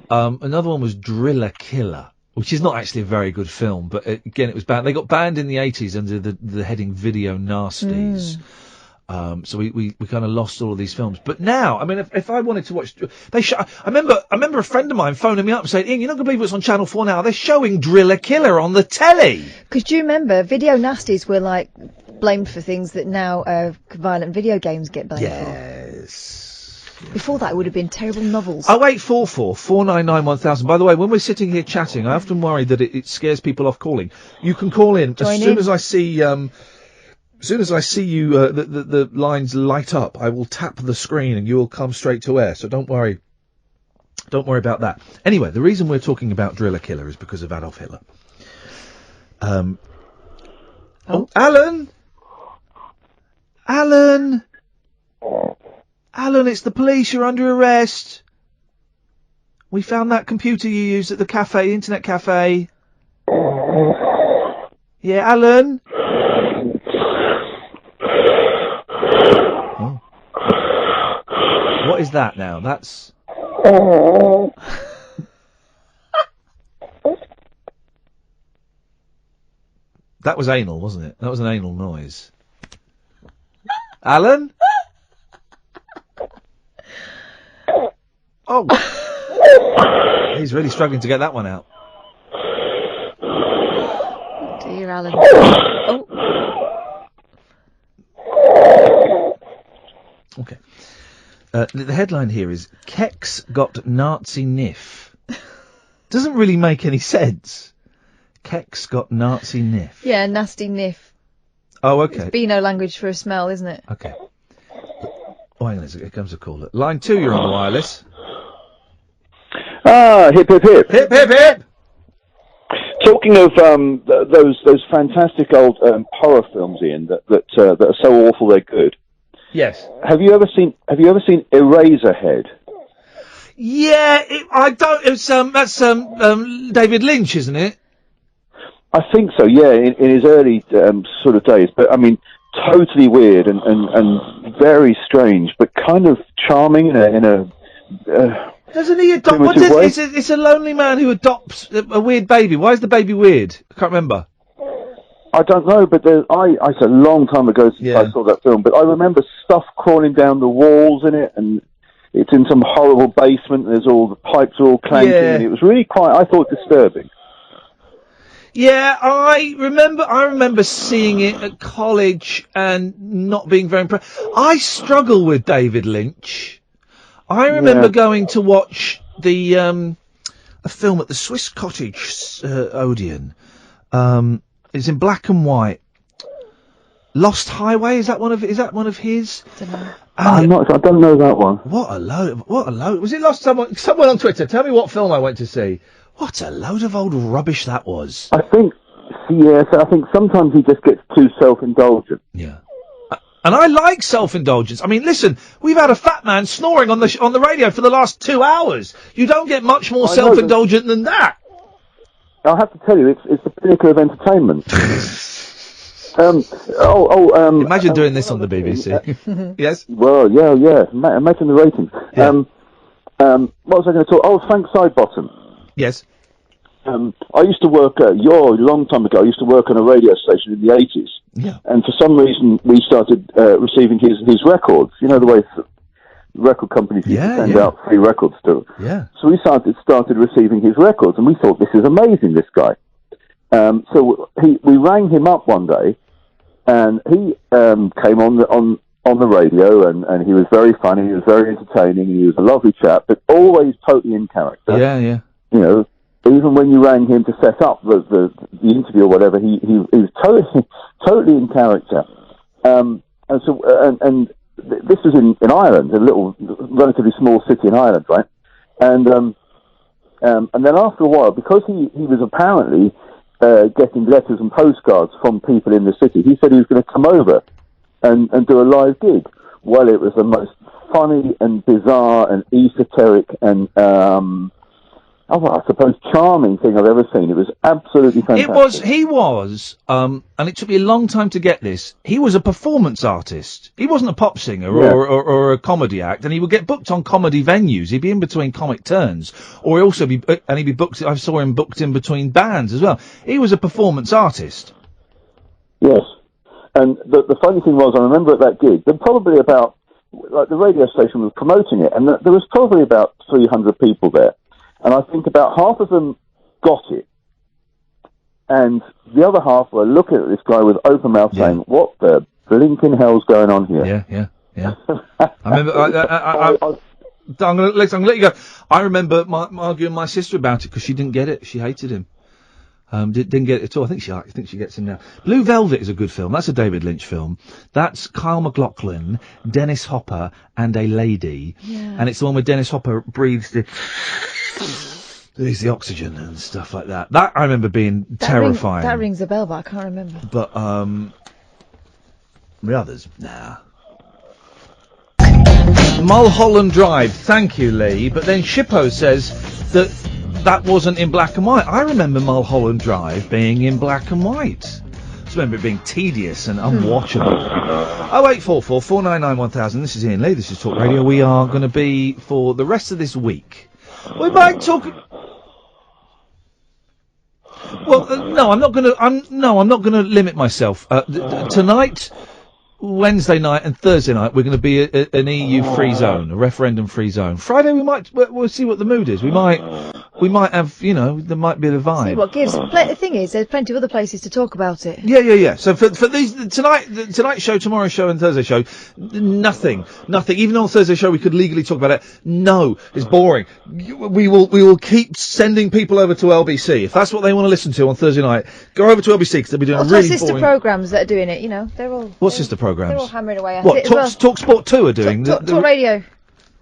Another one was Driller Killer, which is not actually a very good film, but again, it was banned. They got banned in the 80s under the heading Video Nasties. So we kind of lost all of these films. But now, I mean, if I wanted to watch, I remember a friend of mine phoning me up and saying, Ian, you're not going to believe what's on Channel 4 now. They're showing Driller Killer on the telly. Because do you remember, video nasties were like blamed for things that now violent video games get blamed for. Before that, it would have been terrible novels. 0844 499 1000. By the way, when we're sitting here chatting, I often worry that it scares people off calling. You can call in as soon as I see. As soon as I see you, the lines light up, I will tap the screen and you will come straight to air. So don't worry. Don't worry about that. Anyway, the reason we're talking about Driller Killer is because of Adolf Hitler. Alan! Alan! Alan, it's the police. You're under arrest. We found that computer you used at the cafe, internet cafe. Yeah, Alan? What is that now? That's... That was anal, wasn't it? That was an anal noise. Alan? Oh! He's really struggling to get that one out. Oh dear, Alan. Oh! Okay. The headline here is Kex got Nazi niff. Doesn't really make any sense. Kex got Nazi niff. Yeah, nasty niff. Oh, okay. It's Beano language for a smell, isn't it? Okay. Oh, hang on, here comes a caller. Line 2, you're on the wireless. Ah, hip, hip, hip. Hip, hip, hip! Talking of those fantastic old horror films, Ian, that are so awful they're good. Yes. Have you ever seen Eraserhead? Yeah, that's David Lynch, isn't it? I think so. Yeah, in his early sort of days, but I mean, totally weird and very strange, but kind of charming in a. Doesn't he adopt? What is it? It's a lonely man who adopts a weird baby. Why is the baby weird? I can't remember. I don't know, but I said a long time ago since I saw that film, but I remember stuff crawling down the walls in it, and it's in some horrible basement, and there's all the pipes are all clanking, and it was really I thought, disturbing. Yeah, I remember seeing it at college and not being very impressed. I struggle with David Lynch. I remember going to watch a film at the Swiss Cottage Odeon. It's in black and white. Lost Highway, is that one of his? I don't know that one. What a load! Was it Lost? Someone on Twitter, tell me what film I went to see. What a load of old rubbish that was. I think sometimes he just gets too self-indulgent. Yeah. And I like self-indulgence. I mean, listen, we've had a fat man snoring on the radio for the last 2 hours. You don't get much more self-indulgent than that. I have to tell you, it's the pinnacle of entertainment. Imagine doing this on the BBC. Yes? Well, yeah. Imagine the ratings. Yeah. What was I going to talk? Oh, Frank Sidebottom. Yes. I used to work a long time ago. I used to work on a radio station in the 80s. Yeah. And for some reason, we started receiving his records. You know the way record companies used to send yeah. out free records to. Yeah. So we started receiving his records, and we thought, this is amazing, this guy. So we rang him up one day, and he came on the radio, and he was very funny, he was very entertaining, he was a lovely chap, but always totally in character. Yeah, yeah. You know, even when you rang him to set up the interview or whatever, he was totally in character. And this was in Ireland, a little, relatively small city in Ireland, right? And then after a while, because he was apparently getting letters and postcards from people in the city, he said he was going to come over and do a live gig. Well, it was the most funny and bizarre and esoteric and I suppose charming thing I've ever seen. It was absolutely fantastic. He was, and it took me a long time to get this, he was a performance artist. He wasn't a pop singer or a comedy act, and he would get booked on comedy venues. He'd be in between comic turns, or he'd be booked, I saw him booked in between bands as well. He was a performance artist. Yes. And the funny thing was, I remember at that gig, there were probably about, like the radio station was promoting it, and there was probably about 300 people there. And I think about half of them got it. And the other half were looking at this guy with open mouth saying, what the blinking hell's going on here? Yeah. I remember, I'm going to let you go. I remember arguing with my sister about it because she didn't get it. She hated him. Didn't get it at all. I think she gets him now. Blue Velvet is a good film. That's a David Lynch film. That's Kyle MacLachlan, Dennis Hopper, and a lady. Yeah. And it's the one where Dennis Hopper breathes the oxygen and stuff like that. That I remember being terrifying. That rings a bell, but I can't remember. But the others, nah. Mulholland Drive. Thank you, Lee. But then Shippo says that wasn't in black and white. I remember Mulholland Drive being in black and white. I just remember it being tedious and unwatchable. 0844 499 1000. This is Iain Lee. This is Talk Radio. We are going to be, for the rest of this week, we might talk. Well, no, I'm not going to limit myself. Tonight, Wednesday night and Thursday night, we're going to be an EU-free zone, a referendum-free zone. Friday, we'll see what the mood is. We might have, there might be the vibe. See what gives. The thing is, there's plenty of other places to talk about it. Yeah. So for these, tonight's show, tomorrow's show and Thursday's show, nothing. Even on Thursday's show, we could legally talk about it. No, it's boring. We will keep sending people over to LBC. If that's what they want to listen to on Thursday night, go over to LBC because they'll be doing really sister boring programmes that are doing it, they're all... What sister programmes? They're all hammering away at What, it as Talk Sport 2 are doing? Talk Radio.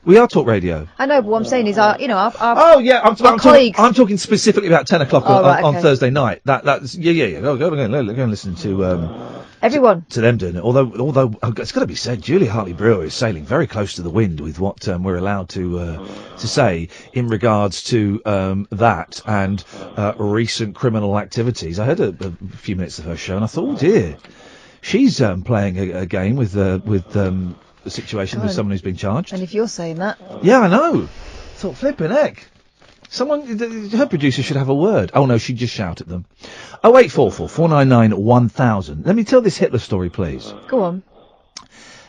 We are Talk Radio. I know, but what I'm saying is our I'm colleagues. I'm talking specifically about 10 o'clock right, on okay. Thursday night. That's Go and listen to everyone. To them doing it. Although it's got to be said, Julia Hartley-Brewer is sailing very close to the wind with what we're allowed to say in regards to that and recent criminal activities. I heard a few minutes of her show and I thought, oh dear, she's playing a game with the situation with someone who's been charged. And if you're saying that... Yeah, I know. Thought, flipping heck. Her producer should have a word. Oh no, she just shout at them. 0844 499 1000. Let me tell this Hitler story, please. Go on.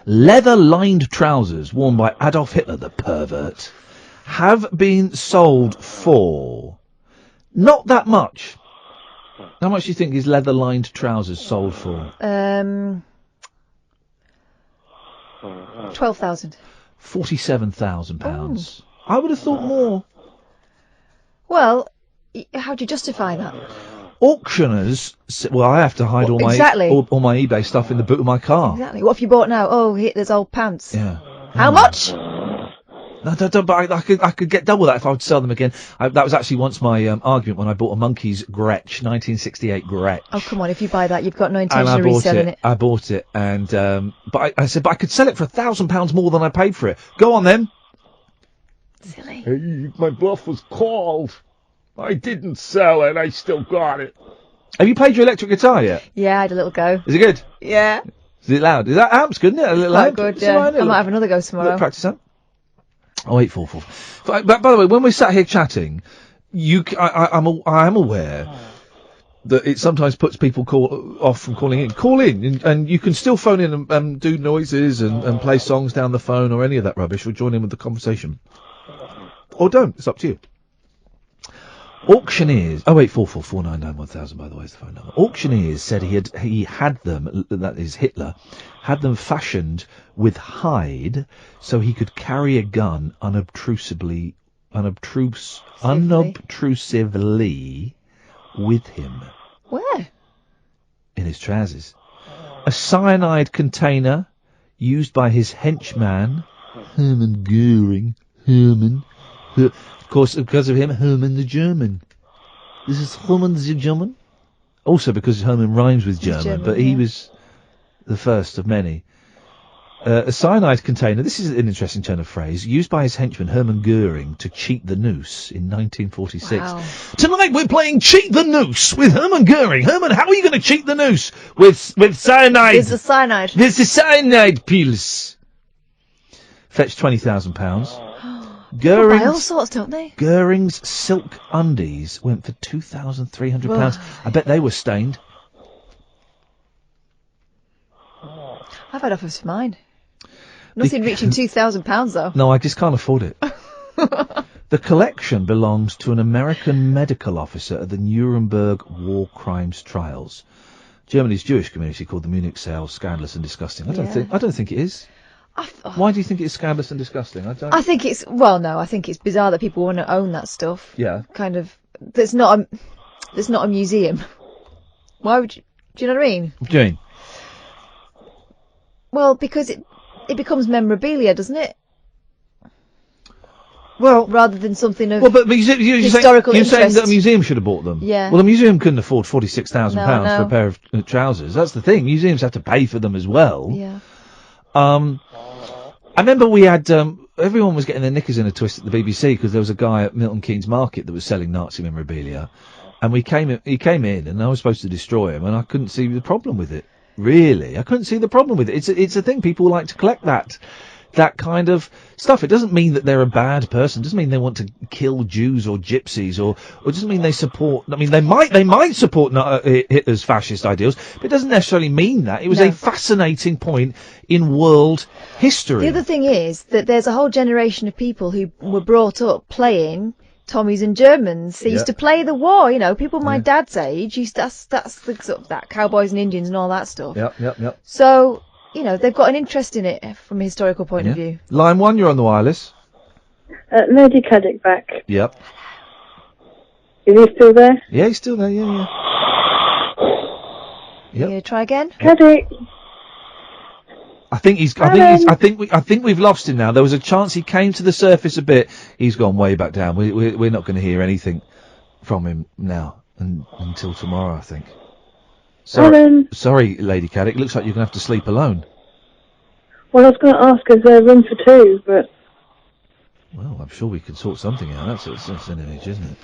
Leather-lined trousers worn by Adolf Hitler, the pervert, have been sold for not that much. How much do you think his leather-lined trousers sold for? 12,000. £47,000. I would have thought more. Well, how do you justify that? Auctioners, well, I have to hide all my eBay stuff in the boot of my car. Exactly. What have you bought now? Oh, Hitler's old pants. Yeah. How much? No, don't, but I could get double that if I would sell them again. That was actually once my argument when I bought a Monkey's Gretsch, 1968 Gretsch. Oh, come on, if you buy that, you've got no intention of reselling it. I bought it, and but I said, but I could sell it for £1,000 more than I paid for it. Go on then. Silly. Hey, my bluff was called. I didn't sell it. I still got it. Have you played your electric guitar yet? Yeah, I had a little go. Is it good? Yeah. Is it loud? Is that amps good, isn't it? A little quite loud? good, yeah. I might have another go tomorrow. Practice that. 0844. By the way, when we're sat here chatting, I am aware that it sometimes puts people off from calling in. Call in, and you can still phone in and do noises and play songs down the phone or any of that rubbish, or join in with the conversation. Or don't, it's up to you. Auctioneers, 08444991000, by the way, is the phone number. Auctioneers said he had them, that is Hitler, had them fashioned with hide so he could carry a gun unobtrusively with him. Where? In his trousers. A cyanide container used by his henchman, Hermann Göring. Of course, because of him, Hermann the German. This is Hermann the German. Also because Hermann rhymes with German, but he was the first of many. A cyanide container, this is an interesting turn of phrase, used by his henchman Hermann Göring to cheat the noose in 1946. Wow. Tonight we're playing Cheat the Noose with Hermann Göring. Hermann, how are you going to cheat the noose? With cyanide. There's the cyanide. There's the cyanide pills. Fetched £20,000. They buy all sorts, don't they? Göring's silk undies went for £2,300. I bet they were stained. I've had offers for mine. Nothing reaching £2,000 though. No, I just can't afford it. The collection belongs to an American medical officer at the Nuremberg war crimes trials. Germany's Jewish community called the Munich sale scandalous and disgusting. I don't think it is. Why do you think it's scandalous and disgusting? I think it's bizarre that people want to own that stuff. Yeah. Kind of. There's not a museum. Why would you? Do you know what I mean? What do you mean? Well, because it becomes memorabilia, doesn't it? Well, rather than something of but historical you're interest. saying that a museum should have bought them. Yeah. Well, a museum couldn't afford £46,000 No. for a pair of trousers. That's the thing. Museums have to pay for them as well. Yeah. I remember we had everyone was getting their knickers in a twist at the BBC because there was a guy at Milton Keynes Market that was selling Nazi memorabilia, and he came in, and I was supposed to destroy him, and I couldn't see the problem with it. Really, I couldn't see the problem with it. It's a thing. People like to collect that kind of stuff. It doesn't mean that they're a bad person. It doesn't mean they want to kill Jews or gypsies or it doesn't mean they support. I mean, they might support Hitler's fascist ideals, but it doesn't necessarily mean that. It was a fascinating point in world history. The other thing is that there's a whole generation of people who were brought up playing Tommies and Germans. They used to play the war, people my dad's age that's the sort of that cowboys and Indians and all that stuff. Yep. So, they've got an interest in it from a historical point of view. Line 1, you're on the wireless. Lady Caddick back. Yep. Is he still there? Yeah, he's still there, yeah. Yep. You try again? Caddick. I think we've lost him now. There was a chance he came to the surface a bit. He's gone way back down. We're not going to hear anything from him now until tomorrow, I think. Sorry, Lady Caddick. Looks like you're going to have to sleep alone. Well, I was going to ask, is there room for two? But well, I'm sure we could sort something out. That's an image, isn't it?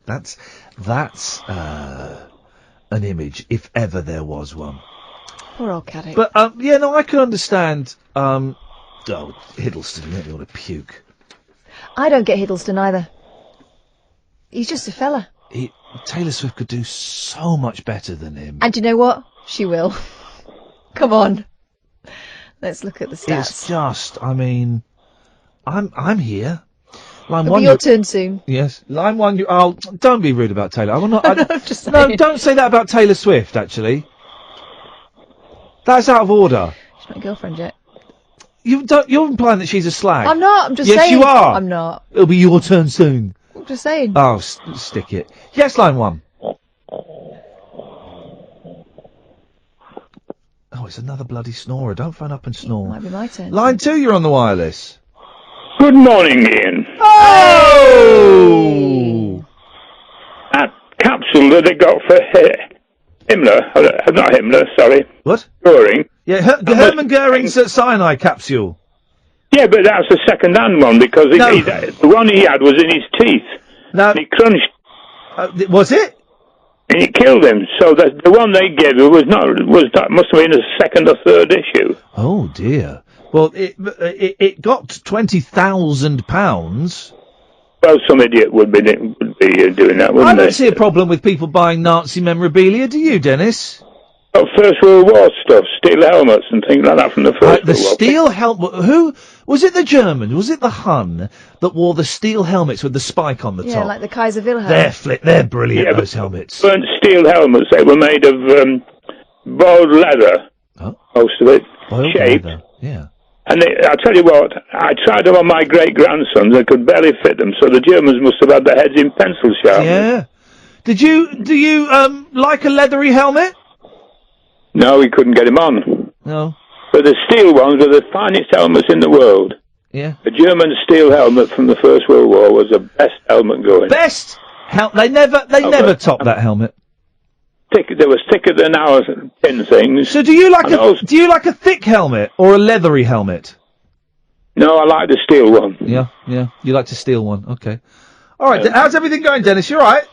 That's an image, if ever there was one. Poor old Caddick. But I can understand. Hiddleston, you make me want to puke. I don't get Hiddleston either. He's just a fella. Taylor Swift could do so much better than him. And you know what? She will. Come on. Let's look at the stats. It's just, I'm here. Line It'll 1. Be your turn soon. Yes. Line 1. Don't be rude about Taylor. I'm just saying. No, don't say that about Taylor Swift. Actually, that's out of order. She's not a girlfriend yet. You're implying that she's a slag. I'm not. I'm just saying. Yes, you are. I'm not. It'll be your turn soon. I'm just saying. Oh, stick it. Yes, line 1. Oh, it's another bloody snorer. Don't phone up and snore. It might be my turn. Line 2, you're on the wireless. Good morning, Ian. Oh! That capsule that they got for Himmler, not Himmler, sorry. What? Göring. Yeah, Hermann Göring's cyanide capsule. Yeah, but that's a second-hand one because the one he had was in his teeth. No. And he crunched. Was it? And it killed him. So the one they gave must have been a second or third issue. Oh dear. Well, it got £20,000. Well, some idiot would be doing that, wouldn't I they? don't see a problem with people buying Nazi memorabilia, do you, Dennis? Oh, First World War stuff, steel helmets and things like that from the First The World War. steel helmet. Who was it? The German? Was it the Hun that wore the steel helmets with the spike on the Yeah, top? like the Kaiser Wilhelm. They're brilliant. Yeah, those helmets. Weren't steel helmets. They were made of boiled leather. Most of it. Boiled shaped. leather. Yeah. And I tell you what, I tried them on my great-grandsons. I could barely fit them, so the Germans must have had their heads in pencil sharpeners. Yeah. Do you like a leathery helmet? No, we couldn't get him on. No. But the steel ones are the finest helmets in the world. Yeah. The German steel helmet from the First World War was the best helmet going. Best. They never topped that helmet. They were thicker than our tin things. So do you like a thick helmet or a leathery helmet? No, I like the steel one. Yeah. You like to steal one. Okay. All right. How's everything going, Dennis? You all right?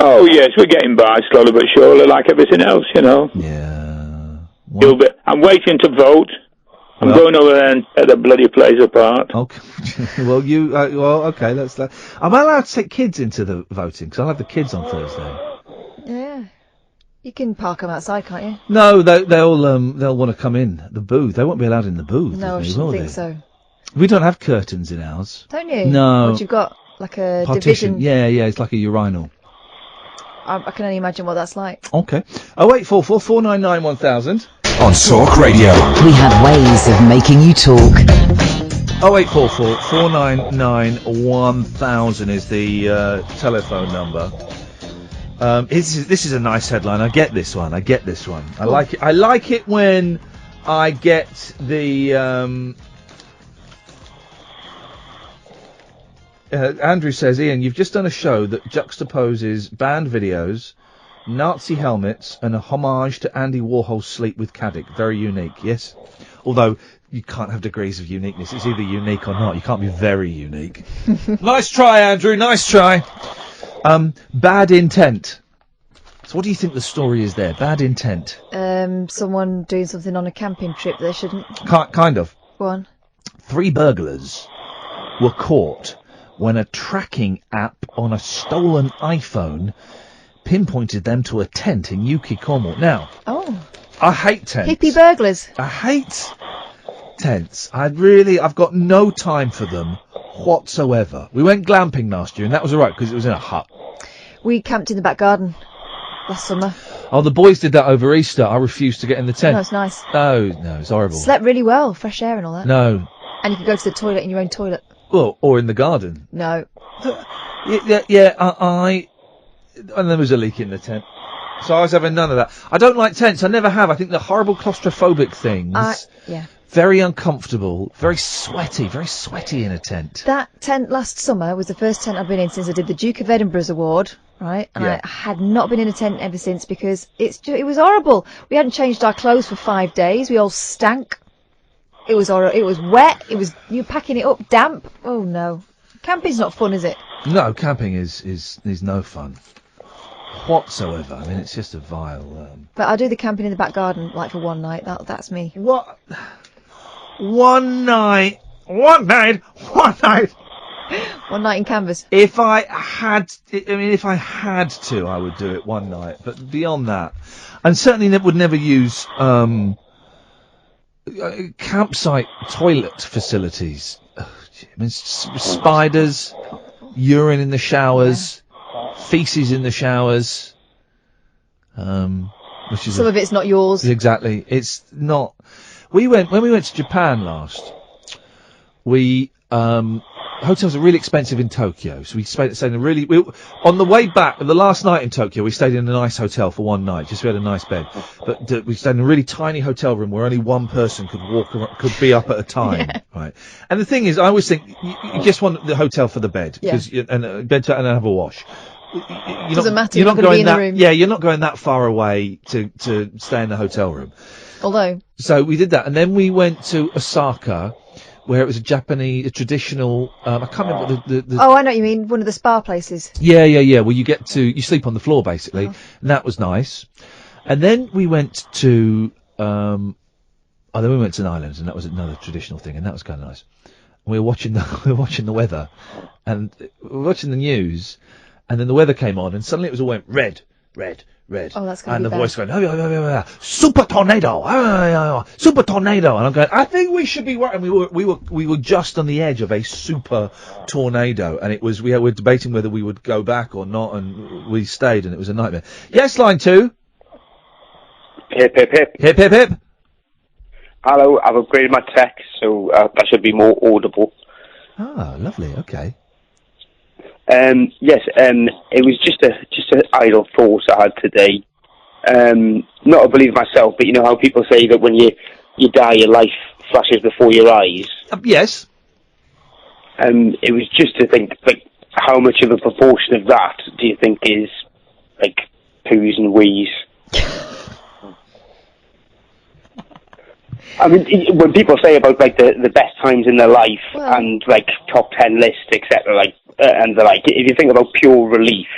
Oh yes, we're getting by slowly but surely, like everything else, you know. Yeah. I'm waiting to vote. I'm going over there and tear the bloody place apart. Okay. Well, okay. That's that. Am I allowed to take kids into the voting? Because I'll have the kids on Thursday. Yeah. You can park them outside, can't you? No, they'll want to come in the booth. They won't be allowed in the booth. No, I will shouldn't they? think so. We don't have curtains in ours. Don't you? No. What, you've got like a Partition. division. Yeah. It's like a urinal. I can only imagine what that's like. Okay. 0844 499 1000. On Talk Radio. We have ways of making you talk. 0844 499 1000 is the telephone number. This is a nice headline. I get this one. I like it. I like it when I get the. Andrew says, Ian, you've just done a show that juxtaposes band videos, Nazi helmets, and a homage to Andy Warhol's Sleep with Caddick. Very unique, yes? Although, you can't have degrees of uniqueness. It's either unique or not. You can't be very unique. Nice try, Andrew. Nice try. Bad intent. So what do you think the story is there? Bad intent. Someone doing something on a camping trip that they shouldn't. Kind of. Go on. 3 burglars were caught when a tracking app on a stolen iPhone pinpointed them to a tent in UK, Cornwall. Now, I hate tents. Hippie burglars. I hate tents. I've got no time for them whatsoever. We went glamping last year, and that was all right because it was in a hut. We camped in the back garden last summer. Oh, the boys did that over Easter. I refused to get in the tent. No, it's nice. No, it's horrible. Slept really well, fresh air and all that. No. And you could go to the toilet in your own toilet. Well, or in the garden. No. And there was a leak in the tent. So I was having none of that. I don't like tents. I never have. I think the horrible claustrophobic things. Yeah. Very uncomfortable. Very sweaty in a tent. That tent last summer was the first tent I've been in since I did the Duke of Edinburgh's award, right? And I had not been in a tent ever since because it was horrible. We hadn't changed our clothes for 5 days. We all stank. It was horrible. It was wet. You were packing it up damp. Oh no. Camping's not fun, is it? No, camping is no fun whatsoever. I mean, it's just a vile. But I do the camping in the back garden, like for one night. That's me. What? One night. One night in canvas. If I had to, I would do it one night. But beyond that, and certainly would never use campsite toilet facilities. I mean, spiders, urine in the showers, feces in the showers. Which is some of it's not yours. Exactly, it's not. When we went to Japan last. Hotels are really expensive in Tokyo, so we stayed in on the way back, the last night in Tokyo, we stayed in a nice hotel for one night, just we had a nice bed. But we stayed in a really tiny hotel room where only one person could be up at a time, right? And the thing is, I always think, you just want the hotel for the bed, because and bed and have a wash. Doesn't matter, you're not going to be in the room. Yeah, you're not going that far away to stay in the hotel room. Although. So we did that, and then we went to Osaka, where it was a traditional, I can't remember the... Oh, I know what you mean, one of the spa places. Yeah, where you sleep on the floor, basically, and that was nice. And then we went to, an island, and that was another traditional thing, and that was kind of nice. we were watching the weather, and we were watching the news, and then the weather came on, and suddenly it was all went red. Oh, that's going And to the be voice going, super tornado, super tornado, and I'm going, I think we should be worried. And we were just on the edge of a super tornado, and we were debating whether we would go back or not, and we stayed, and it was a nightmare. Yes, line 2. Hip, hip, hip. Hip, hip, hip. Hello, I've upgraded my tech, so I should be more audible. Ah, lovely. Okay. Yes, it was just an idle thought I had today. Not a believer myself, but you know how people say that when you die, your life flashes before your eyes? Yes. It was just to think, like, how much of a proportion of that do you think is, like, poos and wees? I mean, when people say about, like, the best times in their life and, like, top 10 lists, etc., like, and they're like, if you think about pure relief,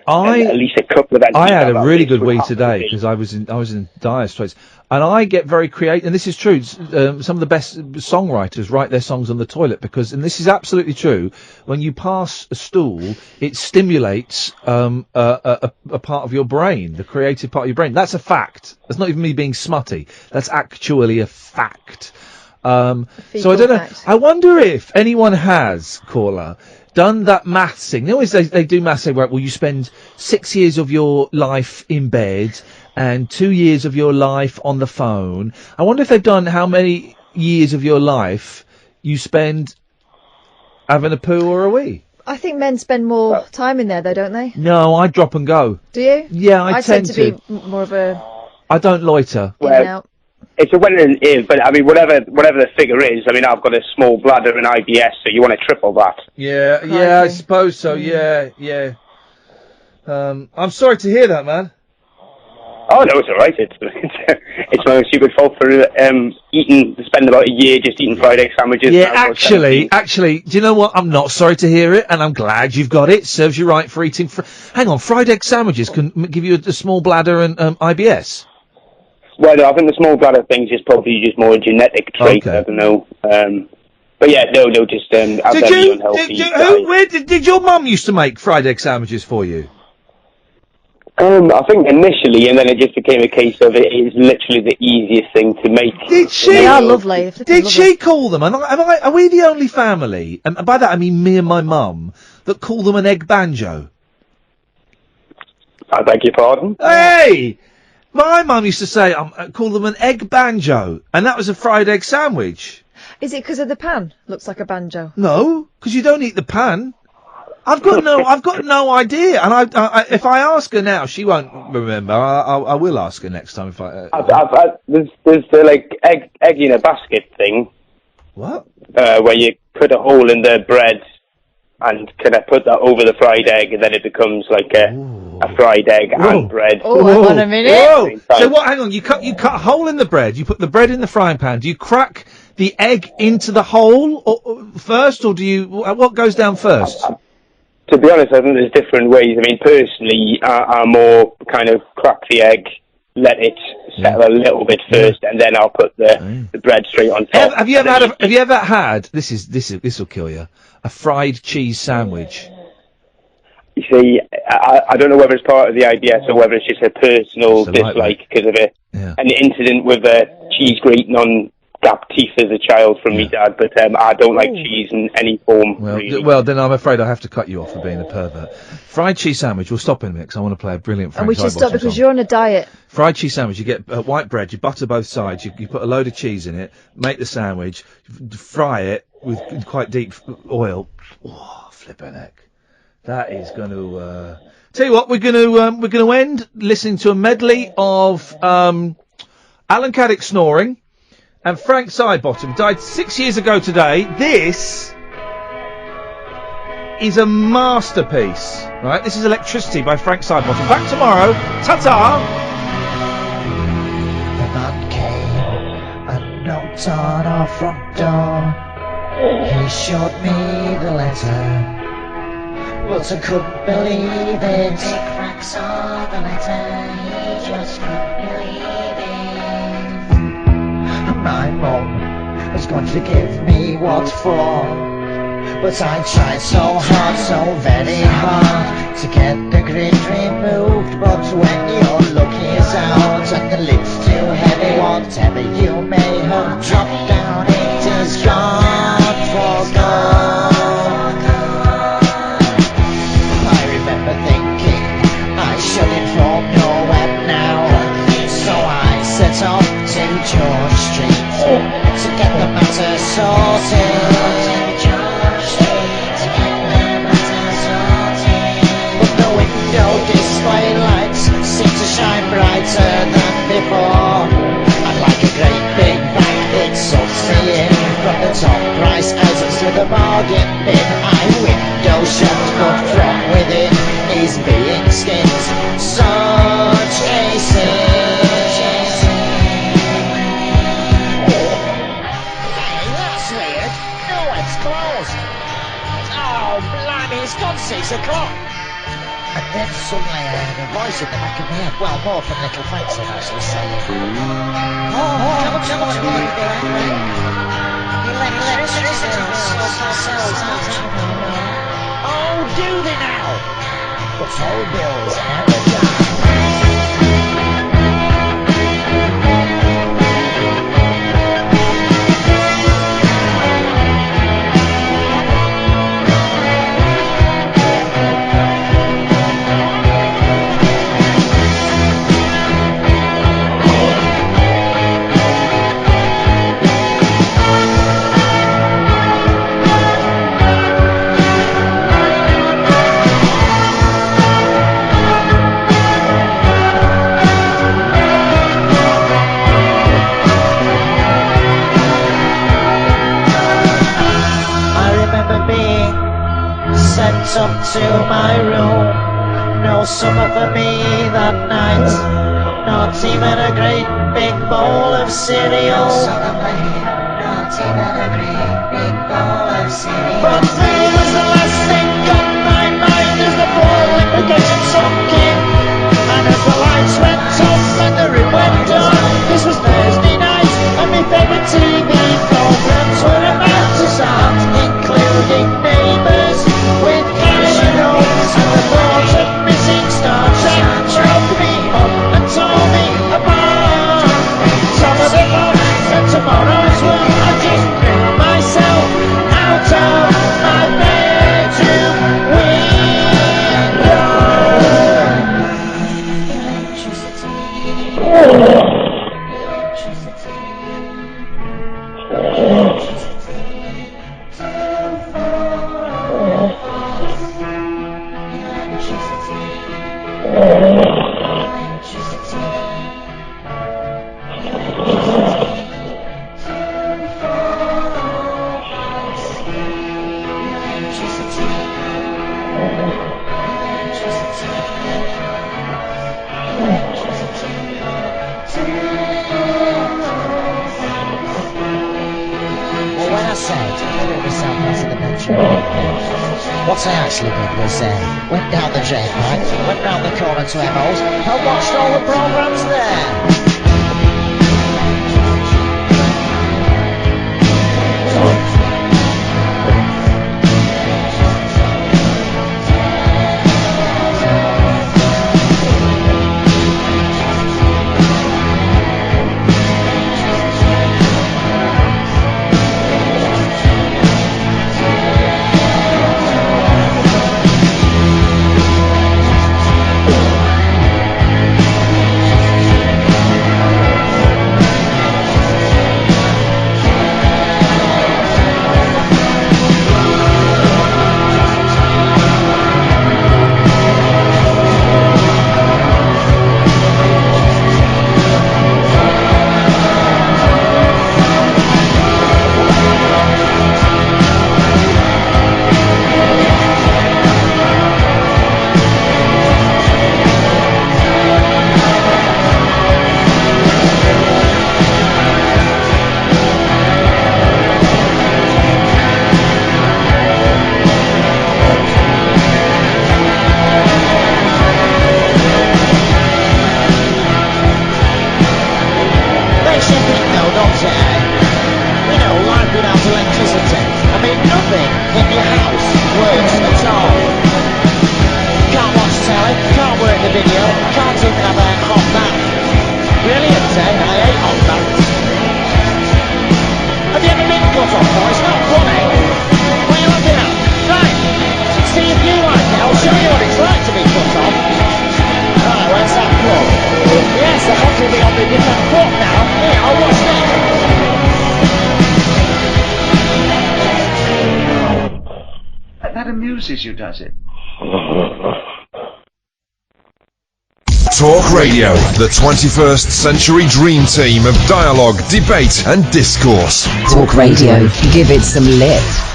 at least a couple of them. I had a really good wee today because I was in dire straits, and I get very creative. And this is true. Some of the best songwriters write their songs on the toilet because, and this is absolutely true. When you pass a stool, it stimulates a part of your brain, the creative part of your brain. That's a fact. That's not even me being smutty. That's actually a fact. So I don't know. I wonder if anyone has, caller, done that maths thing. They do maths, say, right, well, you spend 6 years of your life in bed and 2 years of your life on the phone. I wonder if they've done how many years of your life you spend having a poo or a wee. I think men spend more time in there, though, don't they? No, I drop and go. Do you? Yeah, I tend to be more of a... I don't loiter. In and out. It's a when and if, but I mean, whatever the figure is, I mean, I've got a small bladder and IBS, so you want to triple that. Yeah, I suppose so, yeah. I'm sorry to hear that, man. Oh, no, it's alright. It's my own stupid fault for spending about a year just eating fried egg sandwiches. Yeah, actually, do you know what? I'm not sorry to hear it, and I'm glad you've got it. Serves you right for eating... Hang on, fried egg sandwiches can give you a small bladder and IBS? Well, no, I think the small bladder thing's just probably just more a genetic trait. Okay. I don't know. But yeah, no, just unhealthy. Did your mum used to make fried egg sandwiches for you? I think initially, and then it just became a case of it is literally the easiest thing to make. Did she? They are lovely. Did she call them? Are we the only family, and by that I mean me and my mum, that call them an egg banjo? I beg your pardon? Hey! My mum used to say, call them an egg banjo, and that was a fried egg sandwich. Is it because of the pan? Looks like a banjo. No, because you don't eat the pan. I've got no idea, and if I ask her now, she won't remember. I will ask her next time if I. There's the like egg in a basket thing. What? Where you put a hole in the bread and kind of put that over the fried egg, and then it becomes like a fried egg and bread. Oh, hang on a minute. Whoa. So what? Hang on. You cut a hole in the bread. You put the bread in the frying pan. Do you crack the egg into the hole first, or do you? What goes down first? To be honest, I think there's different ways. I mean, personally, I more kind of crack the egg, let it settle a little bit first, and then I'll put the bread straight on top. Have you ever had? This will kill you. A fried cheese sandwich. You see, I don't know whether it's part of the IBS or whether it's just a personal dislike because of an incident with a cheese grating on gap teeth as a child from my dad, but I don't like cheese in any form. Well, then I'm afraid I have to cut you off for being a pervert. Fried cheese sandwich. We'll stop in a minute because I want to play a brilliant Frank Sidebottom song. And we should stop because you're on a diet. Fried cheese sandwich. You get white bread. You butter both sides. You put a load of cheese in it. Make the sandwich. Fry it with quite deep oil. Oh, flippin' heck. That is going to. Tell you what, we're going to end listening to a medley of Alan Caddick snoring. And Frank Sidebottom died 6 years ago today. This is a masterpiece, right? This is Electricity by Frank Sidebottom. Back tomorrow. Ta-ta! The man came and knocked on our front door. He showed me the letter, but I couldn't believe it. Frank saw the letter, he just couldn't believe it. My mum has God forgive me, what for? But I tried so hard, so very hard, to get the grid removed. But when your look is out and the lid's too heavy, whatever you may have dropped down, it is gone for good. I remember thinking I should inform no one now, so I set off to George Street to get the matter sorted. But the window display lights seem to shine brighter than before, and like a great big bang it sucks me in from the top price as to the bargain bin. I window shut, but from within is being skinned. Such a sin. Closed. Oh, blimey, it's gone 6 o'clock. And then suddenly I heard a voice in the back of my head. Well, more from little Frank Sidebottom saying, come on, oh, do they now? But all bills never die. Sent up to my room, no supper for me that night, not even a great big bowl of cereal. But food was the last thing on my mind as the ball in the kitchen sunk in, and as the lights went off and the room went dark. This was Thursday night, and my favourite TV programs were about to start, including Neighbours with Gary Rose, and the thought of missing Star Trek broke me up and tore me apart. Some of the thoughts and tomorrow's work, I just threw myself out of my bedroom window. What I actually did was went down the drain pipe, went round the corner to Emmo's, and watched all the programmes there. to be on the different foot now. Here, what's that? That amuses you, does it? Talk Radio, the 21st century dream team of dialogue, debate and discourse. Talk Radio. Give it some lip.